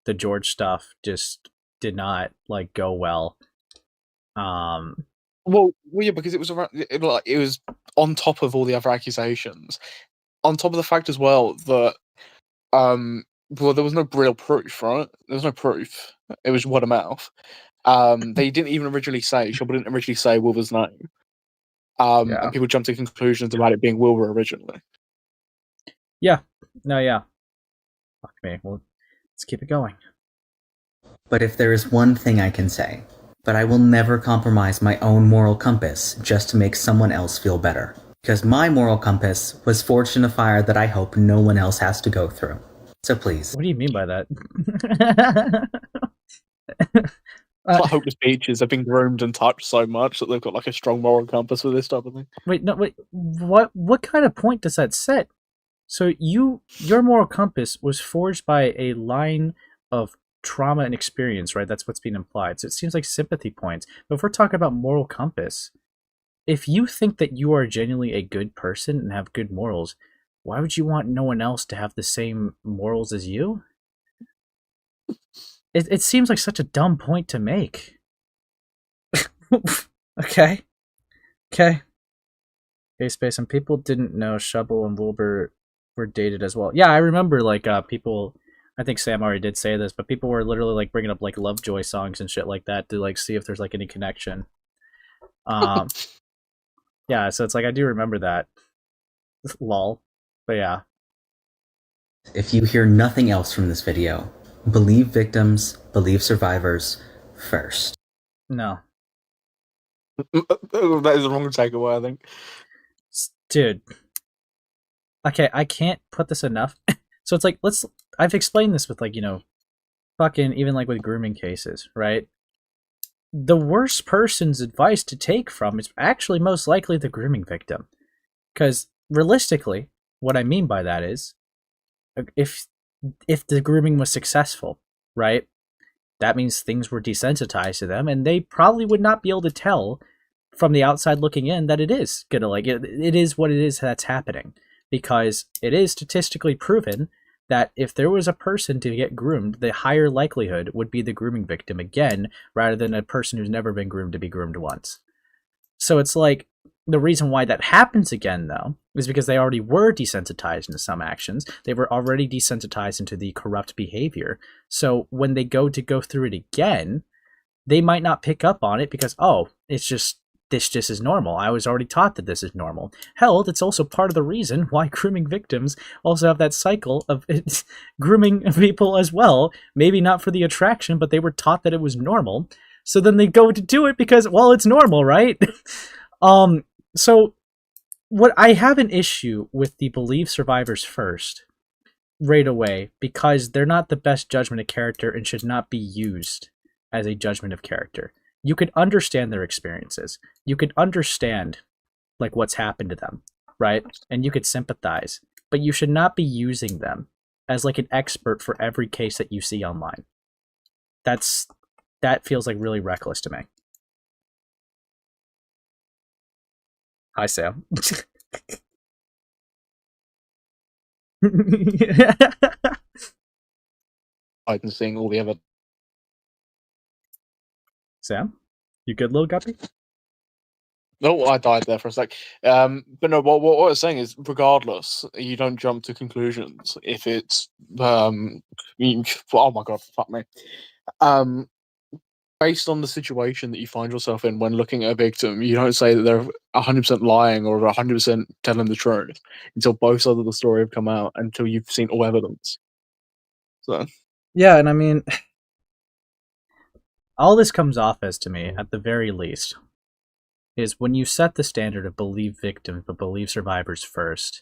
the George stuff just did not like go well.
Well, yeah, because it was around, it was on top of all the other accusations, on top of the fact as well that well, there was no real proof, right? There was no proof. It was word of mouth. They didn't even originally say. Shubble didn't originally say Wilbur's name.
Yeah.
And people jumped to conclusions about it being Wilbur originally.
Yeah. No, yeah. Fuck me. Well, let's keep it going.
But if there is one thing I can say, but I will never compromise my own moral compass just to make someone else feel better. Because my moral compass was forged in a fire that I hope no one else has to go through. So please.
What do you mean by that?
It's like Hopeless Peaches have been groomed and touched so much that they've got like a strong moral compass for this type of thing.
Wait, no, wait. What kind of point does that set? So your moral compass was forged by a line of trauma and experience, right? That's what's being implied. So it seems like sympathy points. But if we're talking about moral compass, if you think that you are genuinely a good person and have good morals, why would you want no one else to have the same morals as you? It seems like such a dumb point to make. Okay. Okay, Space, and people didn't know Shubble and Wilbur were dated as well. Yeah, I remember like people, I think Sam already did say this, but people were literally like bringing up like LoveJoy songs and shit like that to like see if there's like any connection. Yeah, so it's like I do remember that. Lol. But yeah.
If you hear nothing else from this video, believe victims, believe survivors first.
No.
That is the wrong takeaway, I think.
Dude. Okay, I can't put this enough. So it's like, I've explained this with like, fucking, even like with grooming cases, right? The worst person's advice to take from is actually most likely the grooming victim. Because realistically, what I mean by that is, if the grooming was successful, right? That means things were desensitized to them, and they probably would not be able to tell from the outside looking in that it is gonna like it is what it is that's happening, because it is statistically proven that if there was a person to get groomed, the higher likelihood would be the grooming victim again, rather than a person who's never been groomed to be groomed once. So it's like, the reason why that happens again, though, is because they already were desensitized into some actions. They were already desensitized into the corrupt behavior. So when they go through it again, they might not pick up on it because, oh, it's just, this just is normal. I was already taught that this is normal. Hell, that's also part of the reason why grooming victims also have that cycle of grooming people as well. Maybe not for the attraction, but they were taught that it was normal. So then they go to do it because, well, it's normal, right? So what I have an issue with the believe survivors first right away, because they're not the best judgment of character and should not be used as a judgment of character. You could understand their experiences. You could understand like what's happened to them, right? And you could sympathize, but you should not be using them as like an expert for every case that you see online. That feels like really reckless to me. Hi, Sam.
I've been seeing all the other.
Sam? You good, little guppy?
No, I died there for a sec. But no, what I was saying is, regardless, you don't jump to conclusions if it's oh my god, fuck me. Based on the situation that you find yourself in when looking at a victim, you don't say that they're 100% lying or 100% telling the truth until both sides of the story have come out, until you've seen all evidence. So
Yeah, and I mean, all this comes off as, to me, at the very least, is when you set the standard of believe victims but believe survivors first,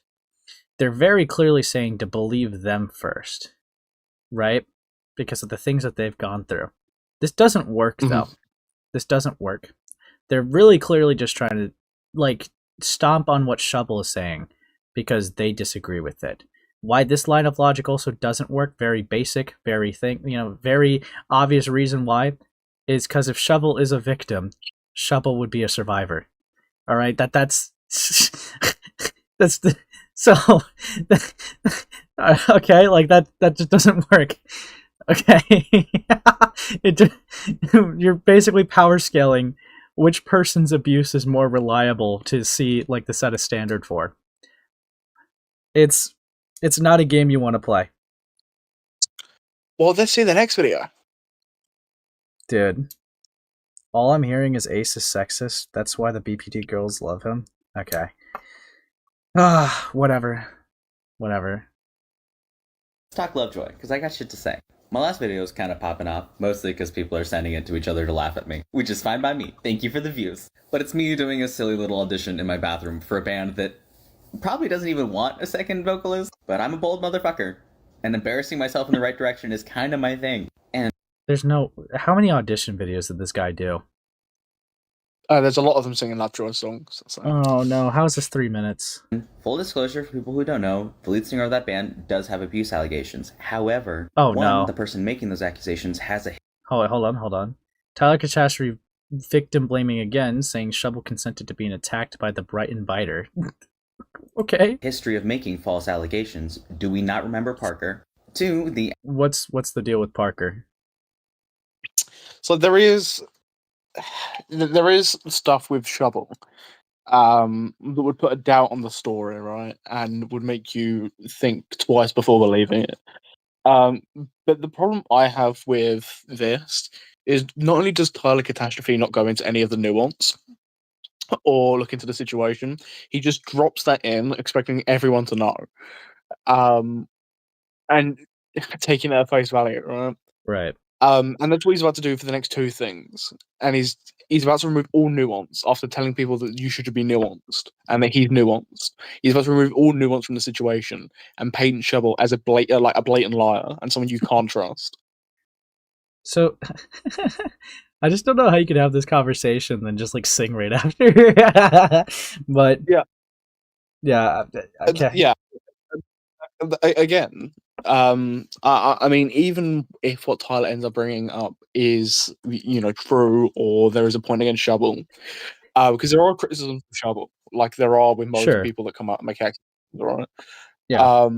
they're very clearly saying to believe them first, right? Because of the things that they've gone through. This doesn't work, though. This doesn't work. They're really clearly just trying to, like, stomp on what Shovel is saying because they disagree with it. Why this line of logic also doesn't work, very basic, very very obvious reason why, is because if Shovel is a victim, Shovel would be a survivor. All right, that's that's the so okay, like that just doesn't work. Okay, you're basically power scaling which person's abuse is more reliable to see, like, the set a standard for. It's not a game you want to play.
well, let's see the next video.
Dude, all I'm hearing is Ace is sexist. That's why the BPD girls love him. Okay. Whatever.
Let's talk LoveJoy, because I got shit to say. My last video is kind of popping off, mostly because people are sending it to each other to laugh at me, which is fine by me. Thank you for the views. But it's me doing a silly little audition in my bathroom for a band that probably doesn't even want a second vocalist, but I'm a bold motherfucker, and embarrassing myself in the right direction is kind of my thing. And
there's no... How many audition videos did this guy do?
There's a lot of them singing LoveJoy songs. So.
Oh no, how is this 3 minutes?
Full disclosure, for people who don't know, the lead singer of that band does have abuse allegations. However, the person making those accusations has a...
Hold on. Tyler Catastrophe victim blaming again, saying Shovel consented to being attacked by the Brighton biter. Okay.
History of making false allegations. Do we not remember Parker? 2, the...
What's the deal with Parker?
So there is stuff with Shovel that would put a doubt on the story, right, and would make you think twice before believing it. But the problem I have with this is not only does Tyler Catastrophe not go into any of the nuance or look into the situation, he just drops that in, expecting everyone to know, and taking it at face value, right?
Right.
And that's what he's about to do for the next 2 things. And he's about to remove all nuance after telling people that you should be nuanced and that he's nuanced. He's about to remove all nuance from the situation and paint Shovel as a blatant liar and someone you can't trust.
So, I just don't know how you could have this conversation and then just, like, sing right after. But yeah, okay.
Yeah. Again, I mean, even if what Tyler ends up bringing up is, true, or there is a point against Shovel, because there are criticisms of Shovel, like there are with most people that come out and make actions, right?
Yeah.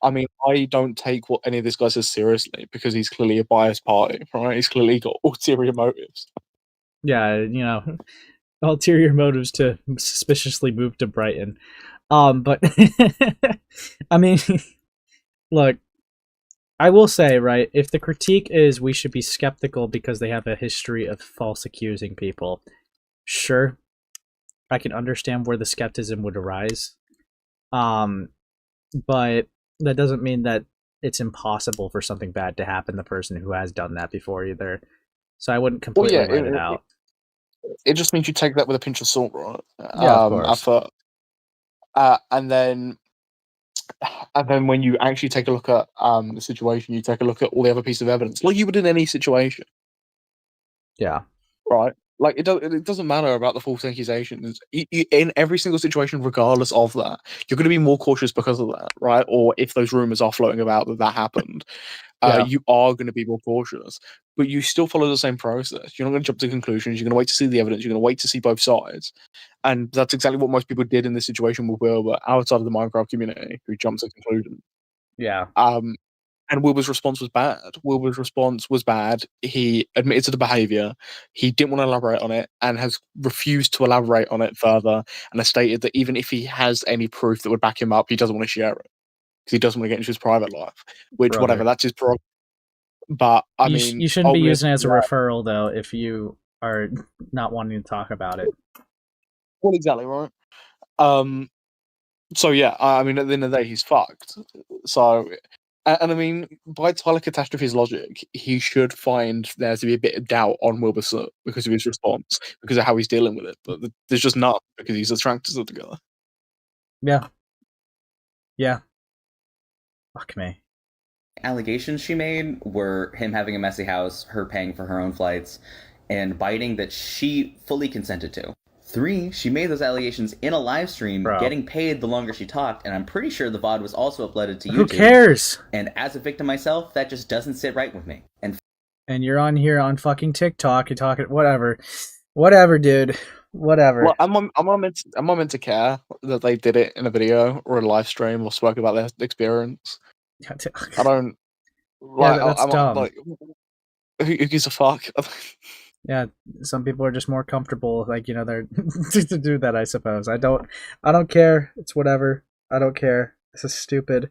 I mean, I don't take what any of this guy says seriously because he's clearly a biased party, right? He's clearly got ulterior motives.
Yeah, ulterior motives to suspiciously move to Brighton. But I mean, look, I will say, right, if the critique is we should be skeptical because they have a history of false accusing people, sure, I can understand where the skepticism would arise. But that doesn't mean that it's impossible for something bad to happen to the person who has done that before either. So I wouldn't completely write it out.
It just means you take that with a pinch of salt, right?
Yeah, of course.
And then when you actually take a look at the situation, you take a look at all the other pieces of evidence, like you would in any situation.
Yeah.
Right. Like it doesn't matter about the false accusations. In every single situation, regardless of that, you're going to be more cautious because of that, right? Or if those rumors are floating about that happened, you are going to be more cautious. But you still follow the same process. You're not going to jump to conclusions. You're going to wait to see the evidence. You're going to wait to see both sides. And that's exactly what most people did in this situation with Wilbur outside of the Minecraft community, who jumped to conclusions.
Yeah.
And Wilbur's response was bad. Wilbur's response was bad. He admitted to the behaviour. He didn't want to elaborate on it and has refused to elaborate on it further, and has stated that even if he has any proof that would back him up, he doesn't want to share it because he doesn't want to get into his private life. Which,
Brother.
whatever, that's his prerogative. But, I mean...
You shouldn't be using it as a referral, though, if you are not wanting to talk about it.
Well, exactly, right? So, yeah, I mean, at the end of the day, he's fucked. So... And I mean, by Tyler Catastrophe's logic, he should find there to be a bit of doubt on Wilbur Soot because of his response, because of how he's dealing with it. But there's just none, because he's attracted to together.
Yeah. Yeah. Fuck me.
Allegations she made were him having a messy house, her paying for her own flights, and biting that she fully consented to. 3, she made those allegations in a live stream, getting paid the longer she talked, and I'm pretty sure the VOD was also uploaded to YouTube.
Who cares?
And as a victim myself, that just doesn't sit right with me.
And you're on here on fucking TikTok, you're talking, whatever. Whatever, dude. Whatever.
Well, am I meant to care that they did it in a video or a live stream or spoke about their experience? I don't... Like,
yeah, that's dumb.
Like, who gives a fuck?
Yeah, some people are just more comfortable, like, you know, they're to do that, I suppose. I don't care. It's whatever. I don't care. This is stupid.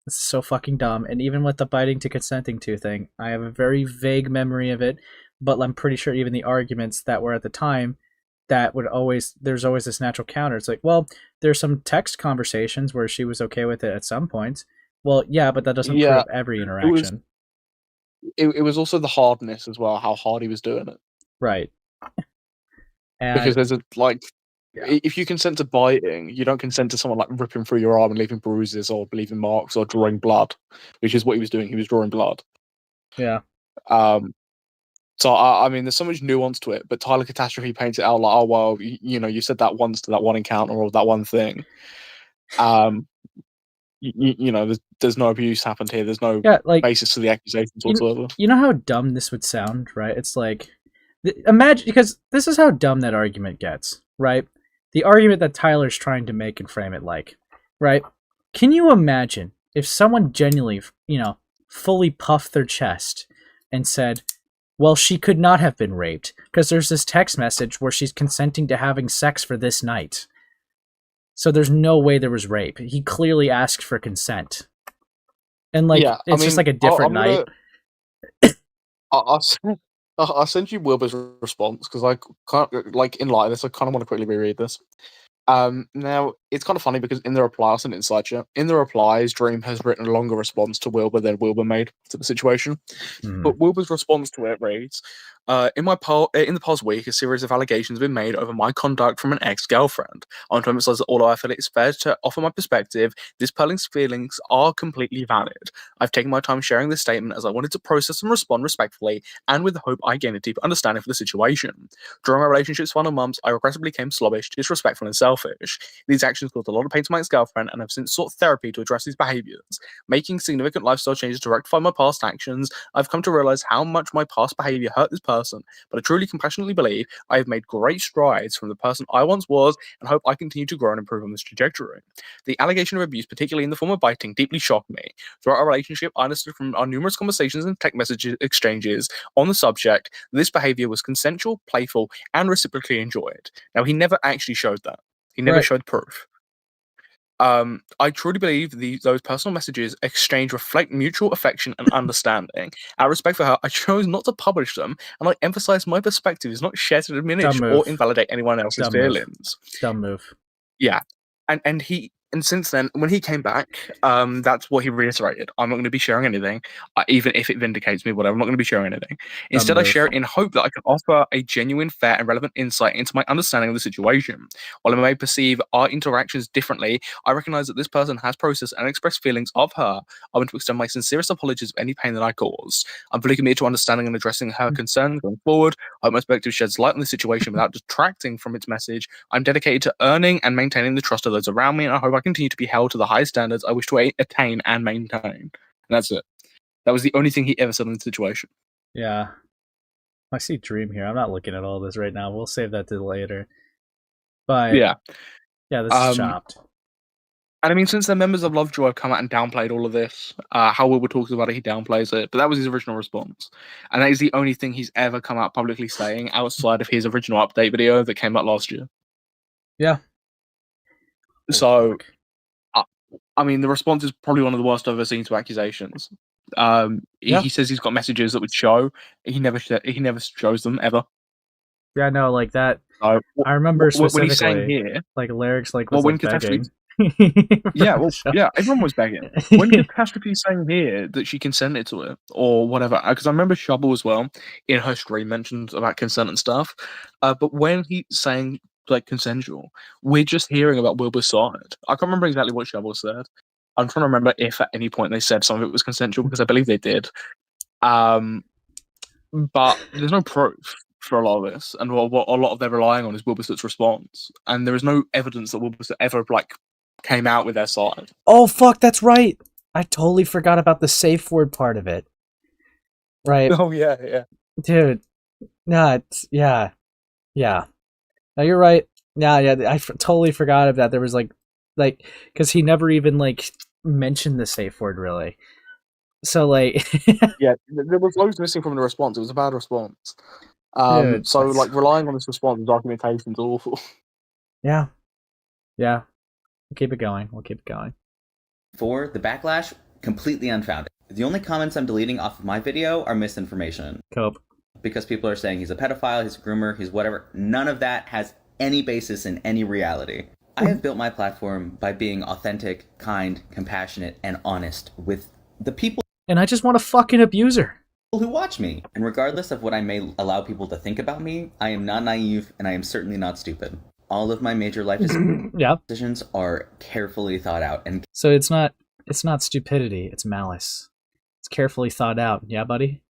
This is so fucking dumb. And even with the biting to consenting to thing, I have a very vague memory of it, but I'm pretty sure even the arguments that were at the time, there's always this natural counter. It's like, well, there's some text conversations where she was okay with it at some points. Well, yeah, but that doesn't prove every interaction.
It was also the hardness as well, how hard he was doing it.
Right. And
because there's if you consent to biting, you don't consent to someone like ripping through your arm and leaving bruises or leaving marks or drawing blood, which is what he was doing. He was drawing blood.
Yeah.
So I mean, there's so much nuance to it, but Tyler Catastrophe paints it out like, oh well, you said that once to that one encounter or that one thing. There's no abuse happened here. There's no basis to the accusations whatsoever.
You know how dumb this would sound, right? It's like, imagine, because this is how dumb that argument gets, right? The argument that Tyler's trying to make and frame it like, right? Can you imagine if someone genuinely, fully puffed their chest and said, well, she could not have been raped because there's this text message where she's consenting to having sex for this night. So there's no way there was rape. He clearly asked for consent. And it's just like a different night.
I'll send you Wilbur's response because I can't, like, in light of this, I kind of want to quickly reread this. Now, it's kind of funny because in the reply, I'll send it in SlideShare. In the replies, Dream has written a longer response to Wilbur than Wilbur made to the situation. But Wilbur's response to it reads, in the past week, a series of allegations have been made over my conduct from an ex-girlfriend. I want to emphasize that although I feel it's fair to offer my perspective, this Perling's feelings are completely valid. I've taken my time sharing this statement as I wanted to process and respond respectfully and with the hope I gain a deeper understanding for the situation. During my relationship's final months, I regrettably became slobbish, disrespectful, and selfish. These actions caused a lot of pain to my ex-girlfriend and have since sought therapy to address these behaviors. Making significant lifestyle changes to rectify my past actions, I've come to realize how much my past behavior hurt this person, but I truly compassionately believe I have made great strides from the person I once was and hope I continue to grow and improve on this trajectory. The allegation of abuse, particularly in the form of biting, deeply shocked me. Throughout our relationship, I understood from our numerous conversations and text message exchanges on the subject that this behavior was consensual, playful, and reciprocally enjoyed. Now, he never actually showed that. He never showed proof. I truly believe those personal messages exchanged reflect mutual affection and understanding. Out of respect for her, I chose not to publish them, and I emphasize my perspective is not shared to diminish or invalidate anyone else's feelings.
Dumb move.
Yeah, and since then, when he came back, that's what he reiterated. I'm not going to be sharing anything, even if it vindicates me, whatever. I'm not going to be sharing anything. Instead, I share it in hope that I can offer a genuine, fair, and relevant insight into my understanding of the situation. While I may perceive our interactions differently, I recognize that this person has processed and expressed feelings of her. I want to extend my sincerest apologies for any pain that I caused. I'm fully committed to understanding and addressing her concerns going forward. I hope my perspective sheds light on the situation without detracting from its message. I'm dedicated to earning and maintaining the trust of those around me, and I hope I continue to be held to the high standards I wish to attain and maintain. And that's it. That was the only thing he ever said in the situation.
Yeah. I see Dream here. I'm not looking at all this right now. We'll save that to later. But
yeah,
this is chopped.
And I mean, since the members of LoveJoy have come out and downplayed all of this, how Wilbur talks about it, he downplays it. But that was his original response. And that is the only thing he's ever come out publicly saying outside of his original update video that came out last year.
Yeah.
So, I mean, the response is probably one of the worst I've ever seen to accusations. He says he's got messages that would show. He never shows them, ever.
Yeah, no, like that.
So,
I remember specifically,
when he's saying here,
like lyrics, like
well,
was
when
like
Catastrophe,
begging.
yeah, everyone was begging. When Catastrophe saying here that she consented to it or whatever, because I remember Shubble as well in her stream mentioned about consent and stuff. But when he's saying like consensual, we're just hearing about Wilbur's side. I can't remember exactly what Shubble said. I'm trying to remember if at any point they said some of it was consensual because I believe they did. But there's no proof for a lot of this, and what a lot of they're relying on is Wilbur Soot's response, and there is no evidence that Wilbur Soot ever like came out with their side.
Oh fuck, that's right. I totally forgot about the safe word part of it. Right.
Oh yeah.
Dude. No, yeah. No, you're right. Yeah. I totally forgot of that. There was like, because he never even like mentioned the safe word really. So like,
yeah, there was loads missing from the response. It was a bad response.
Dude,
so like relying on this response and documentation is awful.
Yeah. We'll keep it going.
4, the backlash, completely unfounded. The only comments I'm deleting off of my video are misinformation.
Cope.
Because people are saying he's a pedophile, he's a groomer, he's whatever. None of that has any basis in any reality. I have built my platform by being authentic, kind, compassionate, and honest with the people.
And I just want to fucking abuse her.
Who watch me. And regardless of what I may allow people to think about me, I am not naive and I am certainly not stupid. All of my major life decisions are carefully thought out. And
so it's not stupidity, it's malice. It's carefully thought out. Yeah, buddy?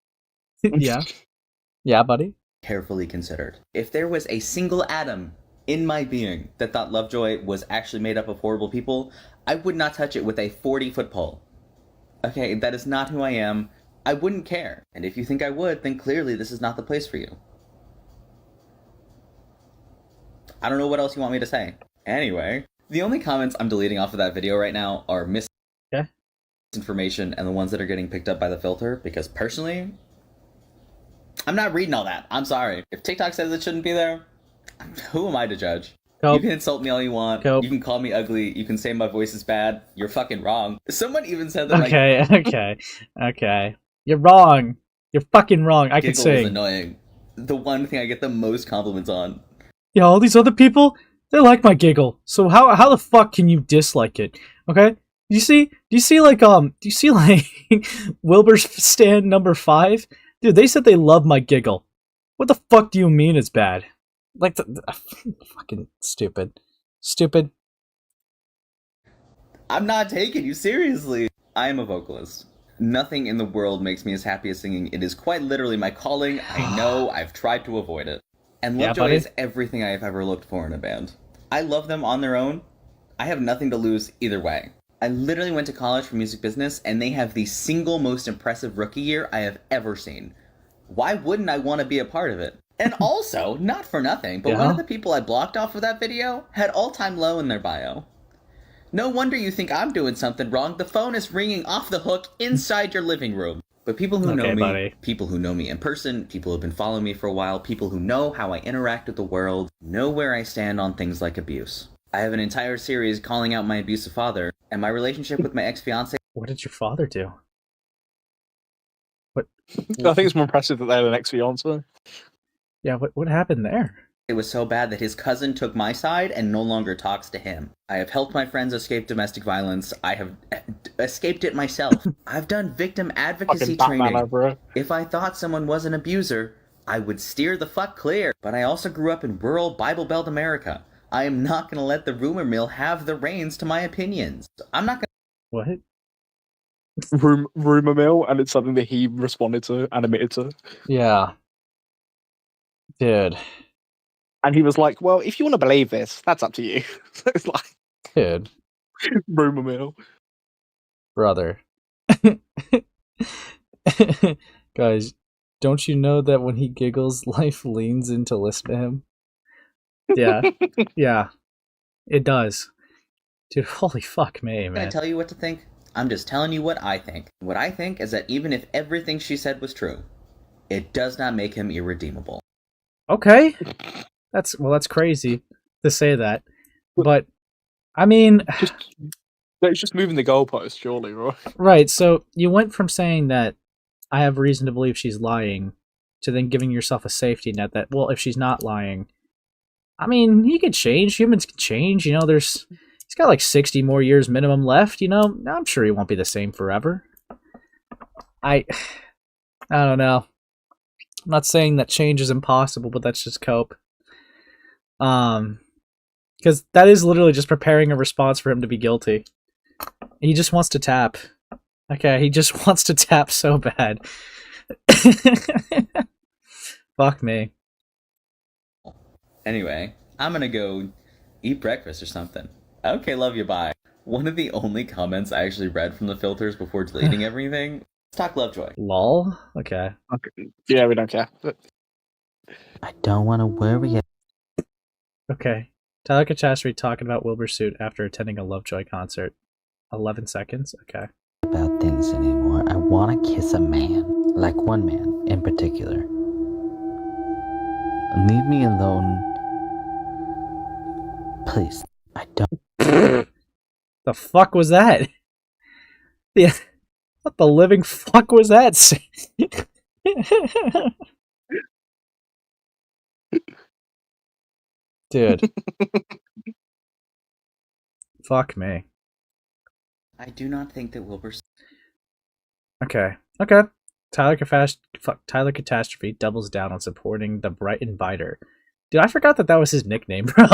Yeah, buddy?
Carefully considered. If there was a single atom in my being that thought LoveJoy was actually made up of horrible people, I would not touch it with a 40-foot pole. Okay, that is not who I am. I wouldn't care. And if you think I would, then clearly this is not the place for you. I don't know what else you want me to say. Anyway, the only comments I'm deleting off of that video right now are misinformation and the ones that are getting picked up by the filter, because personally, I'm not reading all that. I'm sorry. If TikTok says it shouldn't be there, who am I to judge? You can insult me all you want. You can call me ugly. You can say my voice is bad. You're fucking wrong. Someone even said that.
Okay. You're wrong. You're fucking wrong. I can
Giggle
sing.
is annoying. The one thing I get the most compliments on.
Yeah, all these other people, they like my giggle. So how the fuck can you dislike it? Okay? Do you see like Wilbur's stand number 5? Dude, they said they love my giggle. What the fuck do you mean it's bad? Like fucking stupid.
I'm not taking you seriously. I am a vocalist. Nothing in the world makes me as happy as singing. It is quite literally my calling. I know. I've tried to avoid it. And LoveJoy is everything I have ever looked for in a band. I love them on their own. I have nothing to lose either way. I literally went to college for music business, and they have the single most impressive rookie year I have ever seen. Why wouldn't I want to be a part of it? And also, not for nothing, but one of the people I blocked off of that video had all-time low in their bio. No wonder you think I'm doing something wrong. The phone is ringing off the hook inside your living room. But people who know me, people who know me in person, people who have been following me for a while, people who know how I interact with the world, know where I stand on things like abuse. I have an entire series calling out my abusive father, and my relationship with my ex-fiancé.
What did your father do? What?
I think it's more impressive that they had an ex-fiancé.
Yeah, what happened there?
It was so bad that his cousin took my side and no longer talks to him. I have helped my friends escape domestic violence. I have escaped it myself. I've done victim advocacy training. If I thought someone was an abuser, I would steer the fuck clear. But I also grew up in rural Bible Belt America. I am not going to let the rumor mill have the reins to my opinions. I'm not going
to...
What? Rumor mill, and it's something that he responded to and admitted to.
Yeah. Dude.
And he was like, well, if you want to believe this, that's up to you. It's like...
Dude.
Rumor mill.
Brother. Guys, don't you know that when he giggles, life leans in to listen to him? Yeah. Yeah. It does. Dude, holy fuck me,
I'm gonna
man.
tell you what to think. I'm just telling you what I think. What I think is that even if everything she said was true, it does not make him irredeemable.
Okay. That's crazy to say that. But I mean,
It's just moving the goalpost, surely, right?
right, so you went from saying that I have reason to believe she's lying to then giving yourself a safety net that, well, if she's not lying, I mean, he could change. Humans can change. You know, he's got like 60 more years minimum left. You know, I'm sure he won't be the same forever. I don't know. I'm not saying that change is impossible, but that's just cope. Because that is literally just preparing a response for him to be guilty. He just wants to tap. Okay, he just wants to tap so bad. Fuck me.
Anyway, I'm gonna go eat breakfast or something. Okay, love you, bye. One of the only comments I actually read from the filters before deleting everything. Let's talk LoveJoy.
Lol? Okay.
Yeah, we don't care.
I don't want to worry
Okay. Tyler Catastrophe talking about Wilbur Soot after attending a LoveJoy concert. 11 seconds? Okay.
about things anymore. I want to kiss a man, like one man in particular. Leave me alone. Please. I don't.
The fuck was that? Yeah. What the living fuck was that? Dude. Fuck me.
I do not think that Wilbur...
Okay. Tyler Catastrophe doubles down on supporting the Brighton Biter. Dude, I forgot that was his nickname, bro.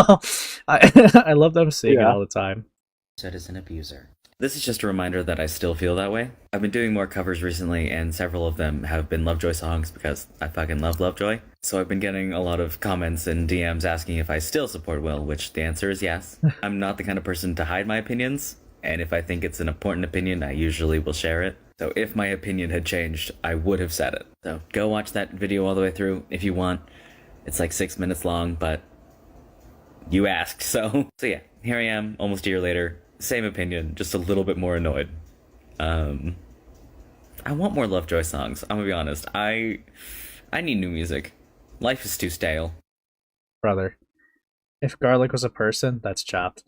I love them saying it all the time.
said is an abuser. This is just a reminder that I still feel that way. I've been doing more covers recently, and several of them have been LoveJoy songs because I fucking love LoveJoy. So I've been getting a lot of comments and DMs asking if I still support Will, which the answer is yes. I'm not the kind of person to hide my opinions, and if I think it's an important opinion, I usually will share it. So if my opinion had changed, I would have said it. So go watch that video all the way through if you want. It's like 6 minutes long, but you asked, so yeah, here I am, almost a year later. Same opinion, just a little bit more annoyed. I want more LoveJoy songs, I'm gonna be honest. I need new music. Life is too stale.
Brother, if garlic was a person, that's Chopped.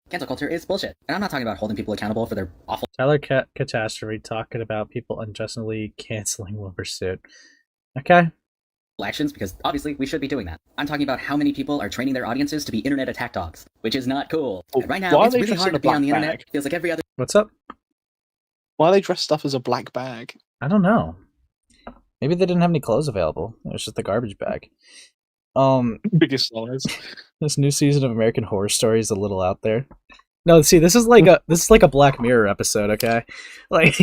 Cancel culture is bullshit. And I'm not talking about holding people accountable for their awful
Tyler Catastrophe talking about people unjustly canceling Wilbur Soot. Okay.
actions, because obviously we should be doing that. I'm talking about how many people are training their audiences to be internet attack dogs, which is not cool.
Oh,
And right
why
now,
are
it's
they
really
dressed
hard
in
to
a
be on
black
the internet.
bag?
Feels like every other
What's up?
Why are they dressed up as a black bag?
I don't know. Maybe they didn't have any clothes available. It was just the garbage bag.
Biggest size.
This new season of American Horror Story is a little out there. No, see, this is like a Black Mirror episode, okay? Like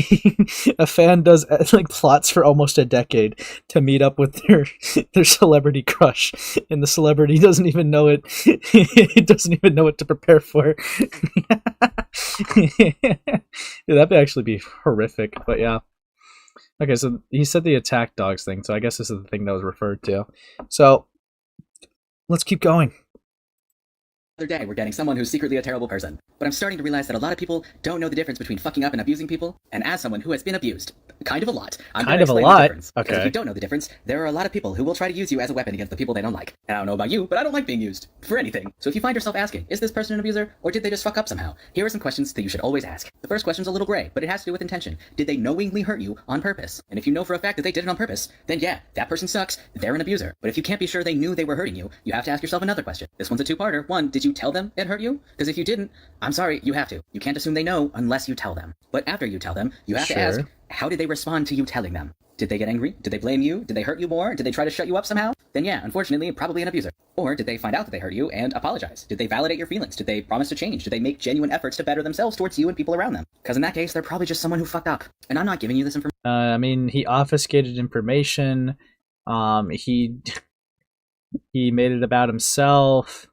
a fan does like plots for almost a decade to meet up with their celebrity crush, and the celebrity doesn't even know it. It doesn't even know what to prepare for. Dude, that'd actually be horrific, but yeah. Okay, so he said the attack dogs thing, so I guess this is the thing that was referred to. So let's keep going.
day, we're getting someone who's secretly a terrible person. But I'm starting to realize that a lot of people don't know the difference between fucking up and abusing people. And as someone who has been abused, kind of a lot, I'm
Kind
gonna
of a
explain
lot?
the difference. Because
Okay.
if you don't know the difference, there are a lot of people who will try to use you as a weapon against the people they don't like. And I don't know about you, but I don't like being used for anything. So if you find yourself asking, is this person an abuser, or did they just fuck up somehow? Here are some questions that you should always ask. The first question's a little gray, but it has to do with intention. Did they knowingly hurt you on purpose? And if you know for a fact that they did it on purpose, then yeah, that person sucks. They're an abuser. But if you can't be sure they knew they were hurting you, you have to ask yourself another question. This one's a two-parter. One, did you tell them it hurt you? Because if you didn't, I'm sorry, you have to. You can't assume they know unless you tell them. But after you tell them, you have to ask, how did they respond to you telling them? Did they get angry? Did they blame you? Did they hurt you more? Did they try to shut you up somehow? Then yeah, unfortunately, probably an abuser. Or did they find out that they hurt you and apologize? Did they validate your feelings? Did they promise to change? Did they make genuine efforts to better themselves towards you and people around them? Because in that case, they're probably just someone who fucked up. And I'm not giving you this information.
I mean, he obfuscated information. He made it about himself.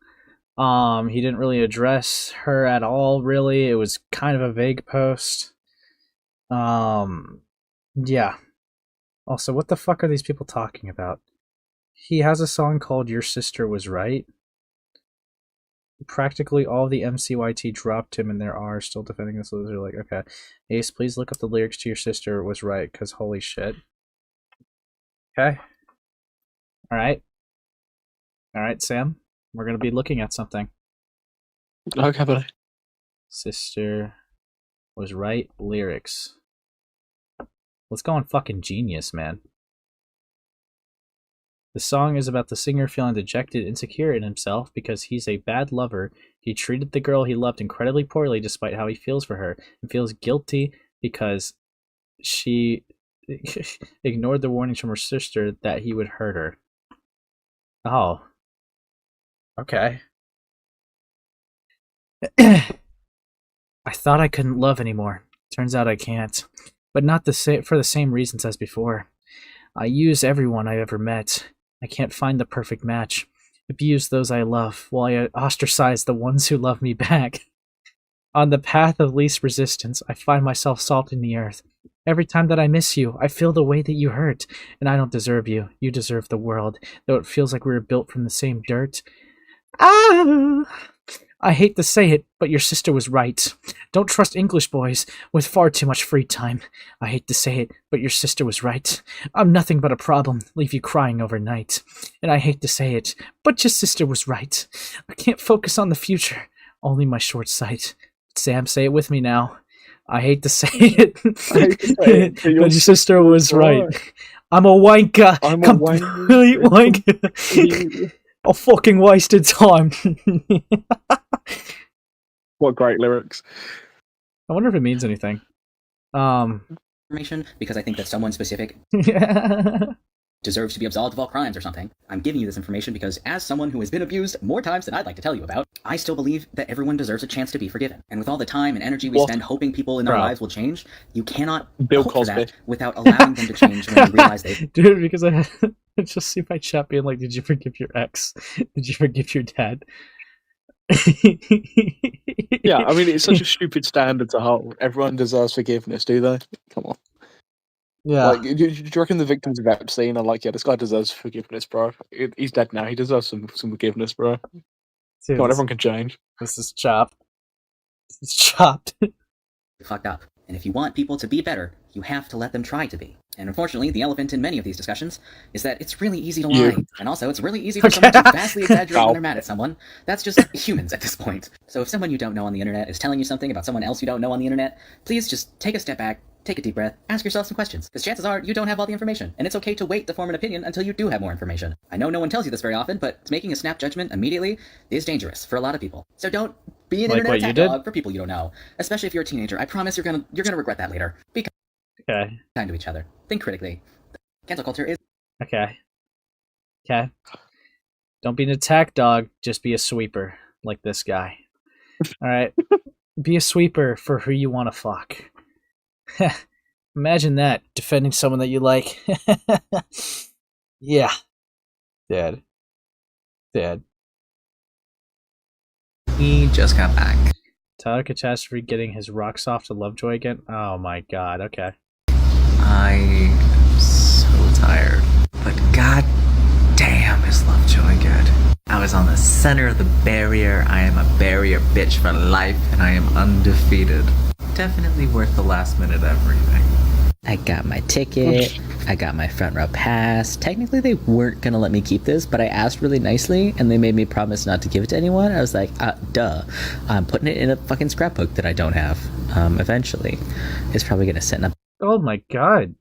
He didn't really address her at all, really. It was kind of a vague post. Yeah. Also, what the fuck are these people talking about? He has a song called Your Sister Was Right. Practically all the MCYT dropped him and there are still defending this loser. Like, okay. Ace, please look up the lyrics to Your Sister Was Right, because holy shit. Okay. Alright. Alright, Sam. We're gonna be looking at something.
Okay, buddy.
Sister Was Right lyrics. Let's go on fucking Genius, man. The song is about the singer feeling dejected, insecure in himself because he's a bad lover. He treated the girl he loved incredibly poorly despite how he feels for her, and feels guilty because she ignored the warnings from her sister that he would hurt her. Oh. Okay. I thought I couldn't love anymore. Turns out I can't. But not for the same reasons as before. I use everyone I ever met. I can't find the perfect match. Abuse those I love, while I ostracize the ones who love me back. On the path of least resistance, I find myself salt in the earth. Every time that I miss you, I feel the way that you hurt, and I don't deserve you. You deserve the world, though it feels like we were built from the same dirt. Ah! I hate to say it, but your sister was right. Don't trust English boys with far too much free time. I hate to say it, but your sister was right. I'm nothing but a problem, leave you crying overnight. And I hate to say it, but your sister was right. I can't focus on the future, only my short sight. Sam, say it with me now. I hate to say it, but your sister was right. I'm a wanker.
I'm a
complete wanker. I fucking wasted time.
What great lyrics.
I wonder if it means anything.
Information because I think that someone specific deserves to be absolved of all crimes or something. I'm giving you this information because as someone who has been abused more times than I'd like to tell you about, I still believe that everyone deserves a chance to be forgiven. And with all the time and energy we spend hoping people in their lives will change, you cannot hope for that without allowing them to change when you realize they...
Dude, because I just see my chat being like, did you forgive your ex? Did you forgive your dad?
Yeah, I mean, it's such a stupid standard to hold. Everyone deserves forgiveness, do they? Come on.
Yeah.
Like, do you reckon the victims of Epstein are like, yeah, this guy deserves forgiveness, bro. He's dead now. He deserves some forgiveness, bro.
Dude,
Come on, everyone can change.
This is chopped. This is chopped.
fucked up. And if you want people to be better, you have to let them try to be. And unfortunately, the elephant in many of these discussions is that it's really easy to lie. And also, it's really easy for someone to vastly exaggerate when they're mad at someone. That's just humans at this point. So if someone you don't know on the internet is telling you something about someone else you don't know on the internet, please just take a step back, take a deep breath, ask yourself some questions. Because chances are, you don't have all the information. And it's okay to wait to form an opinion until you do have more information. I know no one tells you this very often, but making a snap judgment immediately is dangerous for a lot of people. So don't be an internet attack dog for people you don't know. Especially if you're a teenager. I promise you're gonna regret that later. Be kind to each other. Think critically. Cancel culture is...
Okay. Don't be an attack dog, just be a sweeper, like this guy. Alright? Be a sweeper for who you want to fuck. Imagine that, defending someone that you like. Yeah. Dead.
He just got back.
Tyler Catastrophe getting his rocks off to LoveJoy again? Oh my god, okay.
I am so tired. But god damn is LoveJoy good. I was on the center of the barrier. I am a barrier bitch for life, and I am undefeated. Definitely worth the last minute everything. I got my ticket, I got my front row pass. Technically they weren't gonna let me keep this, but I asked really nicely and they made me promise not to give it to anyone. I was like, duh. I'm putting it in a fucking scrapbook that I don't have. Eventually. It's probably gonna sit in a...
Oh my god.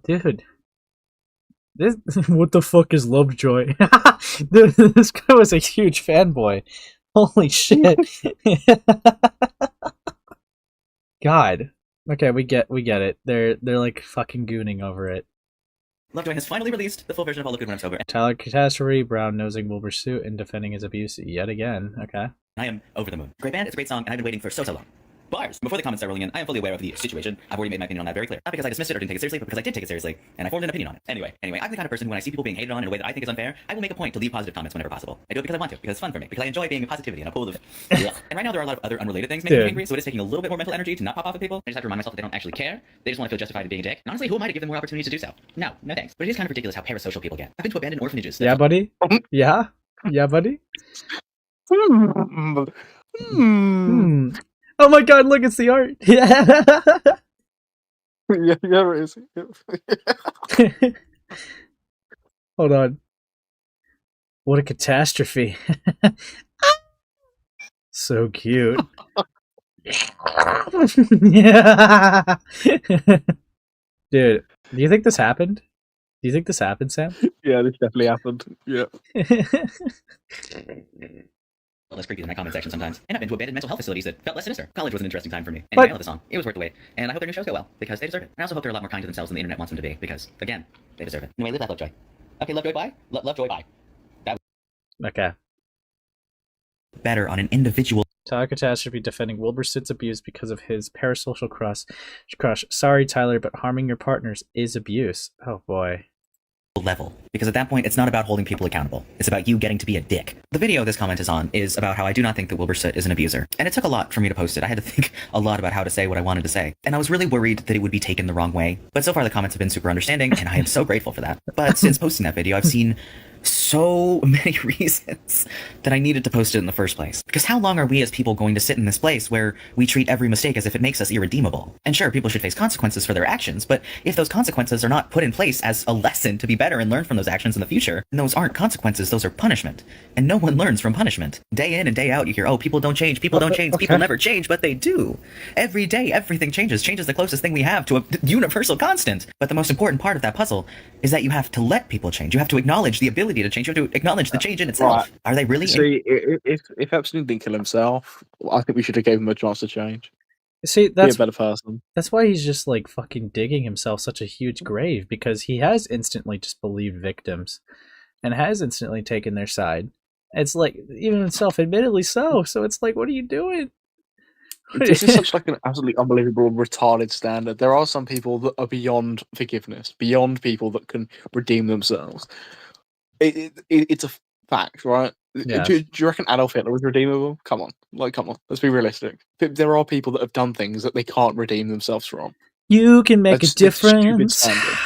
Dude. This, what the fuck is LoveJoy? Dude, this guy was a huge fanboy. Holy shit. God. Okay, we get it. They're like fucking gooning over it.
LoveJoy has finally released the full version of All Look Good When I'm Sober.
Tyler Catastrophe, brown-nosing Wilbur Soot, and defending his abuse yet again. Okay.
I am over the moon. Great band, it's a great song, and I've been waiting for so long. Bars! Before the comments start rolling in, I am fully aware of the situation. I've already made my opinion on that very clear. Not because I dismissed it or didn't take it seriously, but because I did take it seriously, and I formed an opinion on it. Anyway, I'm the kind of person who, when I see people being hated on in a way that I think is unfair, I will make a point to leave positive comments whenever possible. I do it because I want to, because it's fun for me, because I enjoy being positivity in a pool of... And right now there are a lot of other unrelated things making me angry, so it is taking a little bit more mental energy to not pop off at people. I just have to remind myself that they don't actually care. They just want to feel justified in being a dick. And honestly, who am I to give them more opportunities to do so? No thanks. But it is kind of ridiculous how parasocial people get. I've been to abandoned orphanages.
Yeah, buddy? Yeah, buddy? Oh my god, look, it's the art.
Yeah, it is.
Hold on. What a catastrophe. So cute. Yeah. Dude, do you think this happened? Do you think this happened, Sam?
Yeah, this definitely happened. Yeah.
Less creepy than my comment section sometimes. And I've been to abandoned mental health facilities that felt less sinister. College was an interesting time for me. Anyway,
But-
I love the song. It was worth the wait. And I hope their new shows go well, because they deserve it. And I also hope they're a lot more kind to themselves than the internet wants them to be, because, again, they deserve it. Anyway, live that LoveJoy. Okay, LoveJoy, bye. LoveJoy, bye.
Okay.
Better on an individual
Tyler Catastrophe defending Wilbur Soot's abuse because of his parasocial crush. Sorry, Tyler, but harming your partners is abuse. Oh boy.
level. Because at that point, it's not about holding people accountable. It's about you getting to be a dick. The video this comment is on is about how I do not think that Wilbur Soot is an abuser. And it took a lot for me to post it. I had to think a lot about how to say what I wanted to say. And I was really worried that it would be taken the wrong way. But so far the comments have been super understanding, and I am so grateful for that. But since posting that video, I've seen so many reasons that I needed to post it in the first place. Because how long are we as people going to sit in this place where we treat every mistake as if it makes us irredeemable? And sure, people should face consequences for their actions, but if those consequences are not put in place as a lesson to be better and learn from those actions in the future, then those aren't consequences, those are punishment. And no one learns from punishment. Day in and day out, you hear, oh, people don't change, people don't change, people never change, but they do. Every day, everything changes. Change is the closest thing we have to a universal constant. But the most important part of that puzzle is that you have to let people change. You have to acknowledge the ability to change. You have to acknowledge the change in itself.
Right.
Are they really?
See, if Epstein didn't kill himself, I think we should have gave him a chance to change.
See,
Be
that's
a better person.
that's why he's just like fucking digging himself such a huge grave, because he has instantly just believed victims and has instantly taken their side. It's like, even self-admittedly so. So it's like, what are you doing?
This is such like an absolutely unbelievable retarded standard. There are some people that are beyond forgiveness, beyond people that can redeem themselves. It's a fact, right?
Yes.
Do you reckon Adolf Hitler was redeemable? Come on, let's be realistic. There are people that have done things that they can't redeem themselves from.
You can make
That's
a difference.
stupid standard.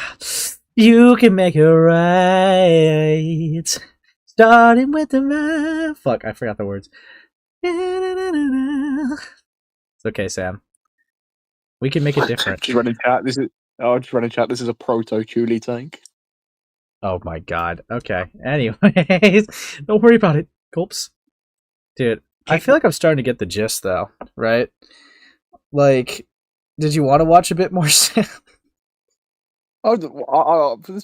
You can make it right. Starting with the fuck, I forgot the words. It's okay, Sam. We can make a difference.
Just running chat. This is a proto Cooley tank.
Oh my god. Okay. Anyways, don't worry about it. Gulps. Dude, I feel like I'm starting to get the gist though, right? Like, did you want to watch a bit more, Sam?
Let's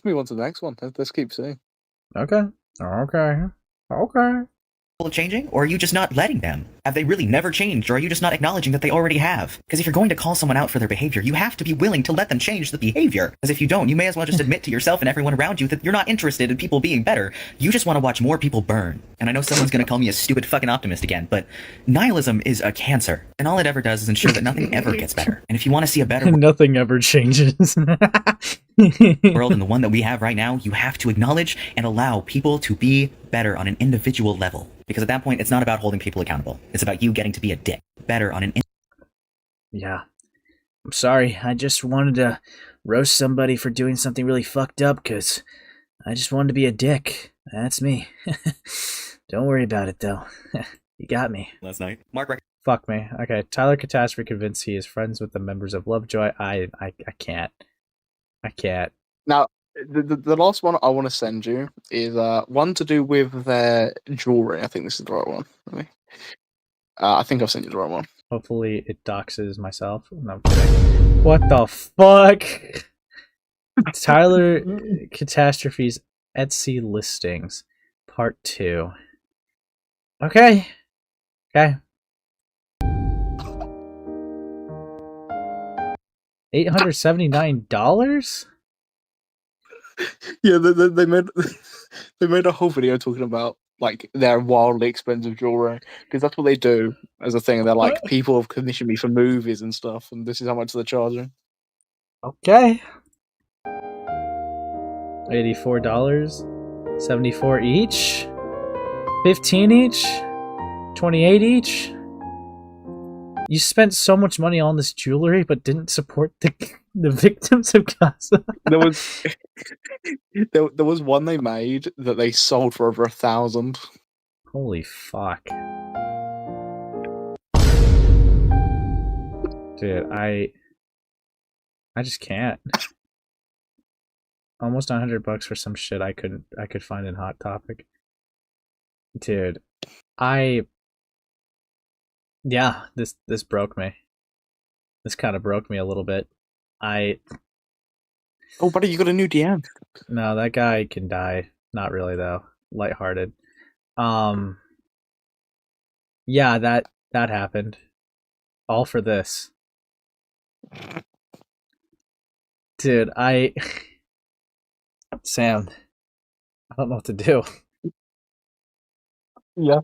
move on to the next one. Let's keep seeing.
Okay.
Changing, or are you just not letting them? Have they really never changed, or are you just not acknowledging that they already have? Because if you're going to call someone out for their behavior, you have to be willing to let them change the behavior. Because if you don't, you may as well just admit to yourself and everyone around you that you're not interested in people being better. You just want to watch more people burn. And I know someone's going to call me a stupid fucking optimist again, but nihilism is a cancer, and all it ever does is ensure that nothing ever gets better. And if you want to see a better
Nothing ever changes.
world than the one that we have right now, you have to acknowledge and allow people to be better on an individual level. Because at that point, it's not about holding people accountable. It's about you getting to be a dick. Better on an
Yeah. I'm sorry. I just wanted to roast somebody for doing something really fucked up because I just wanted to be a dick. That's me. Don't worry about it, though. You got me.
last night. Mark
Fuck me. Okay, Tyler Catastrophe convinced he is friends with the members of LoveJoy. I can't. I can't.
Now, the last one I want to send you is one to do with their jewelry. I think this is the right one. I think I've sent you the right one.
Hopefully it doxes myself. No, I'm kidding. What the fuck? Tyler Catastrophe's Etsy listings, part 2. Okay. $879?
Yeah, they made a whole video talking about like their wildly expensive jewelry, because that's what they do as a thing. And they're like, people have commissioned me for movies and stuff, and this is how much they're charging.
Okay. $84. 74 each. 15 each. 28 each. You spent so much money on this jewelry, but didn't support the victims of Gaza.
There was one they made that they sold for over 1,000.
Holy fuck. Dude, I just can't. Almost $100 for some shit I could find in Hot Topic. Dude, yeah, this broke me. This kind of broke me a little bit.
Oh, buddy, you got a new DM.
No, that guy can die. Not really though. Lighthearted. Yeah, that happened. All for this. Dude, Sam, I don't know what to do.
Yeah.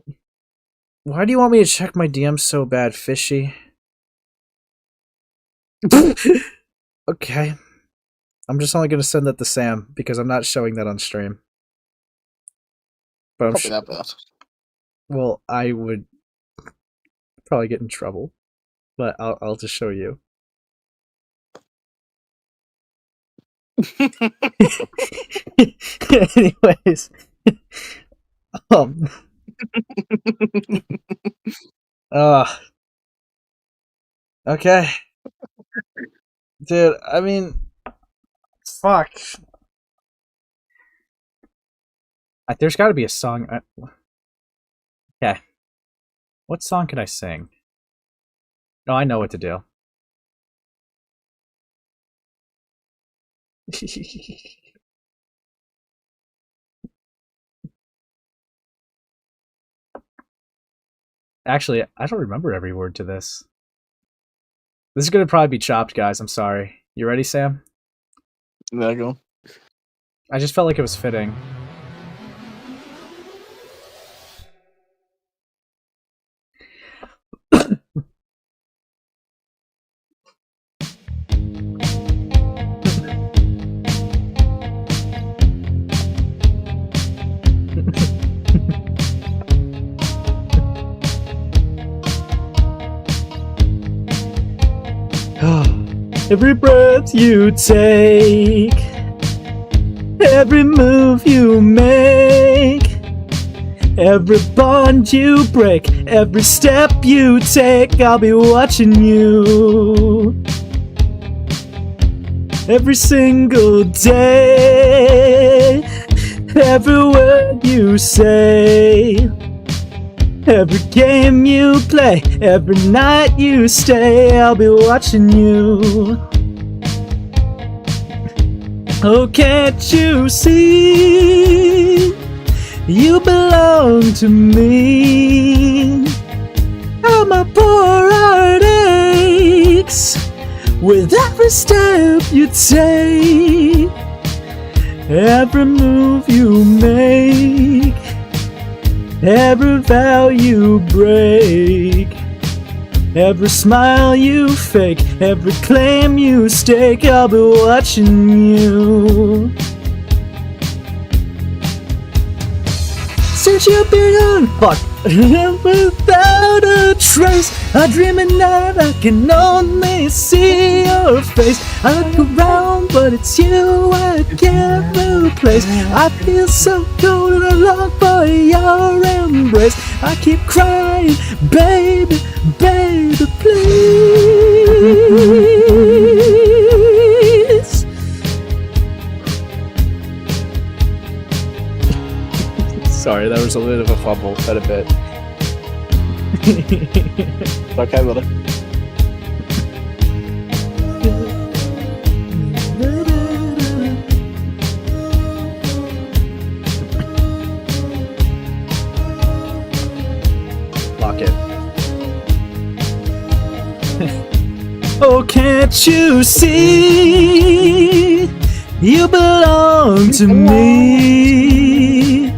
Why do you want me to check my DMs so bad, fishy? Okay. I'm just only going to send that to Sam because I'm not showing that on stream. But
Probably that bad.
Well, I would probably get in trouble, but I'll just show you. Anyways, okay, dude. I mean, fuck. There's got to be a song. Okay, what song can I sing? Oh, I know what to do. Actually, I don't remember every word to this. This is gonna probably be chopped, guys. I'm sorry. You ready, Sam?
There you go.
I just felt like it was fitting. Every breath you take, every move you make, every bond you break, every step you take, I'll be watching you. Every single day, every word you say, every game you play, every night you stay, I'll be watching you. Oh, can't you see? You belong to me. How my poor heart aches with every step you take, every move you make, every vow you break, every smile you fake, every claim you stake, I'll be watching you. Since you've been gone, fuck, without a trace, I dream at night, I can only see your face. I look around, but it's you I can't replace. I feel so cold and I long for your embrace. I keep crying, baby, baby, please. Sorry, that was a bit of a fumble, but a bit.
It's okay, brother.
Lock it. Oh, can't you see? You belong to me.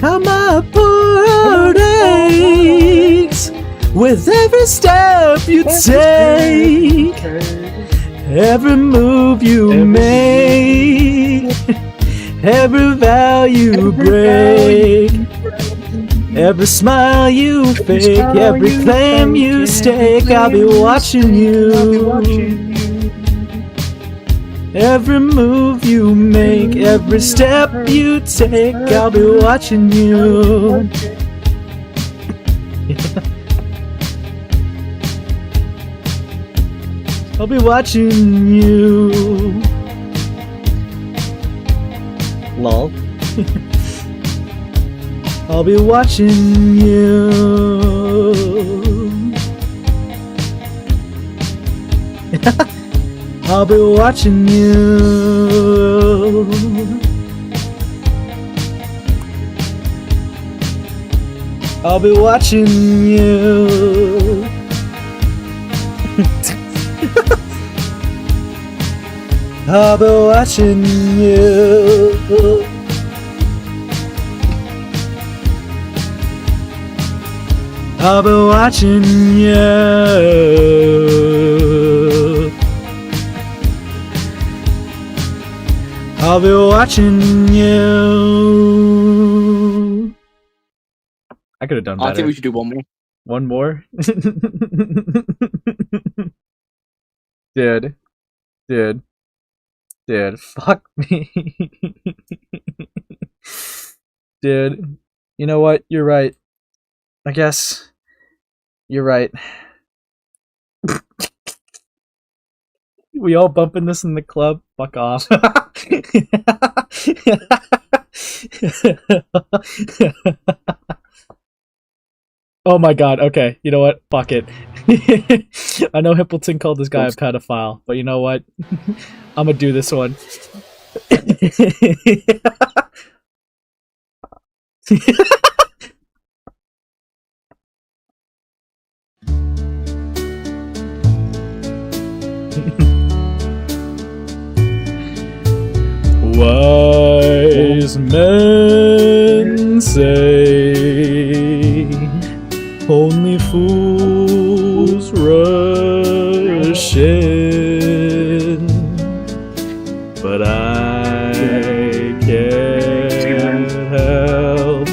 How my poor heart aches with every step you take, every move you make, every vow you break, every smile you fake, every claim you stake, I'll be watching you. Every move you make, every step you take, I'll be watching you. I'll be watching you. Lol. I'll be watching you. I'll be watching you. I'll be watching you. I'll be watching you. I'll be watching you. I'll be watching you. I could have done better.
I think we should do one more.
One more? Dude. Dude, fuck me. Dude, you know what? You're right. I guess you're right. We all bumping this in the club? Fuck off. Oh my god, okay. You know what? Fuck it. I know Hippleton called this guy a pedophile, but you know what? I'm gonna do this one. Wise men say only fools rush in, but I can't help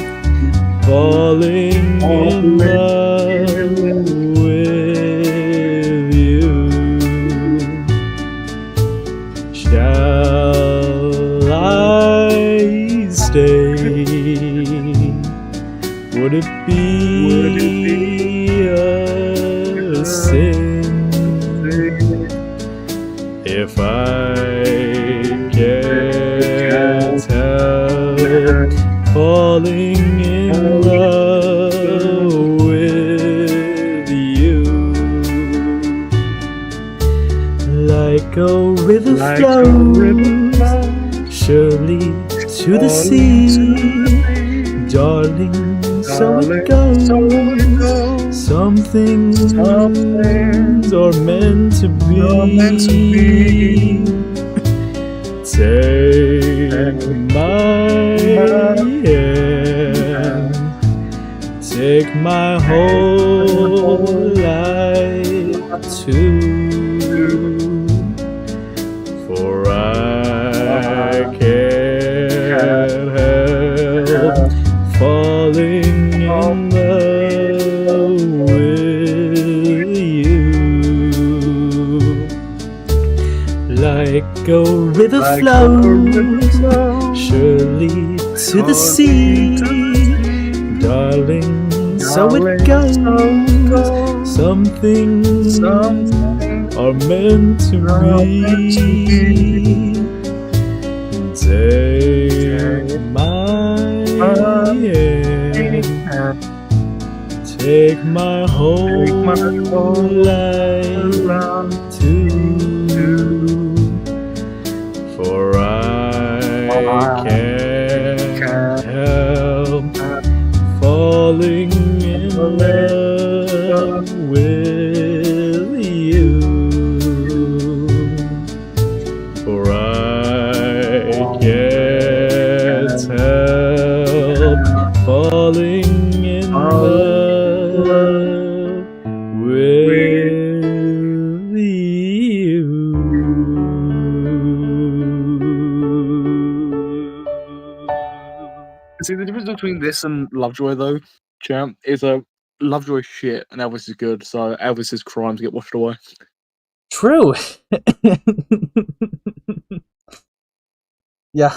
falling in love with you. Shall I stay? Would it be a sin if I can't help falling in love with you? Like a river flows surely to the sea, darling. So it goes. Some things are meant to be. Take my hand, take my whole life too, for I can't help falling in love with you. Like a river flows surely to the sea, darling, so it goes. Some things are meant to be. Take my hand, take my whole life too, for I can't help falling in love with you, for I can't help falling in love with you.
See, the difference between this and LoveJoy, though, champ, is LoveJoy shit and Elvis is good, so Elvis's crimes get washed away.
True. Yeah.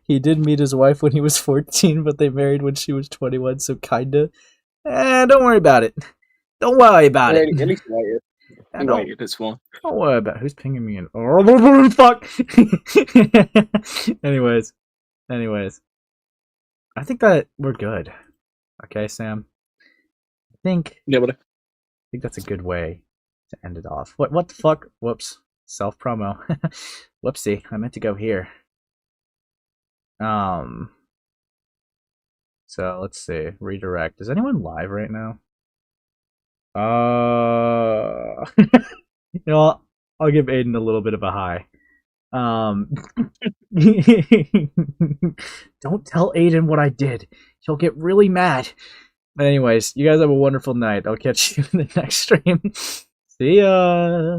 He did meet his wife when he was 14, but they married when she was 21, so kinda. Don't worry about it. Don't worry about it.
At least waited.
Yeah,
He
don't,
waited, it's fine.
don't worry about it. Who's pinging me in? Oh, fuck! Anyways. I think that we're good. Okay, Sam? I think that's a good way to end it off. What the fuck? Whoops. Self-promo. Whoopsie. I meant to go here. So let's see. Redirect. Is anyone live right now? You know what? I'll give Aiden a little bit of a high. Don't tell Aiden what I did. He'll get really mad. But anyways, you guys have a wonderful night. I'll catch you in the next stream. See ya.